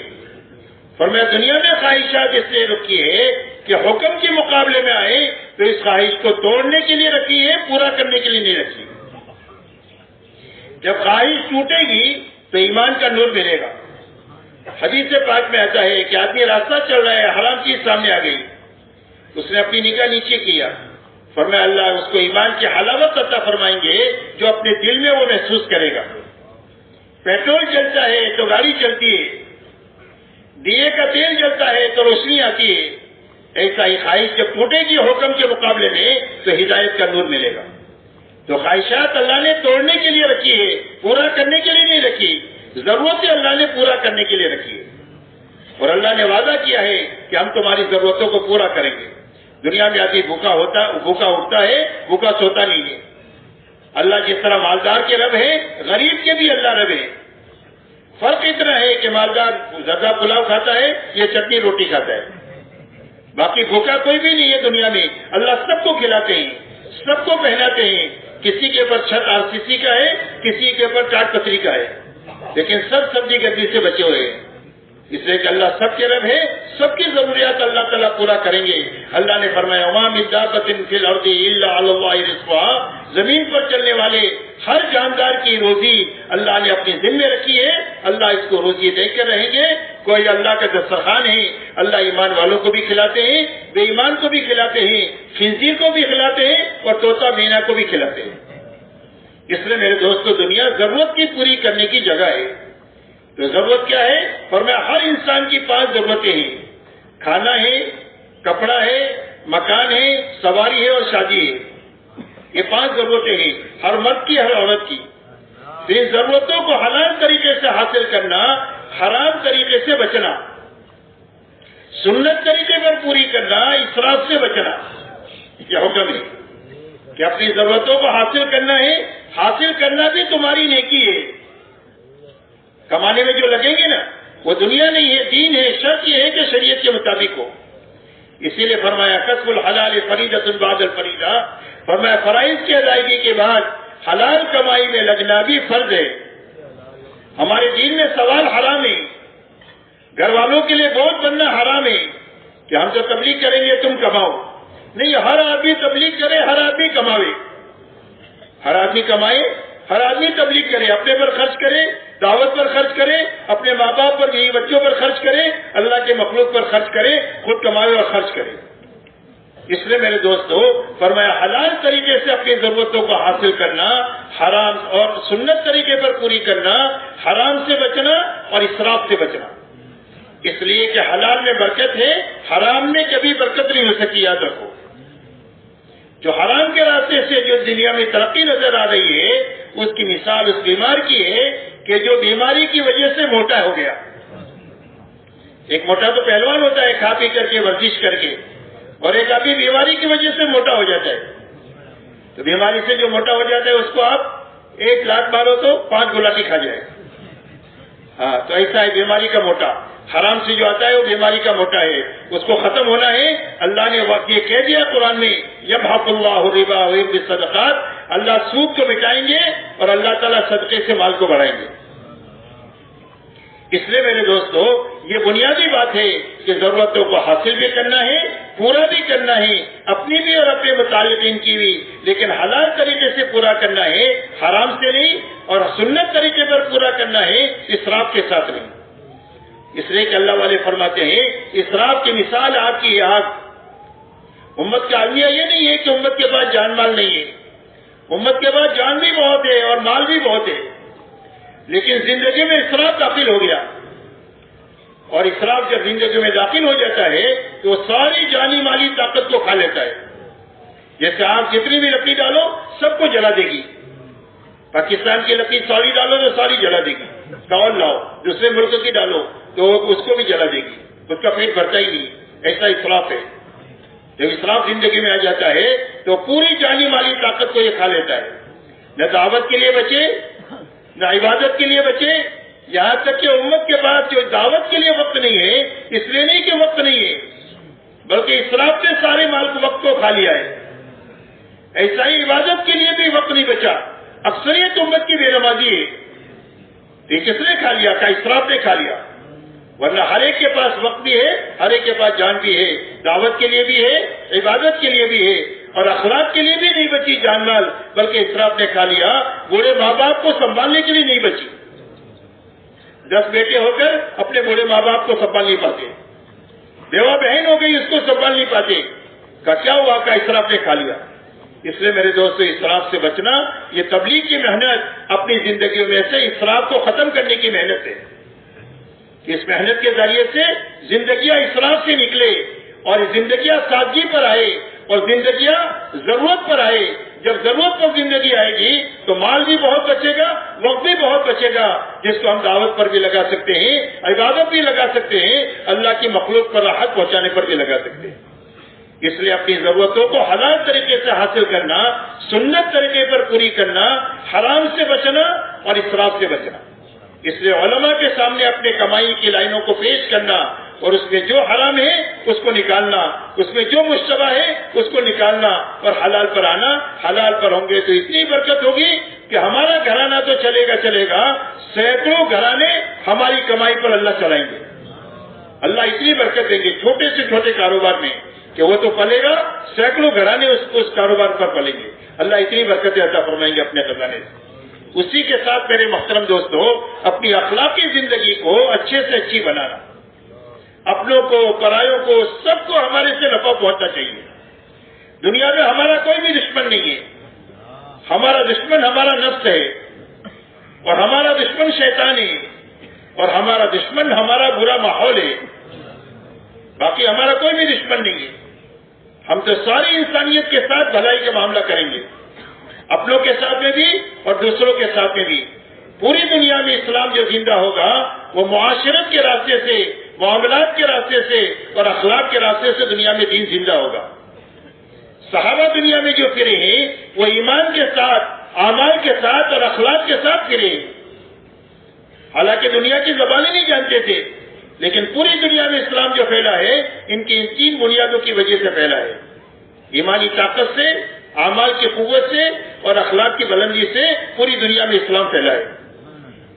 فرمایا دنیا میں خواہشات اس لیے رکھی ہے کہ حکم کے مقابلے میں آئے تو اس خواہش کو توڑنے کے لیے رکھی ہے, پورا کرنے کے لیے نہیں رکھی. جب خواہش ٹوٹے گی تو ایمان کا نور ملے گا. حدیث پاک میں آتا ہے کہ آدمی راستہ چل رہا ہے, حرام چیز سامنے آ گئی, اس نے اپنی نگاہ نیچے کیا, فرمایا اللہ اس کو ایمان کی حلاوت عطا فرمائیں گے جو اپنے دل میں وہ محسوس کرے گا. پیٹرول چلتا ہے تو گاڑی چلتی ہے, دیے کا تیل جلتا ہے تو روشنی آتی ہے. ایسا ہی خواہش جب ٹوٹے گی حکم کے مقابلے میں تو ہدایت کا نور ملے گا. تو خواہشات اللہ نے توڑنے کے لیے رکھی ہے, پورا کرنے کے لیے نہیں رکھی. ضرورتیں اللہ نے پورا کرنے کے لیے رکھی ہے اور اللہ نے وعدہ کیا ہے کہ ہم تمہاری ضرورتوں کو پورا کریں گے. دنیا میں آدمی بھوکا اٹھتا ہے, بھوکا سوتا نہیں ہے. اللہ جس طرح مالدار کے رب ہے, غریب کے بھی اللہ رب ہے. فرق اتنا ہے کہ مالدار زردہ پلاؤ کھاتا ہے, یہ چٹنی روٹی کھاتا ہے. باقی بھوکا کوئی بھی نہیں ہے دنیا میں. اللہ سب کو کھلاتے ہیں, سب کو پہناتے ہیں. کسی کے اوپر چھت RCC کا ہے, کسی کے اوپر ٹاٹ پتری کا ہے, لیکن سب سبزی گردی سے بچے ہوئے ہیں. اس لیے کہ اللہ سب کے رب ہے, سب کی ضروریات اللہ تعالیٰ پورا کریں گے. اللہ نے فرمایا وما من دابۃ فی الارض الا علی اللہ رزقها, زمین پر چلنے والے ہر جاندار کی روزی اللہ نے اپنے ذمہ رکھی ہے. اللہ اس کو روزی دے کر رہیں گے. کوئی اللہ کا دسترخوان ہے, اللہ ایمان والوں کو بھی کھلاتے ہیں, بے ایمان کو بھی کھلاتے ہیں, خنزیر کو بھی کھلاتے ہیں اور طوطا مینا کو بھی کھلاتے ہیں. اس لیے میرے دوستو دنیا ضرورت کی پوری کرنے کی جگہ ہے. تو ضرورت کیا ہے؟ فرمایا ہر انسان کی 5 ضرورتیں ہیں. کھانا ہے, کپڑا ہے, مکان ہے, سواری ہے اور شادی ہے. یہ 5 ضرورتیں ہیں ہر مرد کی, ہر عورت کی. ان ضرورتوں کو حلال طریقے سے حاصل کرنا, حرام طریقے سے بچنا, سنت طریقے پر پوری کرنا, اسراف سے بچنا. یہ حکم ہے کہ اپنی ضرورتوں کو حاصل کرنا ہے. حاصل کرنا بھی تمہاری نیکی ہے. کمانے میں جو لگیں گے نا وہ دنیا نہیں ہے, دین ہے. شرط یہ ہے کہ شریعت کے مطابق ہو. اسی لیے فرمایا کسب الحلال فریضۃ بعد الفریضہ. فرمایا فرائض کی ادائیگی کے بعد حلال کمائی میں لگنا بھی فرض ہے. ہمارے دین میں سوال حرام ہے. گھر والوں کے لیے بوجھ بننا حرام ہے کہ ہم تو تبلیغ کریں گے تم کماؤ. نہیں، ہر آدمی تبلیغ کرے، ہر آدمی کماوے، ہر آدمی کمائے، ہر آدمی تبلیغ کرے، اپنے پر خرچ کرے، دعوت پر خرچ کرے، اپنے ماں باپ پر، بیوی بچوں پر خرچ کرے، اللہ کے مخلوق پر خرچ کرے، خود کمائے اور خرچ کرے. اس لیے میرے دوستو فرمایا حلال طریقے سے اپنی ضرورتوں کو حاصل کرنا، حرام اور سنت طریقے پر پوری کرنا، حرام سے بچنا اور اسراف سے بچنا. اس لیے کہ حلال میں برکت ہے، حرام میں کبھی برکت نہیں ہو سکی. یاد رکھو، جو حرام کے راستے سے جو دنیا میں ترقی نظر آ رہی ہے، اس کی مثال اس بیمار کی ہے کہ جو بیماری کی وجہ سے موٹا ہو گیا. ایک موٹا تو پہلوان ہوتا ہے، کھا پی کر کے، ورزش کر کے، اور ایک آدمی بیماری کی وجہ سے موٹا ہو جاتا ہے. تو بیماری سے جو موٹا ہو جاتا ہے اس کو آپ 1 لاکھ مارو تو 5 گلاٹی کھا جائے. ہاں، تو ایسا ہے بیماری کا موٹا. حرام سے جو آتا ہے وہ بیماری کا موٹا ہے، اس کو ختم ہونا ہے. اللہ نے یہ کہہ دیا قرآن میں، یمحق اللہ الربا ویربی الصدقات، اللہ سود کو مٹائیں گے اور اللہ تعالیٰ صدقے سے مال کو بڑھائیں گے. اس لیے میرے دوستو یہ بنیادی بات ہے کہ ضرورتوں کو حاصل بھی کرنا ہے، پورا بھی کرنا ہے، اپنی بھی اور اپنے متعلقین کی بھی، لیکن حلال طریقے سے پورا کرنا ہے، حرام سے نہیں، اور سنت طریقے پر پورا کرنا ہے، اسراف کے ساتھ نہیں. اس لیے کہ اللہ والے فرماتے ہیں اسراف کی مثال آگ کی آگ. امت کا المیہ یہ نہیں ہے کہ امت کے پاس جان مال نہیں ہے. امت کے پاس جان بھی بہت ہے اور مال بھی بہت ہے، لیکن زندگی میں اسراف داخل ہو گیا. اور اسراف جب زندگی میں داخل ہو جاتا ہے تو وہ ساری جانی مالی طاقت کو کھا لیتا ہے. جیسے آپ جتنی بھی لکڑی ڈالو سب کو جلا دے گی. پاکستان کی لکڑی ساری ڈالو تو ساری جلا دے گی. ڈال لاؤ دوسرے ملک کی ڈالو تو اس کو بھی جلا دے گی، اس کا پیٹ بھرتا ہی نہیں. ایسا اسراف ہے. جب اسراف زندگی میں آ جاتا ہے تو پوری جانی مالی طاقت کو یہ کھا لیتا ہے. نہ دعوت کے لیے بچے، نہ عبادت کے لیے بچے. یہاں تک کہ امت کے پاس جو دعوت کے لیے وقت نہیں ہے، اس لیے نہیں کہ وقت نہیں ہے، بلکہ اسراف نے سارے مال کو وقت کو کھا لیا ہے. ایسا ہی عبادت کے لیے بھی وقت نہیں بچا. اکثریت امت کی بے نمازی ہے. یہ کس نے کھا لیا؟ کا اسراف نے کھا لیا. ورنہ ہر ایک کے پاس وقت بھی ہے، ہر ایک کے پاس جان بھی ہے، دعوت کے لیے بھی ہے، عبادت کے لیے بھی ہے، اور اخلاق کے لیے بھی نہیں بچی جان مال، بلکہ اسراف نے کھا لیا. بوڑھے ماں باپ کو سنبھالنے کے لیے نہیں بچی. 10 بیٹے ہو کر اپنے بوڑھے ماں باپ کو سنبھال نہیں پاتے. بیوہ بہن ہو گئی، اس کو سنبھال نہیں پاتے. کیا ہوا؟ کا اسراف نے کھا لیا. اس لیے میرے دوستو اسراف سے بچنا یہ تبلیغ کی محنت، اپنی زندگیوں میں سے اسراف کو ختم کرنے کی محنت ہے. اس محنت کے ذریعے سے زندگیاں اسراف سے نکلے اور زندگیاں سادگی پر آئے اور زندگیاں ضرورت پر آئے. جب ضرورت پر زندگی آئے گی تو مال بھی بہت بچے گا، وقت بھی بہت بچے گا، جس کو ہم دعوت پر بھی لگا سکتے ہیں، عبادت بھی لگا سکتے ہیں، اللہ کی مخلوق پر راحت پہنچانے پر بھی لگا سکتے ہیں. اس لیے اپنی ضرورتوں کو حلال طریقے سے حاصل کرنا، سنت طریقے پر پوری کرنا، حرام سے بچنا اور اسراف سے بچنا. اس لیے علماء کے سامنے اپنے کمائی کی لائنوں کو پیش کرنا اور اس میں جو حرام ہے اس کو نکالنا، اس میں جو مشتبہ ہے اس کو نکالنا اور حلال پر آنا. حلال پر ہوں گے تو اتنی برکت ہوگی کہ ہمارا گھرانہ تو چلے گا، سینکڑوں گھرانے ہماری کمائی پر اللہ چلائیں گے. اللہ اتنی برکت دیں گے چھوٹے سے چھوٹے کاروبار میں کہ وہ تو پلے گا، سینکڑوں گھرانے اس کاروبار پر پلیں گے. اللہ اتنی برکتیں عطا فرمائیں گے اپنے خزانے سے. اسی کے ساتھ میرے محترم دوستو اپنی اخلاقی زندگی کو اچھے سے اچھی بنانا، اپنوں کو، پرایوں کو، سب کو ہمارے سے نفع پہنچنا چاہیے. دنیا میں ہمارا کوئی بھی دشمن نہیں ہے. ہمارا دشمن ہمارا نفس ہے اور ہمارا دشمن شیطان ہے اور ہمارا دشمن ہمارا برا ماحول ہے. باقی ہمارا کوئی بھی دشمن نہیں ہے. ہم تو ساری انسانیت کے ساتھ بھلائی کا معاملہ کریں گے، اپنوں کے ساتھ میں بھی اور دوسروں کے ساتھ میں بھی. پوری دنیا میں اسلام جو زندہ ہوگا وہ معاشرت کے راستے سے، معاملات کے راستے سے اور اخلاق کے راستے سے دنیا میں دین زندہ ہوگا. صحابہ دنیا میں جو پھرے ہیں وہ ایمان کے ساتھ، اعمال کے ساتھ اور اخلاق کے ساتھ پھرے. حالانکہ دنیا کی زبانیں نہیں جانتے تھے، لیکن پوری دنیا میں اسلام جو پھیلا ہے ان کی ان 3 بنیادوں کی وجہ سے پھیلا ہے: ایمانی طاقت سے، اعمال کی قوت سے اور اخلاق کی بلندی سے پوری دنیا میں اسلام پھیلائے.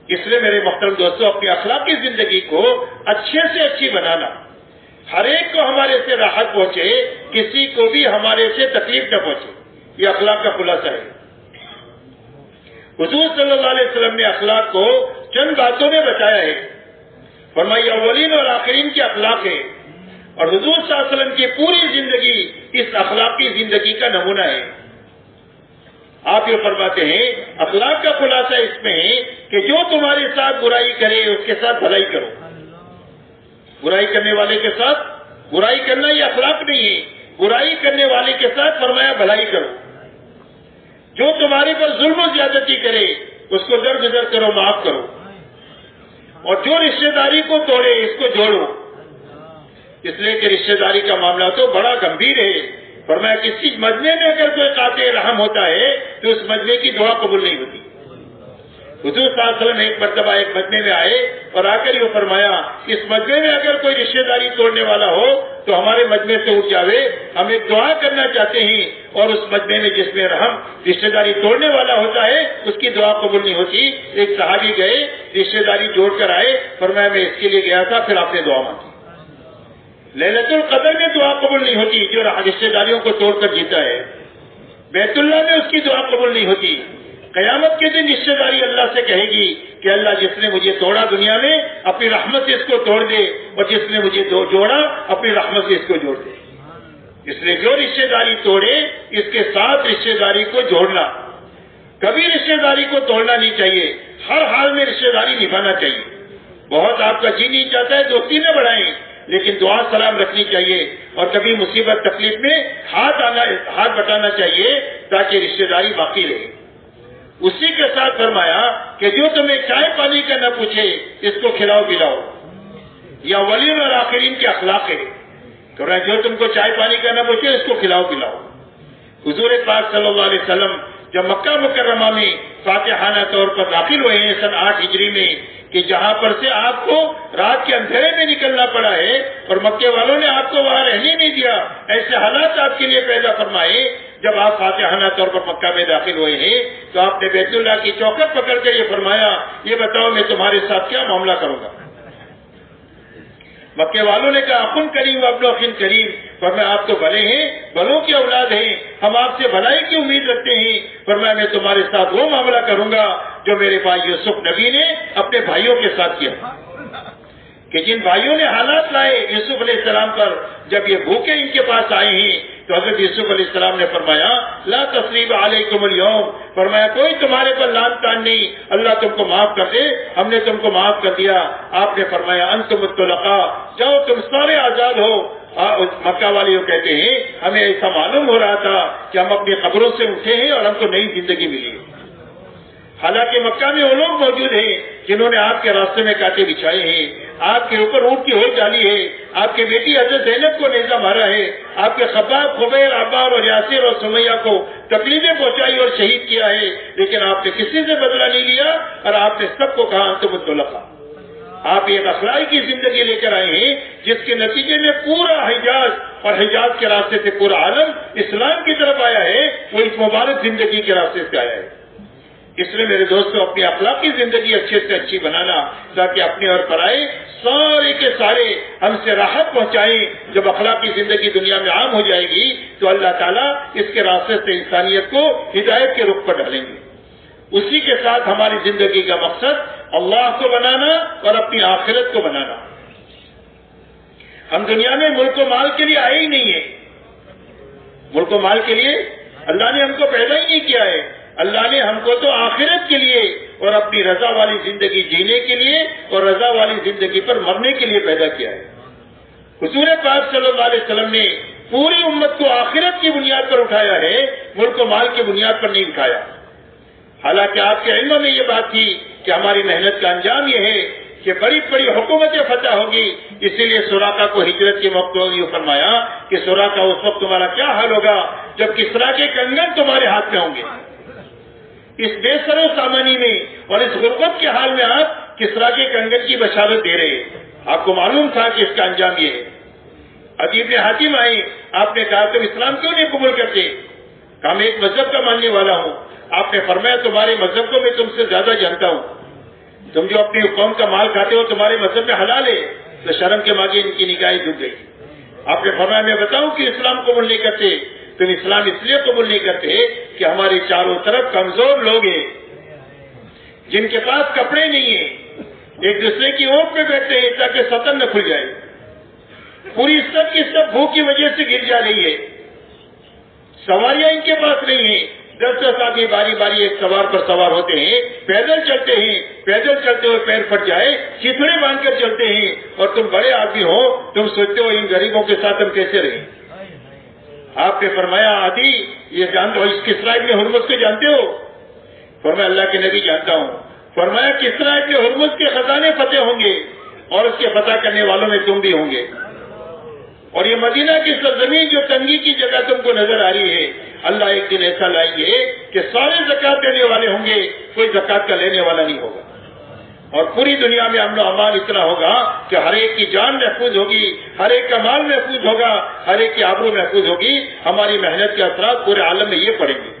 اس لیے میرے محترم دوستوں، اپنی اخلاقی زندگی کو اچھے سے اچھی بنانا، ہر ایک کو ہمارے سے راحت پہنچے، کسی کو بھی ہمارے سے تکلیف نہ پہنچے، یہ اخلاق کا خلاصہ ہے. حضور صلی اللہ علیہ وسلم نے اخلاق کو چند باتوں میں بتایا ہے. فرمایا اولین اور آخرین کے اخلاق ہے، اور حضور صلی اللہ علیہ وسلم کی پوری زندگی اس اخلاقی زندگی کا نمونہ ہے. آپ یہ فرماتے ہیں اخلاق کا خلاصہ اس میں ہے کہ جو تمہارے ساتھ برائی کرے اس کے ساتھ بھلائی کرو. برائی کرنے والے کے ساتھ برائی کرنا یہ اخلاق نہیں ہے. برائی کرنے والے کے ساتھ فرمایا بھلائی کرو. جو تمہارے پر ظلم و زیادتی کرے اس کو درگزر کرو، معاف کرو. اور جو رشتہ داری کو توڑے اس کو جوڑو. اس لیے کہ رشتہ داری کا معاملہ تو بڑا گمبھیر ہے. فرمایا کسی مجمع میں اگر کوئی قاطع رحم ہوتا ہے تو اس مجمع کی دعا قبول نہیں ہوتی. حضور صلی اللہ علیہ وسلم ایک مرتبہ ایک مجمع میں آئے اور آ کر یہ فرمایا اس مجمع میں اگر کوئی رشتہ داری توڑنے والا ہو تو ہمارے مجمع سے اٹھ جاوے، ہم ایک دعا کرنا چاہتے ہیں. اور اس مجمع میں جس میں رحم رشتہ داری توڑنے والا ہوتا ہے اس کی دعا قبول نہیں ہوتی. ایک صحابی گئے، رشتہ داری جوڑ کر آئے، فرمایا میں اس کے لیے گیا تھا، پھر آپ نے دعا مانگی. لیلۃ القدر میں دعا قبول نہیں ہوتی جو رشتہ داریوں کو توڑ کر جیتا ہے. بیت اللہ میں اس کی دعا قبول نہیں ہوتی. قیامت کے دن رشتہ داری اللہ سے کہے گی کہ اللہ جس نے مجھے توڑا دنیا میں اپنی رحمت سے اس کو توڑ دے، اور جس نے مجھے جوڑا اپنی رحمت سے اس کو جوڑ دے. اس لیے جو رشتہ داری توڑے اس کے ساتھ رشتہ داری کو جوڑنا. کبھی رشتہ داری کو توڑنا نہیں چاہیے، ہر حال میں رشتہ داری نبھانا چاہیے. بہت آپ کا جی نہیں چاہتا ہے دوستی نہ بڑھائیں، لیکن دعا سلام رکھنی چاہیے. اور کبھی مصیبت تکلیف میں ہاتھ بٹانا چاہیے تاکہ رشتہ داری باقی رہے. اسی کے ساتھ فرمایا کہ جو تمہیں چائے پانی کا نہ پوچھے اس کو کھلاؤ پلاؤ. یہ اولین اور آخرین کے اخلاق ہے. جو تم کو چائے پانی کا نہ پوچھے اس کو کھلاؤ پلاؤ. حضور پاک صلی اللہ علیہ وسلم جب مکہ مکرمہ میں فاتحانہ طور پر داخل ہوئے ہیں سن 8 ہجری میں، کہ جہاں پر سے آپ کو رات کے اندھیرے میں نکلنا پڑا ہے اور مکے والوں نے آپ کو وہاں رہنے نہیں دیا، ایسے حالات آپ کے لیے پیدا فرمائے. جب آپ فاتحانہ طور پر مکہ میں داخل ہوئے ہیں تو آپ نے بیت اللہ کی چوکٹ پکڑ کر یہ فرمایا یہ بتاؤ میں تمہارے ساتھ کیا معاملہ کروں گا. مکے والوں نے کہا اخن کریم ابن اخن کریم. فرمایا آپ تو بھلے ہیں، بھلوں کی اولاد ہیں، ہم آپ سے بھلائی کی امید رکھتے ہیں. فرمایا میں تمہارے ساتھ وہ معاملہ کروں گا جو میرے بھائی یوسف نبی نے اپنے بھائیوں کے ساتھ کیا، کہ جن بھائیوں نے حالات لائے یوسف علیہ السلام پر. جب یہ بھوکے ان کے پاس آئے ہیں تو حضرت یوسف علیہ السلام نے فرمایا لا تثریب علیکم اليوم. فرمایا کوئی تمہارے پر لان تان نہیں، اللہ تم کو معاف کر دے، ہم نے تم کو معاف کر دیا. آپ نے فرمایا انتم الطلقاء، جاؤ تم سارے آزاد ہو. مکہ والے یہ کہتے ہیں ہمیں ایسا معلوم ہو رہا تھا کہ ہم اپنی قبروں سے اٹھے ہیں اور ہم کو نئی زندگی ملی. حالانکہ مکہ میں وہ لوگ موجود ہیں جنہوں نے آپ کے راستے میں کانٹے بچھائے ہیں، آپ کے اوپر اونٹ کی ہوئی ڈالی ہے، آپ کی بیٹی حضرت زینب کو نیزہ مارا ہے، آپ کے خباب خبیر عبار اور یاسر اور سمیہ کو تکلیفیں پہنچائی اور شہید کیا ہے. لیکن آپ نے کسی سے بدلہ نہیں لیا اور آپ نے سب کو کہا انتم الطلقاء. آپ ایک اخلاقی کی زندگی لے کر آئے ہیں جس کے نتیجے میں پورا حجاز اور حجاز کے راستے سے پورا عالم اسلام کی طرف آیا ہے، وہ اس مبارک زندگی کے راستے سے آیا ہے. اس لیے میرے دوستوں اپنی اخلاقی زندگی اچھے سے اچھی بنانا تاکہ اپنے اور پرائے سارے کے سارے ہم سے راحت پہنچائیں. جب اخلاقی زندگی دنیا میں عام ہو جائے گی تو اللہ تعالیٰ اس کے راستے سے انسانیت کو ہدایت کے رخ پر ڈالیں گے. اسی کے ساتھ ہماری زندگی کا مقصد اللہ کو بنانا اور اپنی آخرت کو بنانا. ہم دنیا میں ملک و مال کے لیے آئے ہی نہیں ہیں. ملک و مال کے لیے اللہ نے ہم کو پیدا ہی نہیں کیا ہے. اللہ نے ہم کو تو آخرت کے لیے اور اپنی رضا والی زندگی جینے کے لیے اور رضا والی زندگی پر مرنے کے لیے پیدا کیا ہے. حضور پاک صلی اللہ علیہ وسلم نے پوری امت کو آخرت کی بنیاد پر اٹھایا ہے، ملک و مال کی بنیاد پر نہیں اٹھایا. حالانکہ آپ کے علم میں یہ بات تھی کہ ہماری محنت کا انجام یہ ہے کہ بڑی بڑی حکومتیں فتح ہوگی. اسی لیے سراقہ کو ہجرت کے موقع یہ فرمایا کہ سراقہ اس وقت تمہارا کیا حال ہوگا جب کسریٰ کے کنگن تمہارے ہاتھ میں ہوں گے. اس بے سر و سامانی میں اور اس غربت کے حال میں آپ کسریٰ کے کنگن کی بشارت دے رہے. آپ کو معلوم تھا کہ اس کا انجام یہ ہے. عدی بن حاتم آئے، آپ نے کہا تم اسلام کیوں نہیں قبول کرتے؟ کہ میں ایک مذہب کا ماننے والا ہوں. آپ نے فرمایا تمہارے مذہب کو میں تم سے زیادہ جانتا ہوں. تم جو اپنی قوم کا مال کھاتے ہو تمہارے مذہب میں حلال ہے. تو شرم کے ماگے ان کی نگاہیں جھک گئی. آپ نے فرمایا میں بتاؤں کہ اسلام قبول نہیں کرتے. تم اسلام اس لیے قبول نہیں کرتے کہ ہمارے چاروں طرف کمزور لوگ ہیں جن کے پاس کپڑے نہیں ہیں, ایک دوسرے کی اونٹ پہ بیٹھتے ہیں تاکہ سطر نہ کھل جائے. پوری سب کی سب بھوک کی وجہ سے گر جا رہی ہے. سواریاں ان کے پاس نہیں ہیں. 10 آدمی باری باری ایک سوار پر سوار ہوتے ہیں, پیدل چلتے ہیں, پیدل چلتے ہوئے پیر پھٹ جائے چیتڑے باندھ کر چلتے ہیں. اور تم بڑے آدمی ہو, تم سوچتے ہو ان غریبوں کے ساتھ ہم کیسے رہیں. آپ نے فرمایا عادی یہ جانتے ہو اس کسرا ابن ہرمز کو جانتے ہو؟ فرمایا اللہ کے نبی جانتا ہوں. فرمایا کسرا ابن ہرمز کے خزانے فتح ہوں گے اور اس کے فتح کرنے والوں میں تم بھی ہوں گے. اور یہ مدینہ کی سرزمین جو تنگی کی جگہ تم کو نظر آ رہی ہے, اللہ ایک دن ایسا لائیں گے کہ سارے زکات دینے والے ہوں گے, کوئی زکات کا لینے والا نہیں ہوگا. اور پوری دنیا میں امن و امان اتنا ہوگا کہ ہر ایک کی جان محفوظ ہوگی, ہر ایک کا مال محفوظ ہوگا, ہر ایک کی آبرو محفوظ ہوگی. ہماری محنت کے اثرات پورے عالم میں یہ پڑیں گے.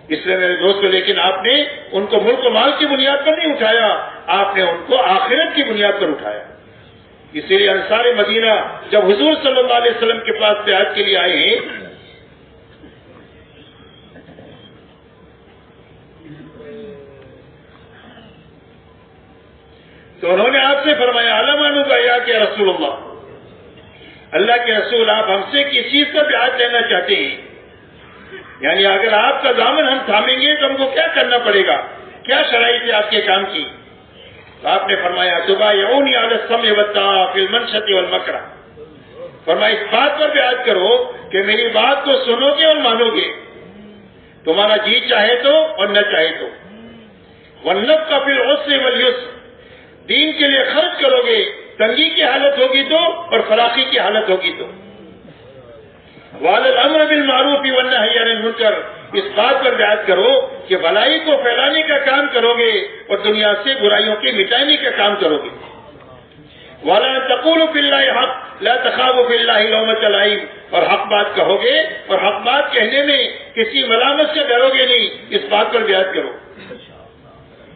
اس لیے میرے دوستو, لیکن آپ نے ان کو ملک و مال کی بنیاد پر نہیں اٹھایا, آپ نے ان کو آخرت کی بنیاد پر اٹھایا. اسی لیے انصار مدینہ جب حضور صلی اللہ علیہ وسلم کے پاس بیعت کے لیے آئے ہیں تو انہوں نے آپ سے فرمایا علمانو بیا کہ رسول اللہ کے رسول آپ ہم سے کس چیز کا بیعت لینا چاہتے ہیں؟ یعنی اگر آپ کا دامن ہم تھامیں گے تو ہم کو کیا کرنا پڑے گا, کیا شرائط ہے آپ کے کام کی؟ تو آپ نے فرمایا تبایعونی علی السمع والطاعہ فی المنشط والمکرہ. فرمایا اس بات پر بیعت کرو کہ میری بات کو سنو گے اور مانو گے, تمہارا جی چاہے تو اور نہ چاہے تو. والنفق فی العسر والیسر, دین کے لیے خرچ کرو گے, تنگی کی حالت ہوگی تو اور فراخی کی حالت ہوگی تو. وعلی الامر بالمعروف والنہی عن المنکر, اس بات پر بیعت کرو کہ بھلائی کو پھیلانے کا کام کرو گے اور دنیا سے برائیوں کے مٹانے کا کام کرو گے. وَلَا تَقُولُوا فِي اللَّهِ حَقٍّ لَا تَخَافُوا فِي اللَّهِ لَوْمَةَ لَائِمٍ, اور حق بات کہو گے اور حق بات کہنے میں کسی ملامت سے ڈرو گے نہیں, اس بات پر بیعت کرو.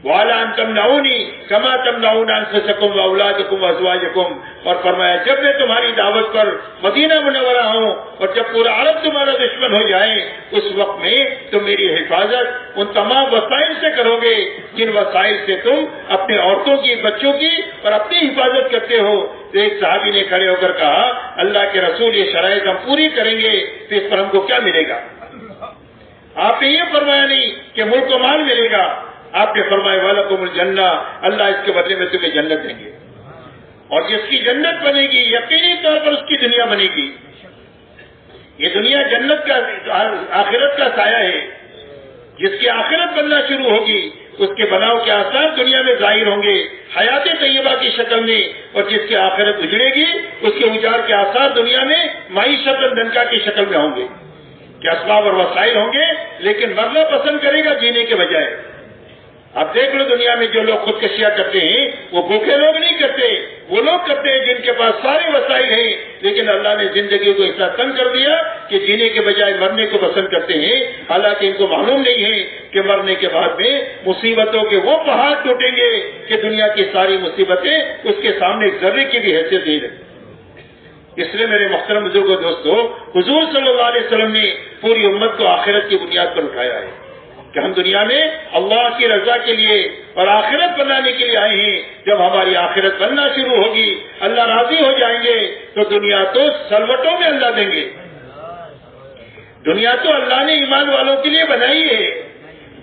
وَعَلَىٰ أَن تَمْنَعُونِي كَمَا تَمْنَعُونَ أَنفُسَكُمْ وَأَوْلَادَكُمْ وَأَزْوَاجَكُمْ, اور فرمایا جب میں تمہاری دعوت پر مدینہ منورہ ہوں اور جب پورا عرب تمہارا دشمن ہو جائے اس وقت میں تم میری حفاظت ان تمام وسائل سے کرو گے جن وسائل سے تم اپنے عورتوں کی, بچوں کی اور اپنی حفاظت کرتے ہو. تو ایک صحابی نے کھڑے ہو کر کہا اللہ کے رسول یہ شرائط ہم پوری کریں گے تو اس پر ہم کو کیا ملے گا؟ آپ نے یہ فرمایا نہیں کہ ملک و مال ملے گا, آپ نے فرمایا وَلَكُمُ الْجَنَّةُ, اللہ اس کے بدلے میں تمہیں جنت دیں گے. اور جس کی جنت بنے گی یقینی طور پر اس کی دنیا بنے گی. یہ دنیا جنت کا آخرت کا سایہ ہے. جس کی آخرت بننا شروع ہوگی اس کے بناؤ کے آثار دنیا میں ظاہر ہوں گے حیات طیبہ کی شکل میں, اور جس کی آخرت اجڑے گی اس کے اجاڑ کے آثار دنیا میں معیشت دنکا کی شکل میں ہوں گے. کہ اسباب اور وسائل ہوں گے لیکن مرنا پسند کرے گا جینے کے بجائے. اب دیکھ لو دنیا میں جو لوگ خودکشیاں کرتے ہیں وہ بھوکے لوگ نہیں کرتے, وہ لوگ کرتے ہیں جن کے پاس سارے وسائل ہیں لیکن اللہ نے زندگی کو ایسا تنگ کر دیا کہ جینے کے بجائے مرنے کو پسند کرتے ہیں. حالانکہ ان کو معلوم نہیں ہے کہ مرنے کے بعد میں مصیبتوں کے وہ پہاڑ ٹوٹیں گے کہ دنیا کی ساری مصیبتیں اس کے سامنے ایک ذرے کی بھی حیثیت نہیں رہتی. اس لیے میرے محترم بزرگوں دوستو, حضور صلی اللہ علیہ وسلم نے پوری امت کو آخرت کی بنیاد پر اٹھایا ہے کہ ہم دنیا میں اللہ کی رضا کے لیے اور آخرت بنانے کے لیے آئے ہیں. جب ہماری آخرت بننا شروع ہوگی اللہ راضی ہو جائیں گے تو دنیا تو سلوٹوں میں اللہ دیں گے. دنیا تو اللہ نے ایمان والوں کے لیے بنائی ہے.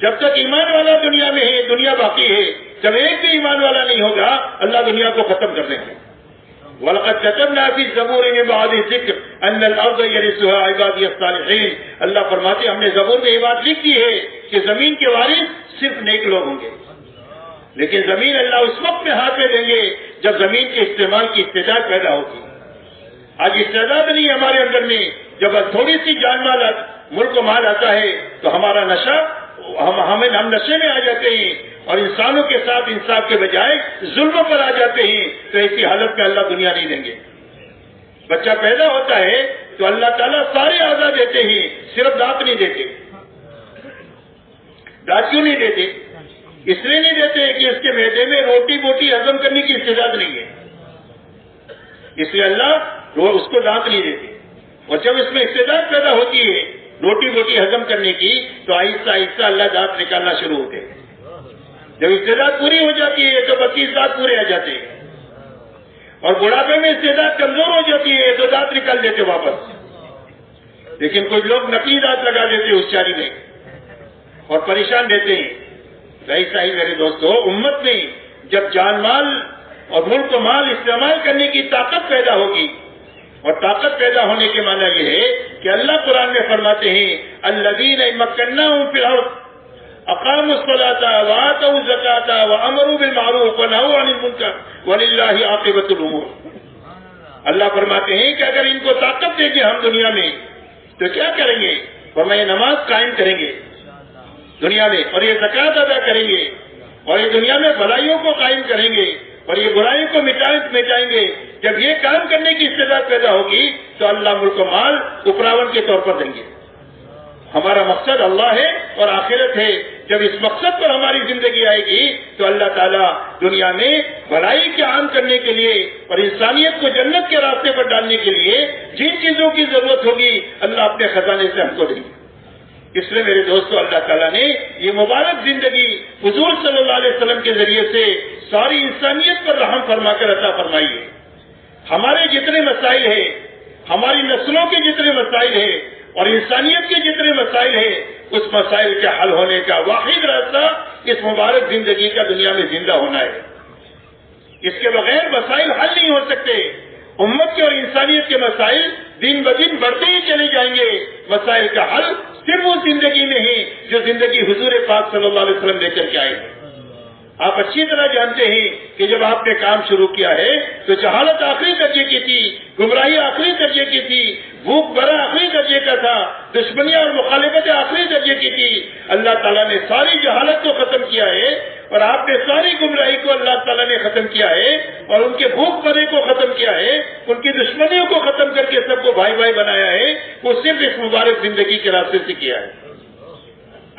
جب تک ایمان والا دنیا میں ہے دنیا باقی ہے. جب ایک بھی ایمان والا نہیں ہوگا اللہ دنیا کو ختم کر دیں گے. وَلَقَدْ كَتَبْنَا فِي الزَّبُورِ مِن بَعْدِ الذِّكْرِ أَنَّ الْأَرْضَ يَرِثُهَا عِبَادِيَ الصَّالِحِينَ. اللہ فرماتے ہم نے زبور میں یہ بات لکھ دی ہے کہ زمین کے وارث صرف نیک لوگ ہوں گے. لیکن زمین اللہ اس وقت میں ہاتھ میں دیں گے جب زمین کے استعمال کی استعداد پیدا ہوگی. آج استعداد نہیں ہمارے اندر میں. جب تھوڑی سی جان مال ملک و مال آتا ہے تو ہمارا نشہ ہم نشے میں آ جاتے ہیں اور انسانوں کے ساتھ انصاف کے بجائے ظلم پر آ جاتے ہیں. تو ایسی حالت میں اللہ دنیا نہیں دیں گے. بچہ پیدا ہوتا ہے تو اللہ تعالیٰ سارے اعضاء دیتے ہیں، صرف دانت نہیں دیتے۔ دانت کیوں نہیں دیتے؟ اس لیے نہیں دیتے کہ اس کے معدے میں روٹی بوٹی ہضم کرنے کی استعداد نہیں ہے، اس لیے اللہ اس کو دانت نہیں دیتے۔ اور جب اس میں استعداد پیدا ہوتی ہے روٹی بوٹی ہضم کرنے کی تو آہستہ آہستہ اللہ دانت نکالنا شروع ہوتے ہیں۔ جب استعداد پوری ہو جاتی ہے تو 32 دانت پورے آ جاتے ہیں، اور بڑھاپے میں استعداد کمزور ہو جاتی ہے تو دانت نکال دیتے واپس۔ لیکن کچھ لوگ نقلی دانت لگا دیتے اس چاری میں اور پریشان رہتے ہیں۔ ایسا ہی میرے دوستو، امت میں جب جان مال اور ملک و مال استعمال کرنے کی طاقت پیدا ہوگی، اور طاقت پیدا ہونے کے معنی یہ ہے کہ اللہ قرآن میں فرماتے ہیں الذین مکناہم فی الارض اقاموا الصلاۃ وآتوا الزکاۃ وامروا بالمعروف ونہوا عن المنکر وللہ عاقبۃ الامور۔ اللہ فرماتے ہیں کہ اگر ان کو طاقت دیں گے ہم دنیا میں تو کیا کریں گے؟ فرمایا نماز قائم کریں گے دنیا میں، اور یہ زکوٰۃ ادا کریں گے، اور یہ دنیا میں بھلائیوں کو قائم کریں گے، اور یہ برائیوں کو مٹائیں گے۔ جب یہ کام کرنے کی استعداد پیدا ہوگی تو اللہ ملک و مال اپراون کے طور پر دیں گے۔ ہمارا مقصد اللہ ہے اور آخرت ہے۔ جب اس مقصد پر ہماری زندگی آئے گی تو اللہ تعالیٰ دنیا میں بھلائی کے عام کرنے کے لیے اور انسانیت کو جنت کے راستے پر ڈالنے کے لیے جن چیزوں کی ضرورت ہوگی اللہ اپنے خزانے سے ہم کو دیں گے۔ اس لیے میرے دوستو، اللہ تعالیٰ نے یہ مبارک زندگی حضور صلی اللہ علیہ وسلم کے ذریعے سے ساری انسانیت پر رحم فرما کر عطا فرمائی ہے۔ ہمارے جتنے مسائل ہیں، ہماری نسلوں کے جتنے مسائل ہیں اور انسانیت کے جتنے مسائل ہیں، اس مسائل کے حل ہونے کا واحد راستہ اس مبارک زندگی کا دنیا میں زندہ ہونا ہے۔ اس کے بغیر مسائل حل نہیں ہو سکتے۔ امت کے اور انسانیت کے مسائل دن بدن بڑھتے ہی چلے جائیں گے۔ مسائل کا حل صرف اس زندگی میں ہے جو زندگی حضور پاک صلی اللہ علیہ وسلم لے کر کے آئے۔ آپ اچھی طرح جانتے ہیں کہ جب آپ نے کام شروع کیا ہے تو جہالت آخری درجے کی تھی، گمراہی آخری درجے کی تھی، بھوک بھرا آخری درجے کا تھا، دشمنیاں اور مخالفتیں آخری درجے کی تھی۔ اللہ تعالیٰ نے ساری جہالت کو ختم کیا ہے اور آپ نے ساری گمراہی کو اللہ تعالیٰ نے ختم کیا ہے اور ان کے بھوک بھرے کو ختم کیا ہے، ان کی دشمنیوں کو ختم کر کے سب کو بھائی بھائی بنایا ہے۔ وہ صرف اس مبارک زندگی کے راستے سے کیا ہے۔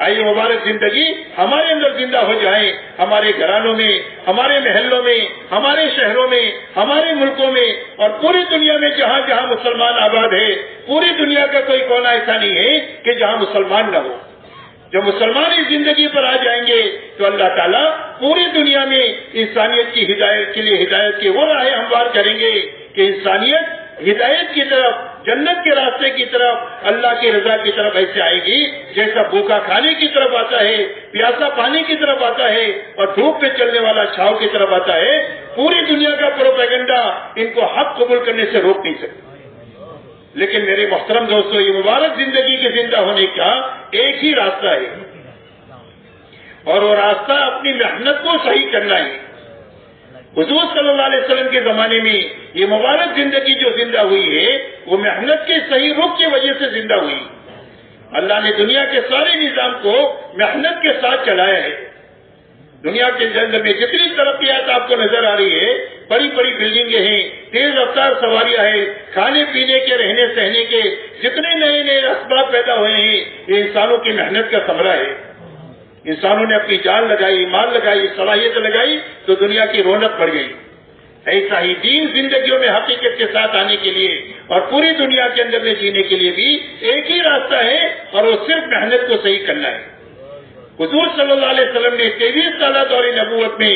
آئیے مبارک زندگی ہمارے اندر زندہ ہو جائے، ہمارے گھرانوں میں، ہمارے محلوں میں، ہمارے شہروں میں، ہمارے ملکوں میں اور پوری دنیا میں جہاں جہاں مسلمان آباد ہے۔ پوری دنیا کا کوئی کونا ایسا نہیں ہے کہ جہاں مسلمان نہ ہو۔ جب مسلمان اس زندگی پر آ جائیں گے تو اللہ تعالیٰ پوری دنیا میں انسانیت کی ہدایت کے لیے ہدایت کی وہ راہیں ہموار کریں گے کہ انسانیت ہدایت کی طرف، جنت کے راستے کی طرف، اللہ کی رضا کی طرف ایسے آئے گی جیسا بھوکا کھانے کی طرف آتا ہے، پیاسا پانی کی طرف آتا ہے اور دھوپ میں چلنے والا چھاؤں کی طرف آتا ہے۔ پوری دنیا کا پروپیگنڈا ان کو حق قبول کرنے سے روک نہیں سکتا۔ لیکن میرے محترم دوستو، یہ مبارک زندگی کے زندہ ہونے کا ایک ہی راستہ ہے اور وہ راستہ اپنی محنت کو صحیح کرنا ہے۔ حضور صلی اللہ علیہ وسلم کے زمانے میں یہ مبارک زندگی جو زندہ ہوئی ہے وہ محنت کے صحیح رخ کی وجہ سے زندہ ہوئی۔ اللہ نے دنیا کے سارے نظام کو محنت کے ساتھ چلایا ہے۔ دنیا کے اندر میں جتنی ترقیات آپ کو نظر آ رہی ہے، بڑی بڑی بلڈنگیں ہیں، تیز رفتار سواریاں ہیں، کھانے پینے کے، رہنے سہنے کے جتنے نئے نئے اسباب پیدا ہوئے ہیں، یہ انسانوں کی محنت کا ثمرہ ہے۔ انسانوں نے اپنی جان لگائی، مال لگائی، صلاحیت لگائی تو دنیا کی رونق بڑھ گئی۔ ایسا ہی دین زندگیوں میں حقیقت کے ساتھ آنے کے لیے اور پوری دنیا کے اندر میں جینے کے لیے بھی ایک ہی راستہ ہے اور وہ صرف محنت کو صحیح کرنا ہے۔ حضور صلی اللہ علیہ وسلم نے 23 سالہ دور نبوت میں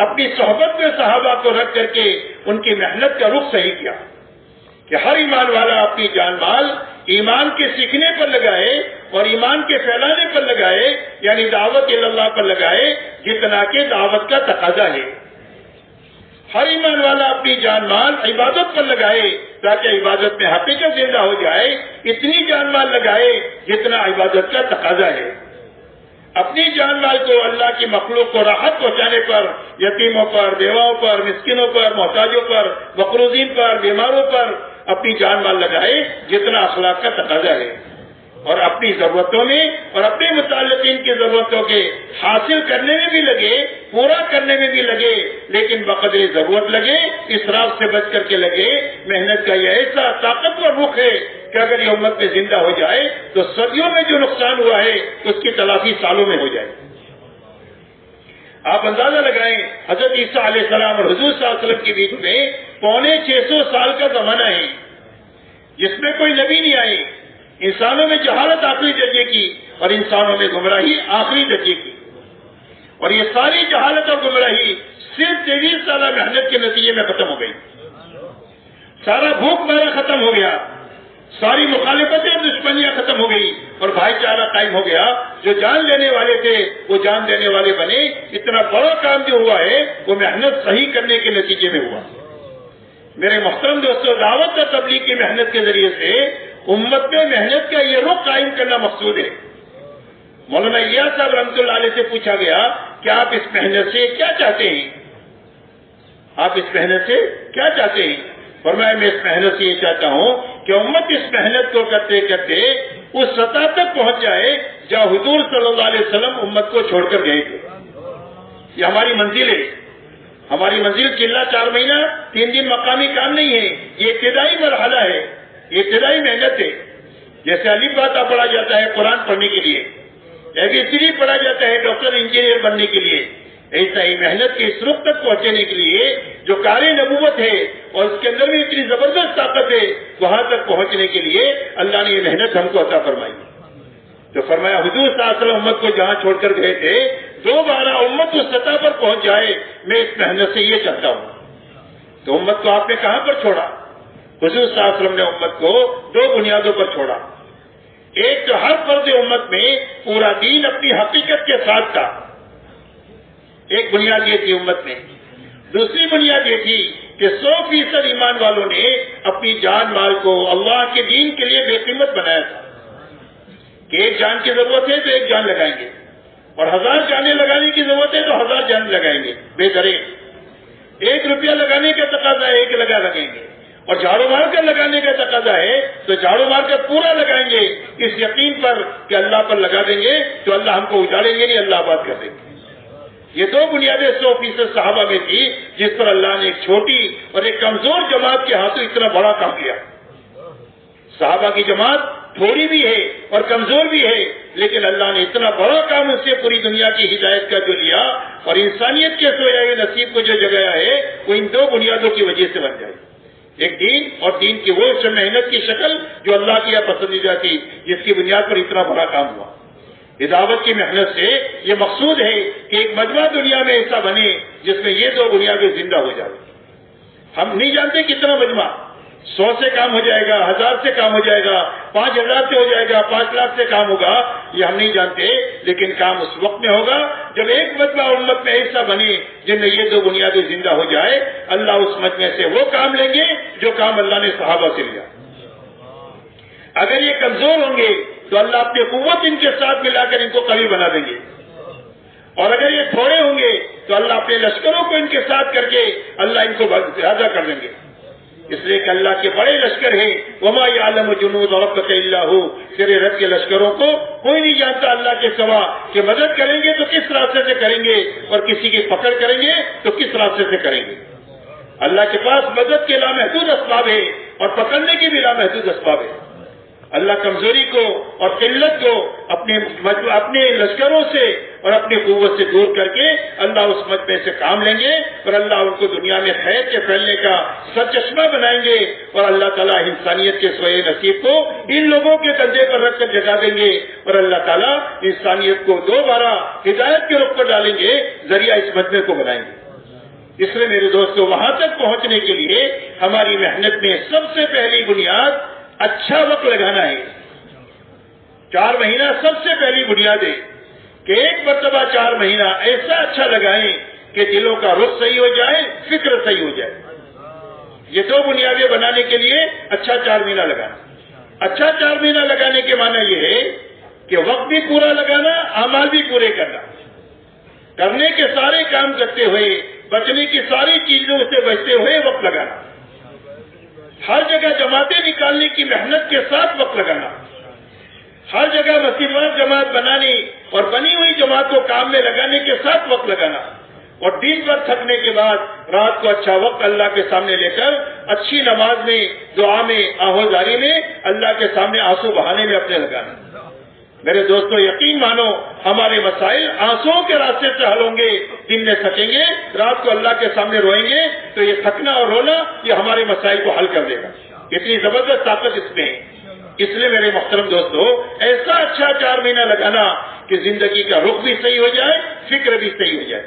اپنی صحبت میں صحابہ کو رکھ کر کے ان کی محنت کا رخ صحیح کیا کہ ہر ایمان والا اپنی جان مال ایمان کے سیکھنے پر لگائے اور ایمان کے پھیلانے پر لگائے، یعنی دعوت اللہ پر لگائے جتنا کہ دعوت کا تقاضا ہے۔ ہر ایمان والا اپنی جان مال عبادت پر لگائے تاکہ عبادت میں حقیقت زندہ ہو جائے، اتنی جان مال لگائے جتنا عبادت کا تقاضا ہے۔ اپنی جان مال کو اللہ کی مخلوق کو راحت پہنچانے پر، یتیموں پر، بیواؤں پر، مسکینوں پر، محتاجوں پر، مقروضین پر، بیماروں پر اپنی جان مال لگائے جتنا اخلاق کا تقاضا ہے۔ اور اپنی ضرورتوں میں اور اپنے متعلقین کی ضرورتوں کے حاصل کرنے میں بھی لگے, پورا کرنے میں بھی لگے, لیکن بقدر ضرورت لگے, اسراف سے بچ کر کے لگے. محنت کا یہ ایسا طاقتور رخ ہے کہ اگر یہ امت میں زندہ ہو جائے تو صدیوں میں جو نقصان ہوا ہے اس کی تلافی سالوں میں ہو جائے. آپ اندازہ لگائیں, حضرت عیسیٰ علیہ السلام اور حضور صلی اللہ علیہ وسلم کے بیچ میں 650 سال کا زمانہ ہے جس میں کوئی نبی نہیں آئے. انسانوں میں جہالت آخری درجے کی اور انسانوں میں گمراہی آخری درجے کی, اور یہ ساری جہالت اور گمراہی صرف 23 سالہ محنت کے نتیجے میں ختم ہو گئی. سارا بھوک مارا ختم ہو گیا, ساری مخالفتیں اور دشمنیاں ختم ہو گئی اور بھائی چارہ قائم ہو گیا. جو جان لینے والے تھے وہ جان دینے والے بنے. اتنا بڑا کام جو ہوا ہے وہ محنت صحیح کرنے کے نتیجے میں ہوا. میرے محترم دوستوں, دعوت اور تبلیغ کی محنت کے ذریعے سے امت میں محنت کا یہ رخ قائم کرنا مقصود ہے. مولانا الیاس صاحب رحمۃ اللہ علیہ سے پوچھا گیا کہ آپ اس محنت سے کیا چاہتے ہیں, آپ اس محنت سے کیا چاہتے ہیں؟ فرمایا میں اس محنت سے یہ چاہتا ہوں کہ امت اس محنت کو کرتے کرتے اس سطح تک پہنچ جائے جہاں حضور صلی اللہ علیہ وسلم امت کو چھوڑ کر گئے تھے. یہ ہماری منزل ہے. ہماری منزل چلا 4 مہینہ 3 دن مقامی کام نہیں ہے, یہ ابتدائی مرحلہ ہے, یہ ابتدائی محنت ہے. جیسے الف باتا پڑھا جاتا ہے قرآن پڑھنے کے لیے, ABCD پڑھا جاتا ہے ڈاکٹر انجینئر بننے کے لیے, ایسا ہی محنت کے اس رخ تک پہنچنے کے لیے جو کار نبوت ہے اور اس کے اندر بھی اتنی زبردست طاقت ہے, وہاں تک پہنچنے کے لیے اللہ نے یہ محنت ہم کو عطا فرمائی. تو فرمایا حضور صلی اللہ علیہ وسلم امت کو جہاں چھوڑ کر گئے تھے دوبارہ امت اس سطح پر پہنچ جائے, میں اس محنت سے یہ چاہتا ہوں. تو امت کو آپ نے کہاں پر چھوڑا؟ حضور صلی اللہ علیہ وسلم نے امت کو 2 بنیادوں پر چھوڑا. ایک تو ہر فرد امت میں پورا دین اپنی حقیقت کے ساتھ تھا, ایک بنیاد یہ تھی امت میں. دوسری بنیاد یہ تھی کہ 100% ایمان والوں نے اپنی جان مال کو اللہ کے دین کے لیے بے قیمت بنایا تھا کہ ایک جان کی ضرورت ہے تو ایک جان لگائیں گے, اور 1000 جانیں لگانے کی ضرورت ہے تو 1000 جان لگائیں گے بے درے. 1 روپیہ لگانے کا تقاضا ہے 1 لگائیں گے, اور جھاڑو مار کر لگانے کا تقاضا ہے تو جھاڑو مار کر پورا لگائیں گے, اس یقین پر کہ اللہ پر لگا دیں گے تو اللہ ہم کو اجاڑیں گے نہیں, اللہ آباد کر دیں گے. یہ 2 بنیادیں 100% صحابہ میں تھی جس پر اللہ نے ایک چھوٹی اور ایک کمزور جماعت کے ہاتھوں اتنا بڑا کام کیا. صحابہ کی جماعت تھوڑی بھی ہے اور کمزور بھی ہے, لیکن اللہ نے اتنا بڑا کام اس سے پوری دنیا کی ہدایت کا جو لیا اور انسانیت کے سوئے ہوئے نصیب کو جو جگایا ہے وہ ان 2 بنیادوں کی وجہ سے بن جائے. ایک دین اور دین کی وہ محنت کی شکل جو اللہ کی پسندیدہ تھی, جس کی بنیاد پر اتنا بڑا کام ہوا. دعوت کی محنت سے یہ مقصود ہے کہ ایک مجمع دنیا میں ایسا بنے جس میں یہ 2 بنیادیں زندہ ہو جائے. ہم نہیں جانتے کتنا مجمع, 100 سے کام ہو جائے گا, 1000 سے کام ہو جائے گا, 5000 سے ہو جائے گا, 5 لاکھ سے کام ہوگا, یہ ہم نہیں جانتے, لیکن کام اس وقت میں ہوگا جب ایک مجمع امت میں ایسا بنے جن میں یہ 2 بنیادیں زندہ ہو جائے. اللہ اس مجمع سے وہ کام لیں گے جو کام اللہ نے صحابہ سے لیا. اگر یہ کمزور ہوں گے تو اللہ اپنی قوت ان کے ساتھ ملا کر ان کو قوی بنا دیں گے, اور اگر یہ تھوڑے ہوں گے تو اللہ اپنے لشکروں کو ان کے ساتھ کر کے اللہ ان کو زیادہ کر دیں گے. اس لیے کہ اللہ کے بڑے لشکر ہیں, وما یعلم جنود ربک الا ھو, تیرے رب کے لشکروں کو کوئی نہیں جانتا اللہ کے سوا, کہ مدد کریں گے تو کس راستے سے کریں گے اور کسی کی پکڑ کریں گے تو کس راستے سے کریں گے. اللہ کے پاس مدد کے لامحدود اسباب ہے اور پکڑنے کے بھی لامحدود اسباب ہے. اللہ کمزوری کو اور قلت کو اپنے لشکروں سے اور اپنی قوت سے دور کر کے اللہ اس مجمع سے کام لیں گے, اور اللہ ان کو دنیا میں خیر کے پھیلنے کا سرچشمہ بنائیں گے, اور اللہ تعالیٰ انسانیت کے سوئے نصیب کو ان لوگوں کے کندھے پر رکھ کر جگا دیں گے, اور اللہ تعالیٰ انسانیت کو دوبارہ ہدایت کے رخ پر ڈالیں گے, ذریعہ اس مجمع کو بنائیں گے. اس لیے میرے دوستوں, وہاں تک پہنچنے کے لیے ہماری محنت میں سب سے پہلی بنیاد اچھا وقت لگانا ہے. 4 مہینہ سب سے پہلی بنیاد ہے کہ ایک مرتبہ 4 مہینہ ایسا اچھا لگائیں کہ دلوں کا رخ صحیح ہو جائے, فکر صحیح ہو جائے. یہ 2 بنیادیں بنانے کے لیے اچھا 4 مہینہ لگانا. اچھا 4 مہینہ لگانے کے معنی یہ ہے کہ وقت بھی پورا لگانا, اعمال بھی پورے کرنا, کرنے کے سارے کام کرتے ہوئے بچنے کی ساری چیزوں سے بچتے ہوئے وقت لگانا, ہر جگہ جماعتیں نکالنے کی محنت کے ساتھ وقت لگانا, ہر جگہ مسیحات جماعت بنانی اور بنی ہوئی جماعت کو کام میں لگانے کے ساتھ وقت لگانا، اور دین پر تھکنے کے بعد رات کو اچھا وقت اللہ کے سامنے لے کر اچھی نماز میں، دعا میں، آہوزاری میں اللہ کے سامنے آنسو بہانے میں اپنے لگانا۔ میرے دوستو یقین مانو ہمارے مسائل آنسوؤں کے راستے سے حل ہوں گے، دن میں تھکیں گے، رات کو اللہ کے سامنے روئیں گے تو یہ تھکنا اور رونا یہ ہمارے مسائل کو حل کر دے گا۔ اتنی زبردست طاقت اس میں ہے۔ اس لیے میرے محترم دوستو ایسا اچھا 4 مہینہ لگانا کہ زندگی کا رخ بھی صحیح ہو جائے، فکر بھی صحیح ہو جائے۔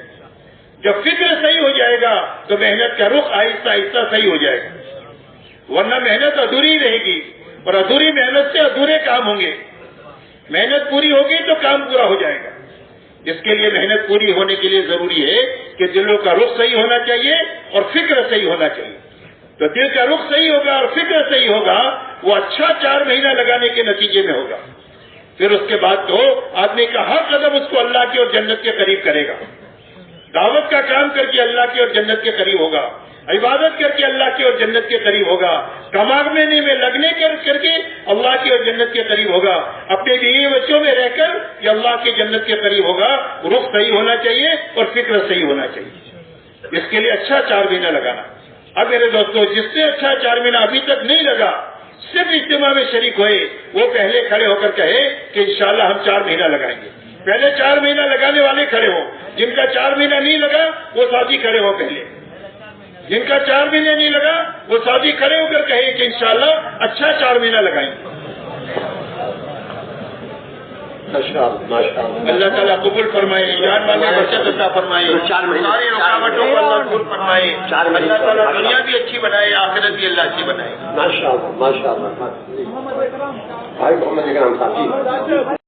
جب فکر صحیح ہو جائے گا تو محنت کا رخ آہستہ آہستہ صحیح ہو جائے گا، ورنہ محنت ادھوری رہے گی، اور ادھوری محنت سے ادھورے کام ہوں گے۔ محنت پوری ہوگی تو کام پورا ہو جائے گا۔ اس کے لیے محنت پوری ہونے کے لیے ضروری ہے کہ دلوں کا رخ صحیح ہونا چاہیے اور فکر صحیح ہونا چاہیے۔ تو دل کا رخ صحیح ہوگا اور فکر صحیح ہوگا، وہ اچھا 4 مہینہ لگانے کے نتیجے میں ہوگا۔ پھر اس کے بعد تو آدمی کا ہر قدم اس کو اللہ کی اور جنت کے قریب کرے گا۔ دعوت کا کام کر کے اللہ کی اور جنت کے قریب ہوگا، عبادت کر کے اللہ کی اور جنت کے قریب ہوگا، کمانے میں لگنے کر کے اللہ کی اور جنت کے قریب ہوگا، اپنے بیوی بچوں میں رہ کر یہ اللہ کی جنت کے قریب ہوگا۔ رخ صحیح ہونا چاہیے اور فکر صحیح ہونا چاہیے۔ اس کے لیے اچھا 4 مہینہ لگانا۔ اب میرے دوستو جس سے اچھا 4 مہینہ ابھی تک نہیں لگا، صرف اجتماع میں شریک ہوئے، وہ پہلے کھڑے ہو کر کہے کہ انشاءاللہ ہم 4 مہینہ لگائیں گے۔ پہلے 4 مہینہ لگانے والے کھڑے ہو، جن کا 4 مہینہ نہیں لگا وہ ساتھی کھڑے ہو، پہلے جن کا 4 مہینے نہیں لگا وہ ساتھی کھڑے ہو کر کہے کہ انشاءاللہ اچھا 4 مہینہ لگائیں گے۔ اللہ تعالیٰ قبول فرمائے، جان مال میں برکت عطا فرمائے، ساری رکاوٹوں کو اللہ دور فرمائے، اللہ تعالیٰ دنیا بھی اچھی بنائے، آخرت بھی اللہ اچھی بنائے۔ ماشاءاللہ ماشاءاللہ۔ بھائی محمد اکرام صاحب جی